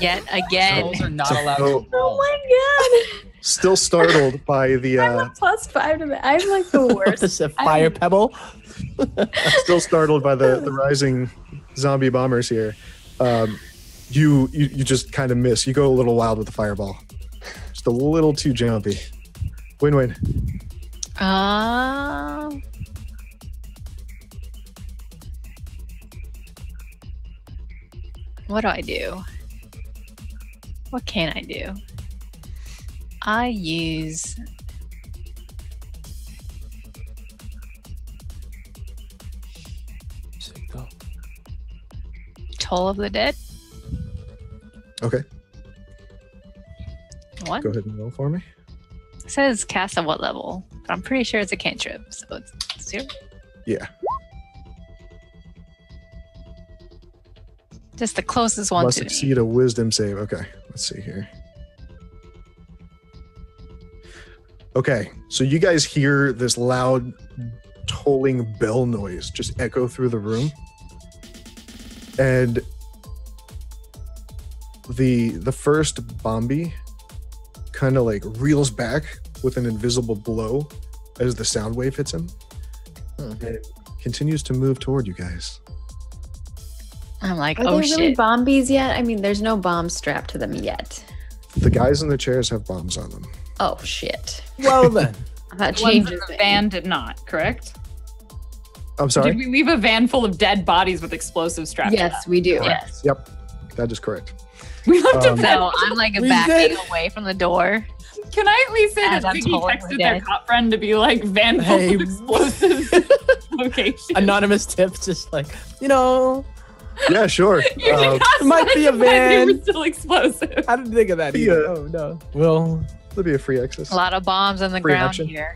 [SPEAKER 6] Yet again.
[SPEAKER 7] Trolls are not allowed to roll.
[SPEAKER 2] Oh my god.
[SPEAKER 3] Still startled by the
[SPEAKER 2] I'm a +5 to that. I'm like the worst.
[SPEAKER 5] It's a fire pebble.
[SPEAKER 3] still startled by the rising zombie bombers here. You just kind of miss. You go a little wild with the fireball. Just a little too jumpy. Win-win.
[SPEAKER 6] What do I do? What can I do? I use Toll of the Dead.
[SPEAKER 3] Okay.
[SPEAKER 6] 1.
[SPEAKER 3] Go ahead and roll for me.
[SPEAKER 6] It says cast at what level? But I'm pretty sure it's a cantrip, so it's 0.
[SPEAKER 3] Yeah.
[SPEAKER 6] Just the closest one
[SPEAKER 3] Must
[SPEAKER 6] to me.
[SPEAKER 3] succeed a wisdom save. Okay, let's see here. Okay, so you guys hear this loud tolling bell noise just echo through the room. And the first Bombi kind of like reels back with an invisible blow as the sound wave hits him. And continues to move toward you guys.
[SPEAKER 6] I'm like,
[SPEAKER 2] Are
[SPEAKER 6] oh
[SPEAKER 2] they really
[SPEAKER 6] shit.
[SPEAKER 2] bombies yet? I mean, there's no bombs strapped to them yet.
[SPEAKER 3] The guys in the chairs have bombs on them.
[SPEAKER 2] Oh shit.
[SPEAKER 5] Well then.
[SPEAKER 2] That
[SPEAKER 4] The ones
[SPEAKER 2] changes
[SPEAKER 4] in the
[SPEAKER 2] it.
[SPEAKER 4] van did not, correct?
[SPEAKER 3] I'm sorry?
[SPEAKER 4] Did we leave a van full of dead bodies with explosives strapped to
[SPEAKER 2] Yes, we do.
[SPEAKER 6] Yes.
[SPEAKER 3] Yep, that is correct.
[SPEAKER 4] We left a
[SPEAKER 3] Um,
[SPEAKER 4] van.
[SPEAKER 6] So I'm like
[SPEAKER 5] We
[SPEAKER 6] backing
[SPEAKER 5] did.
[SPEAKER 6] away from the door.
[SPEAKER 4] Can I at least say
[SPEAKER 6] As
[SPEAKER 4] that
[SPEAKER 6] I'm
[SPEAKER 4] Ziggy
[SPEAKER 6] told we're
[SPEAKER 4] texted their
[SPEAKER 6] dead.
[SPEAKER 4] cop friend to be like, van full
[SPEAKER 5] Hey.
[SPEAKER 4] of explosives location?
[SPEAKER 5] Anonymous tip, just like, you know,
[SPEAKER 3] Yeah, sure.
[SPEAKER 4] You can cast
[SPEAKER 5] it might be a
[SPEAKER 4] recommend
[SPEAKER 5] van.
[SPEAKER 4] It was still explosive.
[SPEAKER 5] I didn't think of that
[SPEAKER 3] Yeah.
[SPEAKER 5] either. Oh no. Well,
[SPEAKER 3] There'll be a free access.
[SPEAKER 6] A lot of bombs on the
[SPEAKER 3] Free
[SPEAKER 6] ground
[SPEAKER 3] action.
[SPEAKER 6] here.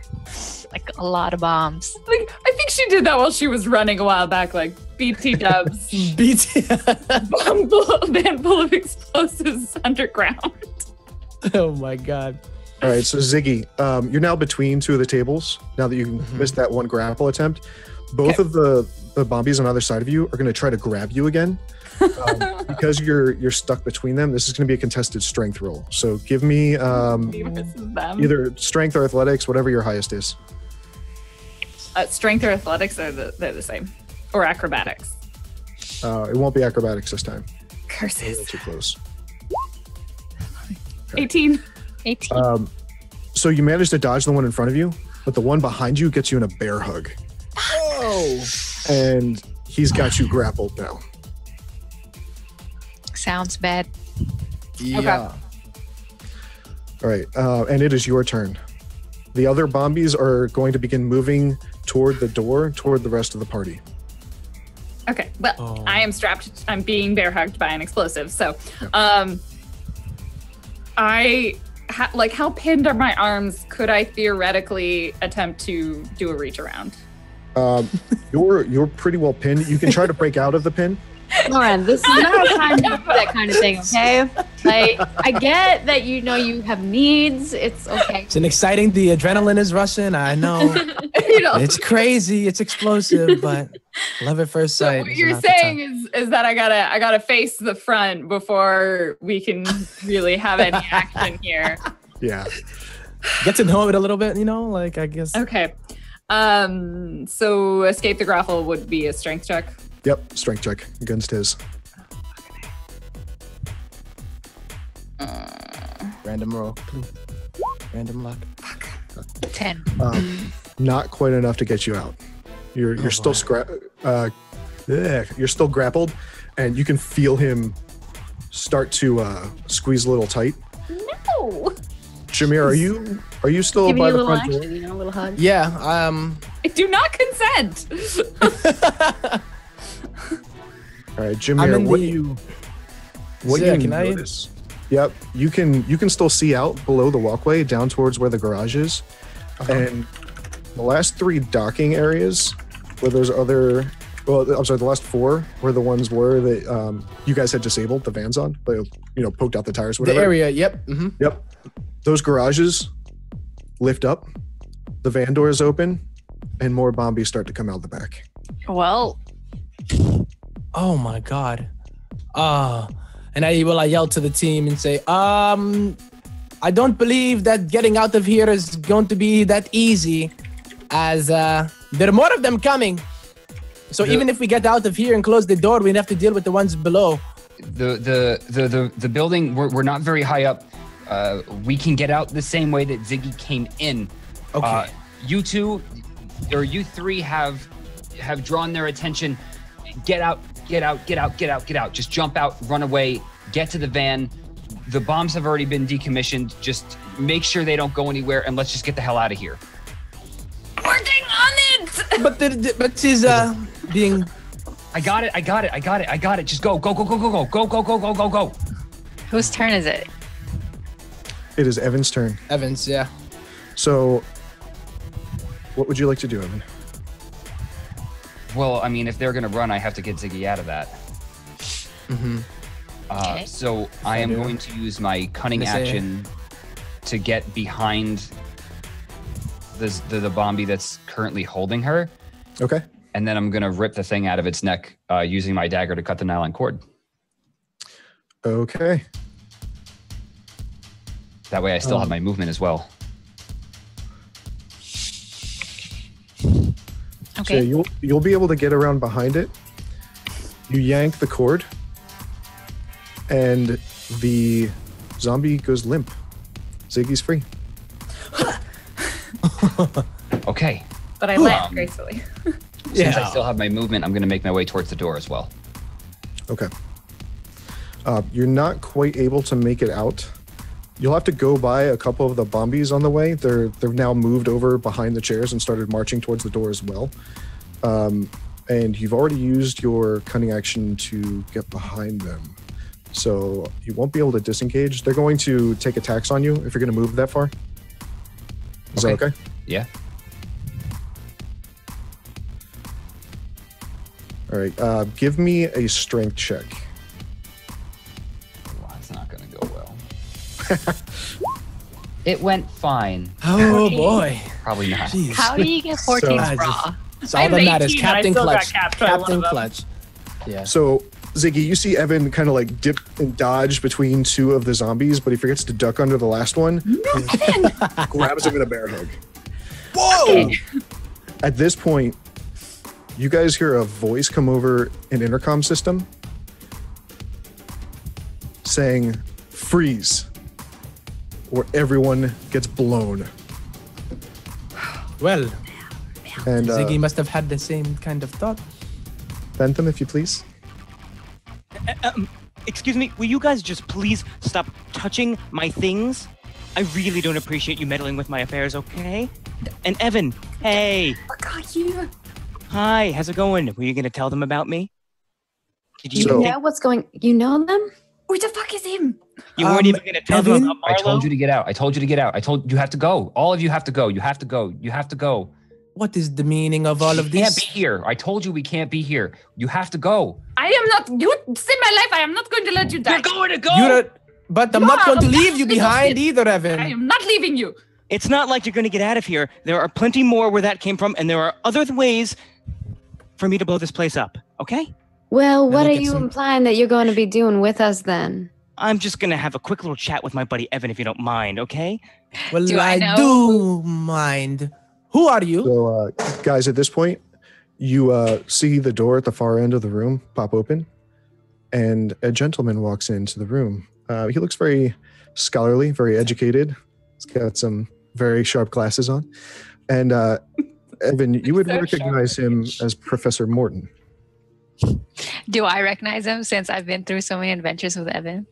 [SPEAKER 6] Like a lot of bombs.
[SPEAKER 4] Like, I think she did that while she was running a while back, like BT dubs.
[SPEAKER 5] BT.
[SPEAKER 4] Van full of explosives underground.
[SPEAKER 5] Oh my god.
[SPEAKER 3] All right, so Ziggy, you're now between two of the tables. Now that you missed that one grapple attempt, both of the Bombies on either side of you are going to try to grab you again. Because you're stuck between them, this is going to be a contested strength roll. So give me
[SPEAKER 4] Versus them.
[SPEAKER 3] either strength or athletics, whatever your highest is.
[SPEAKER 4] Strength or athletics, they're the same. Or acrobatics.
[SPEAKER 3] It won't be acrobatics this time. A
[SPEAKER 4] Curses.
[SPEAKER 3] little too close.
[SPEAKER 4] 18.
[SPEAKER 6] 18.
[SPEAKER 3] So you managed to dodge the one in front of you, but the one behind you gets you in a bear hug.
[SPEAKER 5] Oh.
[SPEAKER 3] And he's got you grappled now.
[SPEAKER 6] Sounds bad.
[SPEAKER 5] Yeah.
[SPEAKER 3] All right, and it is your turn. The other Bombies are going to begin moving toward the door, toward the rest of the party.
[SPEAKER 4] Okay, well,
[SPEAKER 5] Oh.
[SPEAKER 4] I am strapped. I'm being bear hugged by an explosive. So, how pinned are my arms? Could I theoretically attempt to do a reach around?
[SPEAKER 3] You're pretty well pinned. You can try to break out of the pin.
[SPEAKER 2] Lauren, this is not a time to do that kind of thing, okay? Like, I get that you know you have needs. It's okay.
[SPEAKER 5] It's an exciting. The adrenaline is rushing. I know.
[SPEAKER 4] You know,
[SPEAKER 5] It's crazy. It's explosive, but love at first sight.
[SPEAKER 4] what
[SPEAKER 5] is
[SPEAKER 4] you're
[SPEAKER 5] not the time.
[SPEAKER 4] saying is that I gotta face the front before we can really have any action here.
[SPEAKER 3] Yeah.
[SPEAKER 5] Get to know it a little bit, you know, like I guess.
[SPEAKER 4] Okay. So escape the grapple would be a strength check.
[SPEAKER 3] Yep. Strength check against his.
[SPEAKER 5] Random roll, please. Random luck.
[SPEAKER 6] 10.
[SPEAKER 3] Not quite enough to get you out. You're still you're still grappled, and you can feel him start to squeeze a little tight.
[SPEAKER 4] No.
[SPEAKER 3] Jameer, are you still
[SPEAKER 2] Give you
[SPEAKER 3] by
[SPEAKER 2] a
[SPEAKER 3] the
[SPEAKER 2] little
[SPEAKER 3] front door?
[SPEAKER 2] action, you know, a little hug.
[SPEAKER 5] Yeah.
[SPEAKER 4] I do not consent.
[SPEAKER 3] All right,
[SPEAKER 5] I'm
[SPEAKER 3] Jameer,
[SPEAKER 5] in
[SPEAKER 3] what
[SPEAKER 5] the-
[SPEAKER 3] you
[SPEAKER 5] Zia, can I-
[SPEAKER 3] notice? Yep, you can still see out below the walkway down towards where the garage is, and the last 3 docking areas where there's other. Well, I'm sorry, the last 4 were the ones where that you guys had disabled the vans on, but poked out the tires,
[SPEAKER 5] The
[SPEAKER 3] whatever.
[SPEAKER 5] area. Yep. Mm-hmm.
[SPEAKER 3] Yep, those garages lift up, the van doors open, and more Bombies start to come out the back.
[SPEAKER 6] Well,
[SPEAKER 5] Oh my god. And I yell to the team and say, I don't believe that getting out of here is going to be that easy, as there are more of them coming. So
[SPEAKER 3] Yeah.
[SPEAKER 5] even if we get out of here and close the door, we have to deal with the ones below.
[SPEAKER 7] The building, we're not very high up. We can get out the same way that Ziggy came in.
[SPEAKER 5] Okay.
[SPEAKER 7] You two, or you 3 have drawn their attention. Get out. Just jump out, run away, get to the van. The bombs have already been decommissioned. Just make sure they don't go anywhere, and let's just get the hell out of here.
[SPEAKER 4] Working on it.
[SPEAKER 5] But she's being.
[SPEAKER 7] I got it. Just go. Go.
[SPEAKER 6] whose turn is it?
[SPEAKER 3] It is Evan's turn.
[SPEAKER 5] Evans, yeah.
[SPEAKER 3] So, what would you like to do, Evan?
[SPEAKER 7] Well, I mean, if they're gonna run, I have to get Ziggy out of that.
[SPEAKER 5] Mm-hmm.
[SPEAKER 6] Okay.
[SPEAKER 7] So I am
[SPEAKER 5] do.
[SPEAKER 7] going to use my cunning
[SPEAKER 5] Gonna say-
[SPEAKER 7] action to get behind the Bombi that's currently holding her,
[SPEAKER 3] Okay.
[SPEAKER 7] and then I'm gonna rip the thing out of its neck using my dagger to cut the nylon cord.
[SPEAKER 3] Okay.
[SPEAKER 7] That way I still have my movement as well.
[SPEAKER 3] So
[SPEAKER 6] Okay.
[SPEAKER 3] you'll be able to get around behind it. You yank the cord, and the zombie goes limp. Ziggy's free.
[SPEAKER 7] Okay.
[SPEAKER 4] But I laughed gracefully.
[SPEAKER 7] Since I still have my movement, I'm going to make my way towards the door as well.
[SPEAKER 3] Okay. You're not quite able to make it out. You'll have to go by a couple of the bombies on the way. They've now moved over behind the chairs and started marching towards the door as well. And you've already used your cunning action to get behind them. So you won't be able to disengage. They're going to take attacks on you if you're going to move that far. Is that okay?
[SPEAKER 7] Yeah.
[SPEAKER 3] All right. Give me a strength check.
[SPEAKER 7] Well, it's not going to go well. It went fine.
[SPEAKER 5] Oh boy.
[SPEAKER 7] Probably not.
[SPEAKER 5] Jeez.
[SPEAKER 6] How do you get 14
[SPEAKER 3] So-
[SPEAKER 6] raw?
[SPEAKER 5] It's all that matters.
[SPEAKER 4] 18, I
[SPEAKER 5] Captain
[SPEAKER 4] still got
[SPEAKER 5] Clutch.
[SPEAKER 4] capped by one
[SPEAKER 5] Captain
[SPEAKER 4] of them.
[SPEAKER 5] Clutch. Yeah.
[SPEAKER 3] So, Ziggy, you see Evan kind of like dip and dodge between two of the zombies, but he forgets to duck under the last one. Grabs him in a bear hug. Whoa! At this point, you guys hear a voice come over an intercom system saying, "Freeze," or everyone gets blown.
[SPEAKER 5] Well,
[SPEAKER 3] And
[SPEAKER 5] Ziggy must have had the same kind of thought.
[SPEAKER 3] Bentham, if you please.
[SPEAKER 8] Excuse me, will you guys just please stop touching my things? I really don't appreciate you meddling with my affairs, okay? And Evan, hey.
[SPEAKER 4] What got you?
[SPEAKER 8] Hi, how's it going? Were you going to tell them about me? Did you
[SPEAKER 3] So-
[SPEAKER 2] You know what's going? You know them?
[SPEAKER 4] Who the fuck is him?
[SPEAKER 8] You weren't even going to tell them
[SPEAKER 5] Evan?
[SPEAKER 8] about
[SPEAKER 7] I
[SPEAKER 8] Marlo?
[SPEAKER 7] told you to get out. I told you to get out. I told you have to go. All of you have to go. You have to go. You have to go.
[SPEAKER 5] What is the meaning of all of
[SPEAKER 7] We can't
[SPEAKER 5] this?
[SPEAKER 7] be here. I told you we can't be here. You have to go.
[SPEAKER 4] I am not. You save my life. I am not going to let you die.
[SPEAKER 7] You're going to go.
[SPEAKER 5] But I'm
[SPEAKER 4] You
[SPEAKER 5] not
[SPEAKER 4] are
[SPEAKER 5] going to
[SPEAKER 4] a
[SPEAKER 5] leave you
[SPEAKER 4] bastard
[SPEAKER 5] behind
[SPEAKER 4] of
[SPEAKER 5] either,
[SPEAKER 4] I
[SPEAKER 5] Evan.
[SPEAKER 4] am not leaving you.
[SPEAKER 8] It's not like you're going to get out of here. There are plenty more where that came from, and there are other ways for me to blow this place up, okay?
[SPEAKER 2] Well, what
[SPEAKER 5] look
[SPEAKER 2] are
[SPEAKER 5] at
[SPEAKER 2] you
[SPEAKER 5] some-
[SPEAKER 2] implying that you're going to be doing with us then?
[SPEAKER 8] I'm just going to have a quick little chat with my buddy Evan, if you don't mind, okay?
[SPEAKER 5] Well,
[SPEAKER 6] Do I
[SPEAKER 5] I
[SPEAKER 6] know
[SPEAKER 5] do mind. Who are you?
[SPEAKER 3] So, guys, at this point, you see the door at the far end of the room pop open, and a gentleman walks into the room. He looks very scholarly, very educated. He's got some very sharp glasses on. And Evan, you would
[SPEAKER 6] So
[SPEAKER 3] recognize him as Professor Morton.
[SPEAKER 6] Do I recognize him since I've been through so many adventures with Evan?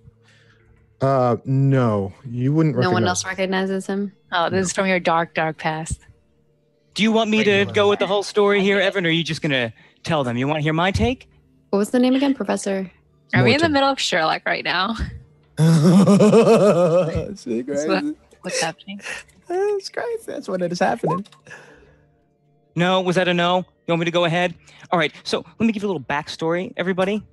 [SPEAKER 3] No, you wouldn't recognize
[SPEAKER 2] No one else
[SPEAKER 3] him.
[SPEAKER 2] recognizes him.
[SPEAKER 6] Oh, this is from your dark, dark past.
[SPEAKER 8] Do you want me to go with the whole story here, Evan, or are you just going to tell them? You want to hear my take?
[SPEAKER 2] What was the name again, Professor?
[SPEAKER 6] Are we in the
[SPEAKER 3] Morton.
[SPEAKER 6] middle of Sherlock right now?
[SPEAKER 5] See,
[SPEAKER 6] That's
[SPEAKER 5] crazy.
[SPEAKER 6] What's happening?
[SPEAKER 5] That's crazy. That's what is happening.
[SPEAKER 8] No? Was that a no? You want me to go ahead? All right, so let me give you a little backstory, everybody.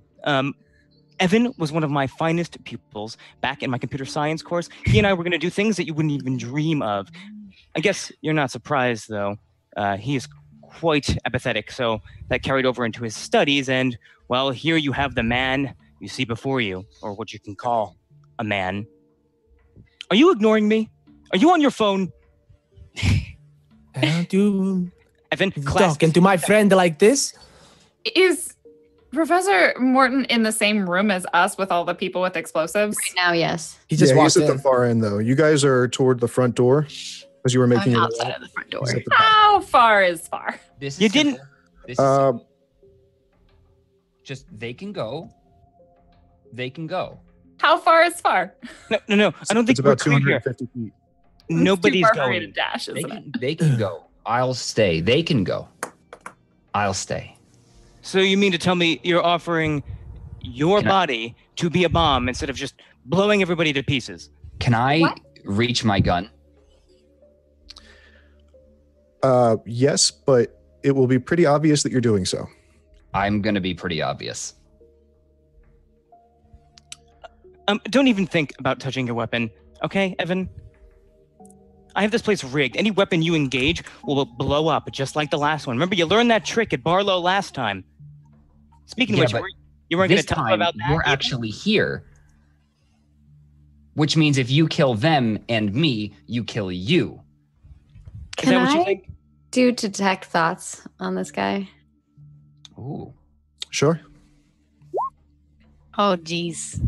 [SPEAKER 8] Evan was one of my finest pupils back in my computer science course. He and I were going to do things that you wouldn't even dream of. I guess you're not surprised, though. He is quite apathetic, so that carried over into his studies, and, well, here you have the man you see before you, or what you can call a man. Are you ignoring me? Are you on your phone?
[SPEAKER 5] Don't you
[SPEAKER 8] Evan, class.
[SPEAKER 5] talking to my friend like this?
[SPEAKER 4] Is Professor Morton in the same room as us with all the people with explosives?
[SPEAKER 2] Right now, yes.
[SPEAKER 5] He just
[SPEAKER 3] Yeah,
[SPEAKER 5] walked
[SPEAKER 3] he's at
[SPEAKER 5] in.
[SPEAKER 3] the far end, though. You guys are toward the front door as you were making
[SPEAKER 6] I'm
[SPEAKER 3] your
[SPEAKER 6] outside
[SPEAKER 3] way.
[SPEAKER 6] of the front door.
[SPEAKER 3] He's at the back.
[SPEAKER 4] How far is far?
[SPEAKER 7] This is
[SPEAKER 8] You didn't-
[SPEAKER 7] simple. This is
[SPEAKER 3] Uh,
[SPEAKER 7] simple. Just they can go. They can go.
[SPEAKER 4] How far is far?
[SPEAKER 8] No. I don't think
[SPEAKER 3] it's about
[SPEAKER 8] we're clear here.
[SPEAKER 3] 250 feet.
[SPEAKER 8] Nobody's
[SPEAKER 4] it's too far for me to
[SPEAKER 8] going.
[SPEAKER 4] dash, isn't it?
[SPEAKER 7] They can go. I'll stay. They can go. I'll stay.
[SPEAKER 8] So you mean to tell me you're offering your
[SPEAKER 7] Can I-
[SPEAKER 8] body to be a bomb instead of just blowing everybody to pieces?
[SPEAKER 7] Can I
[SPEAKER 2] What?
[SPEAKER 7] reach my gun?
[SPEAKER 3] Yes, but it will be pretty obvious that you're doing so.
[SPEAKER 7] I'm going to be pretty obvious.
[SPEAKER 8] Don't even think about touching your weapon, okay, Evan? I have this place rigged. Any weapon you engage will blow up, just like the last one. Remember, you learned that trick at Barlow last time. Speaking
[SPEAKER 7] Yeah,
[SPEAKER 8] of which,
[SPEAKER 7] but
[SPEAKER 8] you weren't going
[SPEAKER 7] This
[SPEAKER 8] to tell them
[SPEAKER 7] time,
[SPEAKER 8] about that?
[SPEAKER 7] you're
[SPEAKER 8] either?
[SPEAKER 7] actually here. which means if you kill them and me, you kill you.
[SPEAKER 8] Is that what you think?
[SPEAKER 2] Do detect thoughts on this guy?
[SPEAKER 7] Ooh.
[SPEAKER 3] Sure.
[SPEAKER 6] Oh, geez.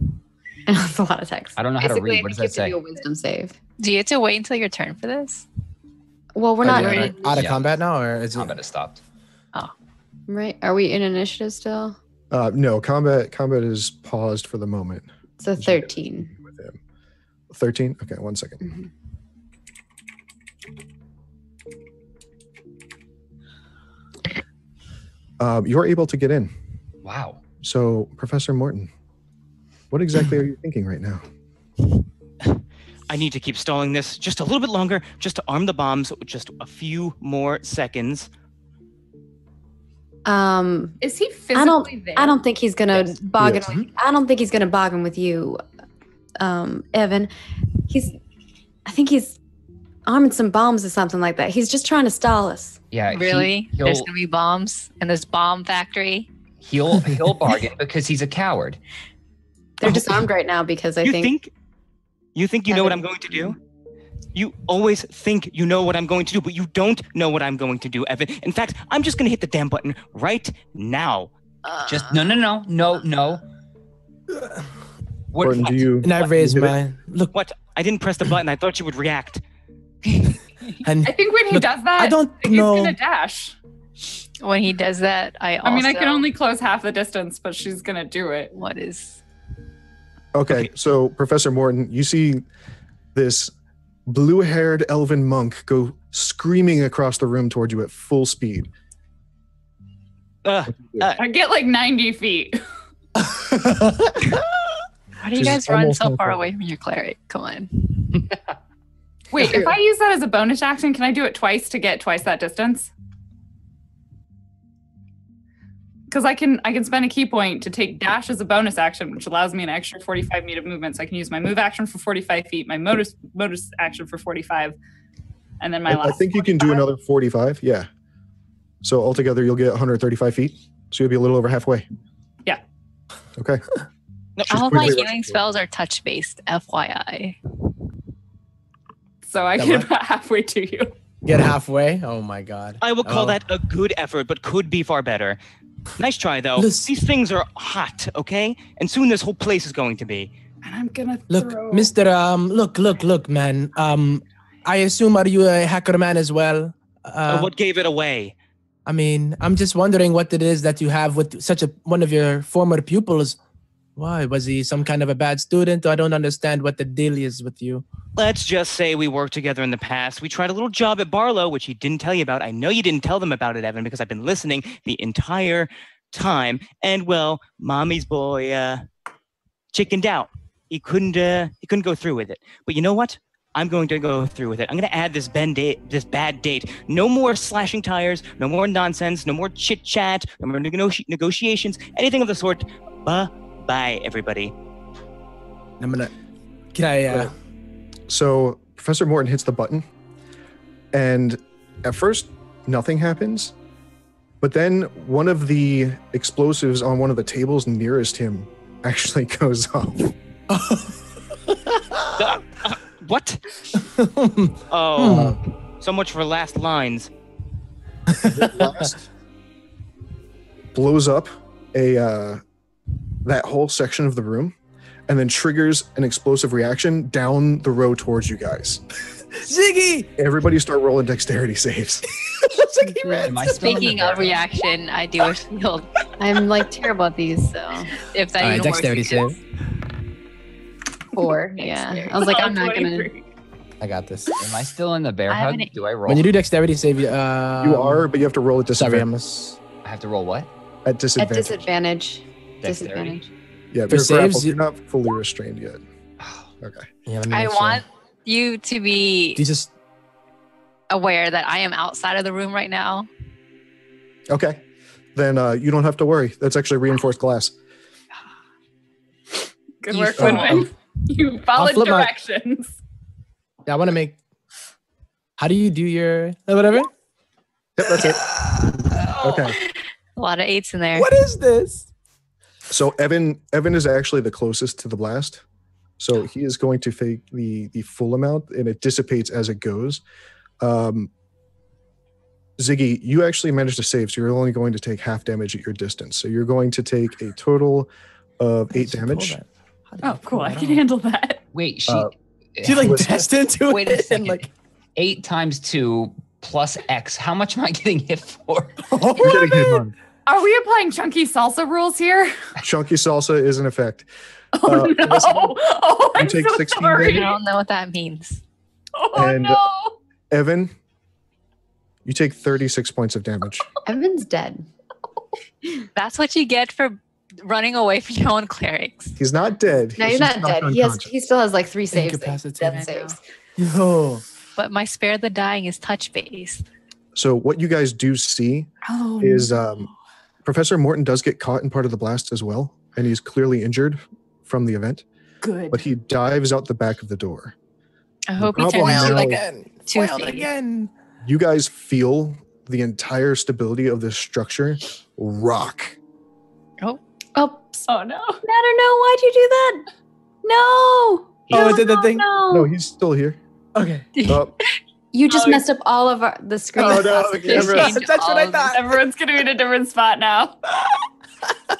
[SPEAKER 2] That's a lot of text.
[SPEAKER 7] I don't know how to
[SPEAKER 2] Basically,
[SPEAKER 7] read. What does that say?
[SPEAKER 2] You have to do a wisdom save.
[SPEAKER 6] Do you have to wait until your turn for this?
[SPEAKER 2] Well, we're
[SPEAKER 5] Are
[SPEAKER 2] not
[SPEAKER 5] you
[SPEAKER 2] in
[SPEAKER 5] out of
[SPEAKER 7] Yeah.
[SPEAKER 5] combat now, or is it?
[SPEAKER 7] Combat has stopped.
[SPEAKER 2] right. Are we in initiative still?
[SPEAKER 3] No, combat is paused for the moment.
[SPEAKER 2] So 13.
[SPEAKER 3] With him. 13? Okay, 1 second.
[SPEAKER 2] Mhm.
[SPEAKER 3] You're able to get in.
[SPEAKER 7] Wow.
[SPEAKER 3] So, Professor Morton, what exactly are you thinking right now?
[SPEAKER 8] I need to keep stalling this just a little bit longer, just to arm the bombs with just a few more seconds.
[SPEAKER 4] Is he physically there?
[SPEAKER 2] I don't think he's gonna
[SPEAKER 7] Yes.
[SPEAKER 2] bargain.
[SPEAKER 3] Yes.
[SPEAKER 2] With, I don't think he's gonna bargain with you, Evan. I think he's arming some bombs or something like that. He's just trying to stall us.
[SPEAKER 7] Yeah.
[SPEAKER 6] Really?
[SPEAKER 7] He'll
[SPEAKER 6] There's gonna be bombs in this bomb factory.
[SPEAKER 7] he'll bargain because he's a coward.
[SPEAKER 2] They're disarmed right now because
[SPEAKER 8] You think you know what I'm going to do? You always think you know what I'm going to do, but you don't know what I'm going to do, Evan. In fact, I'm just going to hit the damn button right now.
[SPEAKER 7] Just no. What?
[SPEAKER 3] Morton, do you?
[SPEAKER 5] And I raised
[SPEAKER 3] you did
[SPEAKER 5] my look.
[SPEAKER 8] What? I didn't press the button. I thought you would react.
[SPEAKER 5] And
[SPEAKER 4] I think when he
[SPEAKER 5] Look,
[SPEAKER 4] does that,
[SPEAKER 5] I don't
[SPEAKER 4] he's
[SPEAKER 5] know.
[SPEAKER 4] gonna dash.
[SPEAKER 6] When he does that, I
[SPEAKER 4] I can only close half the distance, but she's gonna do it.
[SPEAKER 6] What is?
[SPEAKER 3] Okay, so Professor Morton, you see this blue-haired elven monk go screaming across the room towards you at full speed.
[SPEAKER 8] Uh,
[SPEAKER 4] I get like 90 feet.
[SPEAKER 6] Why do you
[SPEAKER 3] She's
[SPEAKER 6] guys run
[SPEAKER 3] almost
[SPEAKER 6] so
[SPEAKER 3] on
[SPEAKER 6] far
[SPEAKER 3] fire.
[SPEAKER 6] away from your cleric? Come on.
[SPEAKER 4] Wait, if I use that as a bonus action, can I do it twice to get twice that distance? Because I can spend a key point to take dash as a bonus action, which allows me an extra 45 feet of movement. So I can use my move action for 45 feet, my modus action for 45, and then my last.
[SPEAKER 3] I think you can do
[SPEAKER 4] 45.
[SPEAKER 3] another 45. Yeah. So altogether, you'll get 135 feet. So you'll be a little over halfway.
[SPEAKER 4] Yeah.
[SPEAKER 3] Okay.
[SPEAKER 8] no,
[SPEAKER 3] She's
[SPEAKER 6] All of my
[SPEAKER 3] quickly
[SPEAKER 6] healing
[SPEAKER 3] rushing
[SPEAKER 6] spells are touch based, FYI.
[SPEAKER 4] So I
[SPEAKER 5] That
[SPEAKER 4] get
[SPEAKER 5] what?
[SPEAKER 4] about halfway to you.
[SPEAKER 5] get halfway. Oh my god.
[SPEAKER 8] I will call
[SPEAKER 5] Oh.
[SPEAKER 8] that a good effort, but could be far better. Nice try, though.
[SPEAKER 5] Listen-
[SPEAKER 8] These things are hot, okay? And soon this whole place is going to be.
[SPEAKER 4] And I'm gonna
[SPEAKER 5] Look,
[SPEAKER 4] throw.
[SPEAKER 5] Mr. Look, man. I assume are you a hacker man as well?
[SPEAKER 8] What gave it away?
[SPEAKER 5] I mean, I'm just wondering what it is that you have with such one of your former pupils. Why was he some kind of a bad student? I don't understand what the deal is with you.
[SPEAKER 8] Let's just say we worked together in the past. We tried a little job at Barlow, which he didn't tell you about. I know you didn't tell them about it, Evan, because I've been listening the entire time. And well, mommy's boy chickened out. He couldn't go through with it. But you know what? I'm going to go through with it. I'm going to add this bad date. No more slashing tires. No more nonsense. No more chit chat. No more negotiations. Anything of the sort. Bye, everybody.
[SPEAKER 5] Can I?
[SPEAKER 3] So Professor Morton hits the button, and at first nothing happens, but then one of the explosives on one of the tables nearest him actually goes off.
[SPEAKER 8] What? Oh, so much for last lines.
[SPEAKER 3] Blast blows up that whole section of the room, and then triggers an explosive reaction down the road towards you guys.
[SPEAKER 5] Ziggy!
[SPEAKER 3] Everybody start rolling dexterity saves.
[SPEAKER 7] Am I still in the
[SPEAKER 6] Speaking of
[SPEAKER 7] barrel?
[SPEAKER 6] reaction, I do a shield.
[SPEAKER 2] I'm like terrible at these, so
[SPEAKER 6] If that
[SPEAKER 5] All right,
[SPEAKER 6] even works.
[SPEAKER 5] dexterity
[SPEAKER 6] again.
[SPEAKER 5] save.
[SPEAKER 2] 4. Yeah, I was like, I'm not gonna.
[SPEAKER 4] 23.
[SPEAKER 5] I got this.
[SPEAKER 7] Am I still in the bear
[SPEAKER 6] I
[SPEAKER 7] hug?
[SPEAKER 6] haven't-
[SPEAKER 7] Do I roll?
[SPEAKER 5] When you do dexterity save,
[SPEAKER 3] You are, but you have to roll at
[SPEAKER 5] Sorry, I
[SPEAKER 3] disadvantage.
[SPEAKER 5] must.
[SPEAKER 7] I have to roll what?
[SPEAKER 3] At
[SPEAKER 2] At
[SPEAKER 3] disadvantage.
[SPEAKER 2] disadvantage.
[SPEAKER 7] Dexterity?
[SPEAKER 2] Disadvantage.
[SPEAKER 3] Yeah,
[SPEAKER 5] For
[SPEAKER 3] you're grappled.
[SPEAKER 5] saves,
[SPEAKER 3] You're not fully restrained yet. Okay.
[SPEAKER 5] Yeah, let me
[SPEAKER 6] I
[SPEAKER 5] make sure.
[SPEAKER 6] want you to be
[SPEAKER 5] Do you just?
[SPEAKER 6] aware that I am outside of the room right now.
[SPEAKER 3] Okay. Then you don't have to worry. That's actually reinforced glass.
[SPEAKER 4] Good
[SPEAKER 6] You
[SPEAKER 4] work,
[SPEAKER 6] fool.
[SPEAKER 4] Winwin. You followed
[SPEAKER 5] flip my-
[SPEAKER 4] directions.
[SPEAKER 5] Yeah, I want to make. How do you do your whatever?
[SPEAKER 3] Yep, that's it. Okay.
[SPEAKER 6] A lot of 8s in there.
[SPEAKER 5] What is this?
[SPEAKER 3] So Evan is actually the closest to the blast. So he is going to take the full amount, and it dissipates as it goes. Ziggy, you actually managed to save, so you're only going to take half damage at your distance. So you're going to take a total of 8 damage.
[SPEAKER 4] Oh, cool. I can handle that.
[SPEAKER 7] Wait,
[SPEAKER 5] she like destined to
[SPEAKER 7] wait a second.
[SPEAKER 5] like
[SPEAKER 7] 8 times 2 plus X. How much am I getting hit for?
[SPEAKER 3] You're getting hit on.
[SPEAKER 4] Are we applying chunky salsa rules here?
[SPEAKER 3] Chunky salsa is in effect.
[SPEAKER 4] Oh no! Oh, I'm
[SPEAKER 3] take
[SPEAKER 4] so
[SPEAKER 3] 16
[SPEAKER 4] sorry.
[SPEAKER 3] damage.
[SPEAKER 6] I don't know what that means.
[SPEAKER 4] Oh
[SPEAKER 3] And,
[SPEAKER 4] no!
[SPEAKER 3] Evan, you take 36 points of damage.
[SPEAKER 2] Evan's dead.
[SPEAKER 6] That's what you get for running away from your own clerics.
[SPEAKER 3] He's not dead.
[SPEAKER 2] No, he's not dead. He still has like 3 saves.
[SPEAKER 5] Incapacitated.
[SPEAKER 2] Death saves.
[SPEAKER 5] Yo.
[SPEAKER 6] But my spare the dying is touch based.
[SPEAKER 3] So what you guys do see is Professor Morton does get caught in part of the blast as well, and he's clearly injured from the event.
[SPEAKER 4] Good.
[SPEAKER 3] But he dives out the back of the door.
[SPEAKER 6] I hope he
[SPEAKER 3] problem
[SPEAKER 6] turns into
[SPEAKER 3] now-
[SPEAKER 6] like
[SPEAKER 5] Again.
[SPEAKER 6] two
[SPEAKER 5] Foiled again.
[SPEAKER 3] You guys feel the entire stability of this structure rock.
[SPEAKER 2] Oops.
[SPEAKER 4] Oh no!
[SPEAKER 2] Matter, no, why'd you do that? No.
[SPEAKER 5] Oh, it did the thing?
[SPEAKER 2] No.
[SPEAKER 3] No, he's still here.
[SPEAKER 5] Okay.
[SPEAKER 3] Oh,
[SPEAKER 2] You just messed up all of the screen.
[SPEAKER 3] Oh, no,
[SPEAKER 2] classification.
[SPEAKER 3] never-
[SPEAKER 5] That's what I thought.
[SPEAKER 4] Everyone's gonna be in a different spot now.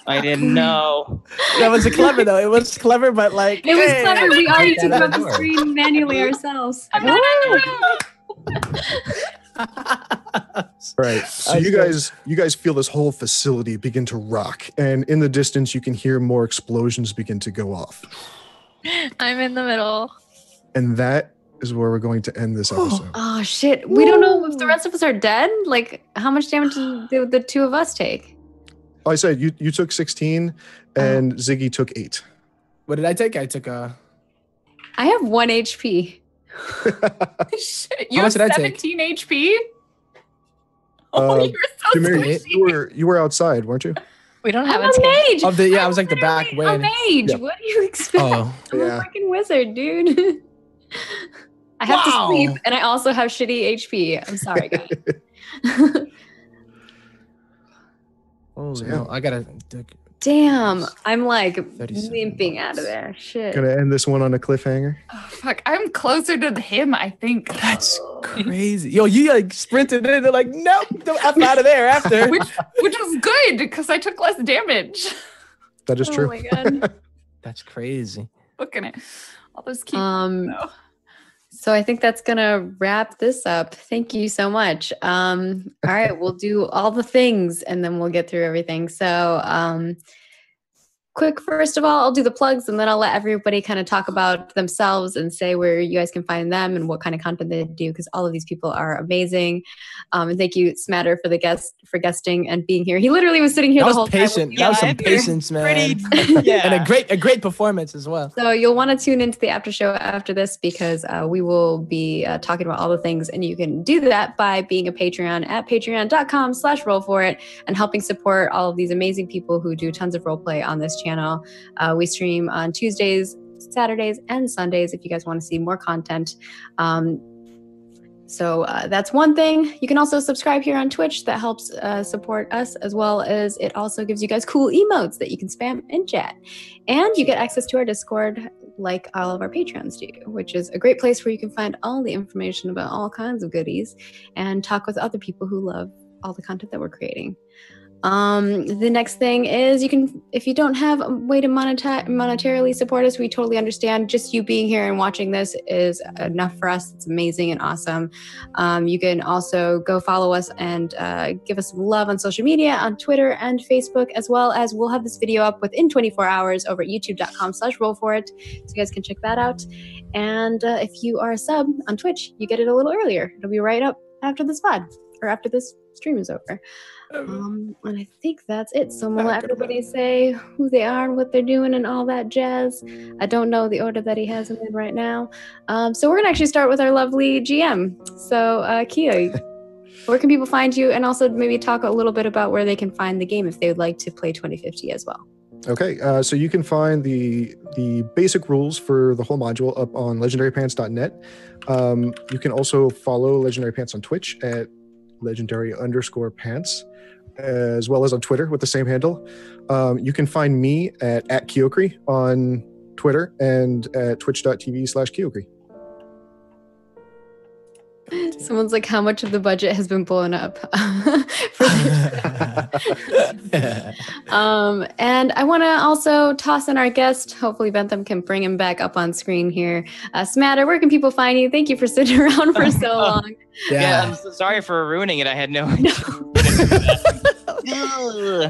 [SPEAKER 8] I didn't know.
[SPEAKER 5] That was clever though. It was clever, but like
[SPEAKER 2] It was
[SPEAKER 5] hey.
[SPEAKER 2] clever. We all need to
[SPEAKER 7] Get out
[SPEAKER 2] go
[SPEAKER 7] of
[SPEAKER 2] up
[SPEAKER 7] the
[SPEAKER 2] the
[SPEAKER 7] door.
[SPEAKER 2] screen manually ourselves.
[SPEAKER 3] right. So you guys feel this whole facility begin to rock, and in the distance you can hear more explosions begin to go off.
[SPEAKER 6] I'm in the middle.
[SPEAKER 3] And that is where we're going to end this episode.
[SPEAKER 2] Oh shit! We don't know if the rest of us are dead. Like, how much damage did the 2 of us take?
[SPEAKER 3] I said you took 16 and Ziggy took 8.
[SPEAKER 5] What did I take? I took a
[SPEAKER 2] I have 1 HP.
[SPEAKER 4] Shit, you
[SPEAKER 5] How
[SPEAKER 4] have
[SPEAKER 5] much did I take?
[SPEAKER 4] 17 HP. Oh, you're so
[SPEAKER 3] Demir,
[SPEAKER 4] squishy.
[SPEAKER 3] you were outside, weren't you?
[SPEAKER 6] We don't
[SPEAKER 2] I'm
[SPEAKER 6] have
[SPEAKER 2] a
[SPEAKER 6] a team.
[SPEAKER 2] mage.
[SPEAKER 5] of the I
[SPEAKER 2] I'm
[SPEAKER 5] was like the back
[SPEAKER 2] literally
[SPEAKER 5] way.
[SPEAKER 2] a mage.
[SPEAKER 3] Yeah.
[SPEAKER 2] What do you expect?
[SPEAKER 5] Oh.
[SPEAKER 2] I'm
[SPEAKER 3] Yeah.
[SPEAKER 2] a freaking wizard, dude. I have
[SPEAKER 5] Wow.
[SPEAKER 2] to sleep, and I also have shitty HP. I'm sorry, guys.
[SPEAKER 5] Oh
[SPEAKER 3] So,
[SPEAKER 5] no, I gotta
[SPEAKER 2] Damn, I'm like
[SPEAKER 5] 37
[SPEAKER 2] limping
[SPEAKER 5] bucks.
[SPEAKER 2] out of there. Shit.
[SPEAKER 3] Gonna end this one on a cliffhanger.
[SPEAKER 4] Oh, fuck, I'm closer to him, I think.
[SPEAKER 5] That's crazy. Yo, you like sprinted in. They're like, nope, don't F out of there after.
[SPEAKER 4] which was good because I took less damage.
[SPEAKER 3] That is
[SPEAKER 2] Oh
[SPEAKER 3] true.
[SPEAKER 2] my god.
[SPEAKER 5] That's crazy.
[SPEAKER 4] Looking at all those keys.
[SPEAKER 2] So I think that's gonna wrap this up. Thank you so much. All right, we'll do all the things and then we'll get through everything. So quick, first of all, I'll do the plugs and then I'll let everybody kind of talk about themselves and say where you guys can find them and what kind of content they do, because all of these people are amazing. And thank you, Smatter, for guesting and being here. He literally was sitting here
[SPEAKER 5] That
[SPEAKER 2] the whole
[SPEAKER 5] was patient.
[SPEAKER 2] time.
[SPEAKER 5] That was
[SPEAKER 8] Yeah,
[SPEAKER 5] some
[SPEAKER 8] I've been
[SPEAKER 5] patience, man.
[SPEAKER 8] Yeah.
[SPEAKER 5] And a great performance as well.
[SPEAKER 2] So you'll want to tune into the after show after this because we will be talking about all the things, and you can do that by being a Patreon at patreon.com/roll4it and helping support all of these amazing people who do tons of role play on this channel. We stream on Tuesdays, Saturdays, and Sundays if you guys want to see more content. So that's one thing. You can also subscribe here on Twitch. That helps support us, as well as it also gives you guys cool emotes that you can spam in chat. And you get access to our Discord like all of our Patreons do, which is a great place where you can find all the information about all kinds of goodies and talk with other people who love all the content that we're creating. The next thing is you can, if you don't have a way to monetarily support us, we totally understand. Just you being here and watching this is enough for us. It's amazing and awesome. You can also go follow us and give us some love on social media, on Twitter and Facebook, as well as we'll have this video up within 24 hours over at youtube.com/roll4it. So you guys can check that out. And if you are a sub on Twitch, you get it a little earlier. It'll be right up after this pod or after this stream is over. And I think that's it. So I'm gonna let everybody say who they are and what they're doing and all that jazz. I don't know the order that he has them in right now. So we're gonna actually start with our lovely GM. So Kia, where can people find you? And also maybe talk a little bit about where they can find the game if they would like to play 2050 as well.
[SPEAKER 3] Okay, so you can find the basic rules for the whole module up on legendarypants.net. You can also follow Legendary Pants on Twitch at legendary_pants, as well as on Twitter with the same handle. You can find me at Kyokri on Twitter and at twitch.tv/Kyogre.
[SPEAKER 2] Someone's like, how much of the budget has been blown up? For and I want to also toss in our guest. Hopefully, Bentham can bring him back up on screen here. Smatter, where can people find you? Thank you for sitting around for so long.
[SPEAKER 8] Yeah, I'm so sorry for ruining it. I had no idea.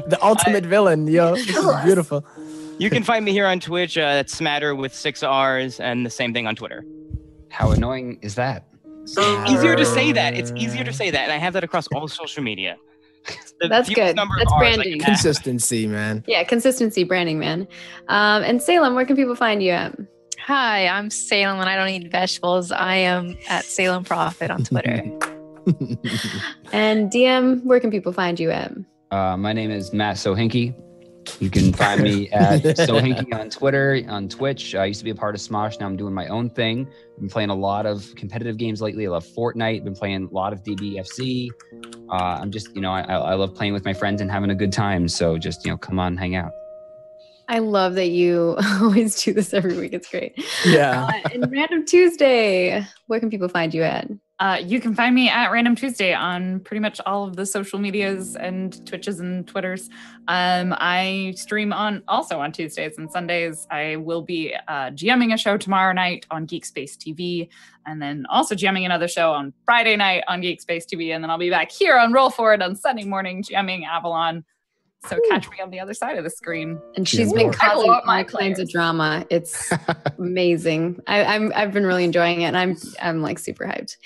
[SPEAKER 5] The ultimate villain, yo. This is beautiful.
[SPEAKER 8] You can find me here on Twitch. That's Smatter with 6 R's, and the same thing on Twitter.
[SPEAKER 7] How annoying is that?
[SPEAKER 8] Easier to say that. It's easier to say that, and I have that across all social media.
[SPEAKER 2] That's good. That's branding.
[SPEAKER 5] Consistency, man.
[SPEAKER 2] Yeah, consistency, branding, man. And Salem, where can people find you at?
[SPEAKER 6] Hi, I'm Salem, and I don't eat vegetables. I am at Salem Prophet on Twitter.
[SPEAKER 2] And DM, where can people find you at?
[SPEAKER 7] My name is Matt Sohinky. You can find me at Sohinky on Twitter, on Twitch. I used to be a part of Smosh. Now I'm doing my own thing. I've been playing a lot of competitive games lately. I love Fortnite. Been playing a lot of DBFC. I'm just, I love playing with my friends and having a good time. So just, come on, hang out.
[SPEAKER 2] I love that you always do this every week. It's great.
[SPEAKER 5] Yeah.
[SPEAKER 2] And Random Tuesday, where can people find you at?
[SPEAKER 4] You can find me at Random Tuesday on pretty much all of the social medias and Twitches and Twitters. I stream also on Tuesdays and Sundays. I will be GMing a show tomorrow night on Geek Space TV, and then also GMing another show on Friday night on Geek Space TV, and then I'll be back here on Roll4It on Sunday morning GMing Avalon. So catch me on the other side of the screen.
[SPEAKER 2] And she's been causing all kinds of drama. It's amazing. I've been really enjoying it, and I'm like super hyped.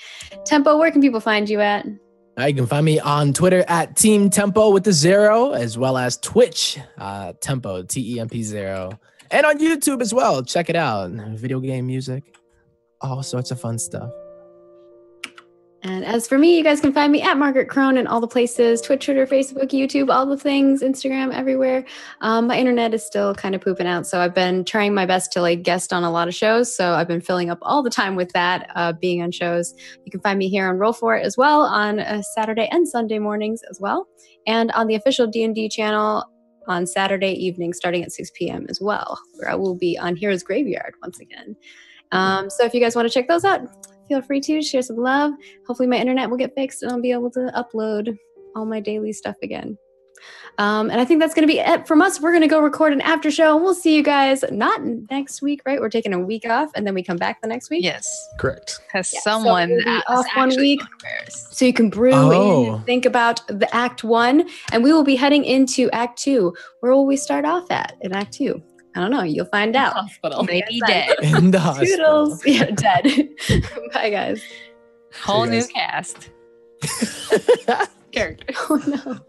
[SPEAKER 2] Tempo, where can people find you at?
[SPEAKER 5] You can find me on Twitter at Team Tempo with the 0, as well as Twitch, Tempo, TEMP0, and on YouTube as well. Check it out. Video game music, all sorts of fun stuff.
[SPEAKER 2] And as for me, you guys can find me at Margaret Crone in all the places, Twitch, Twitter, Facebook, YouTube, all the things, Instagram, everywhere. My internet is still kind of pooping out, so I've been trying my best to guest on a lot of shows. So I've been filling up all the time with that, being on shows. You can find me here on Roll4It as well on Saturday and Sunday mornings as well. And on the official DnD channel on Saturday evening starting at 6 p.m. as well, where I will be on Heroes Graveyard once again. So if you guys want to check those out, feel free to share some love. Hopefully my internet will get fixed and I'll be able to upload all my daily stuff again. And I think that's going to be it from us. We're going to go record an after show, and we'll see you guys not next week, right? We're taking a week off, and then we come back the next week.
[SPEAKER 6] Yes.
[SPEAKER 3] Correct.
[SPEAKER 6] Because someone
[SPEAKER 2] so we'll be off one week,
[SPEAKER 6] unawares.
[SPEAKER 2] so you can brew and think about the Act 1, and we will be heading into Act 2. Where will we start off at in Act 2? I don't know. You'll find out.
[SPEAKER 4] Hospital.
[SPEAKER 6] Maybe dead.
[SPEAKER 5] In the hospital.
[SPEAKER 2] Toodles. Yeah, dead. Bye, guys.
[SPEAKER 6] Whole new
[SPEAKER 3] guys.
[SPEAKER 6] cast.
[SPEAKER 4] Character.
[SPEAKER 2] Oh, no.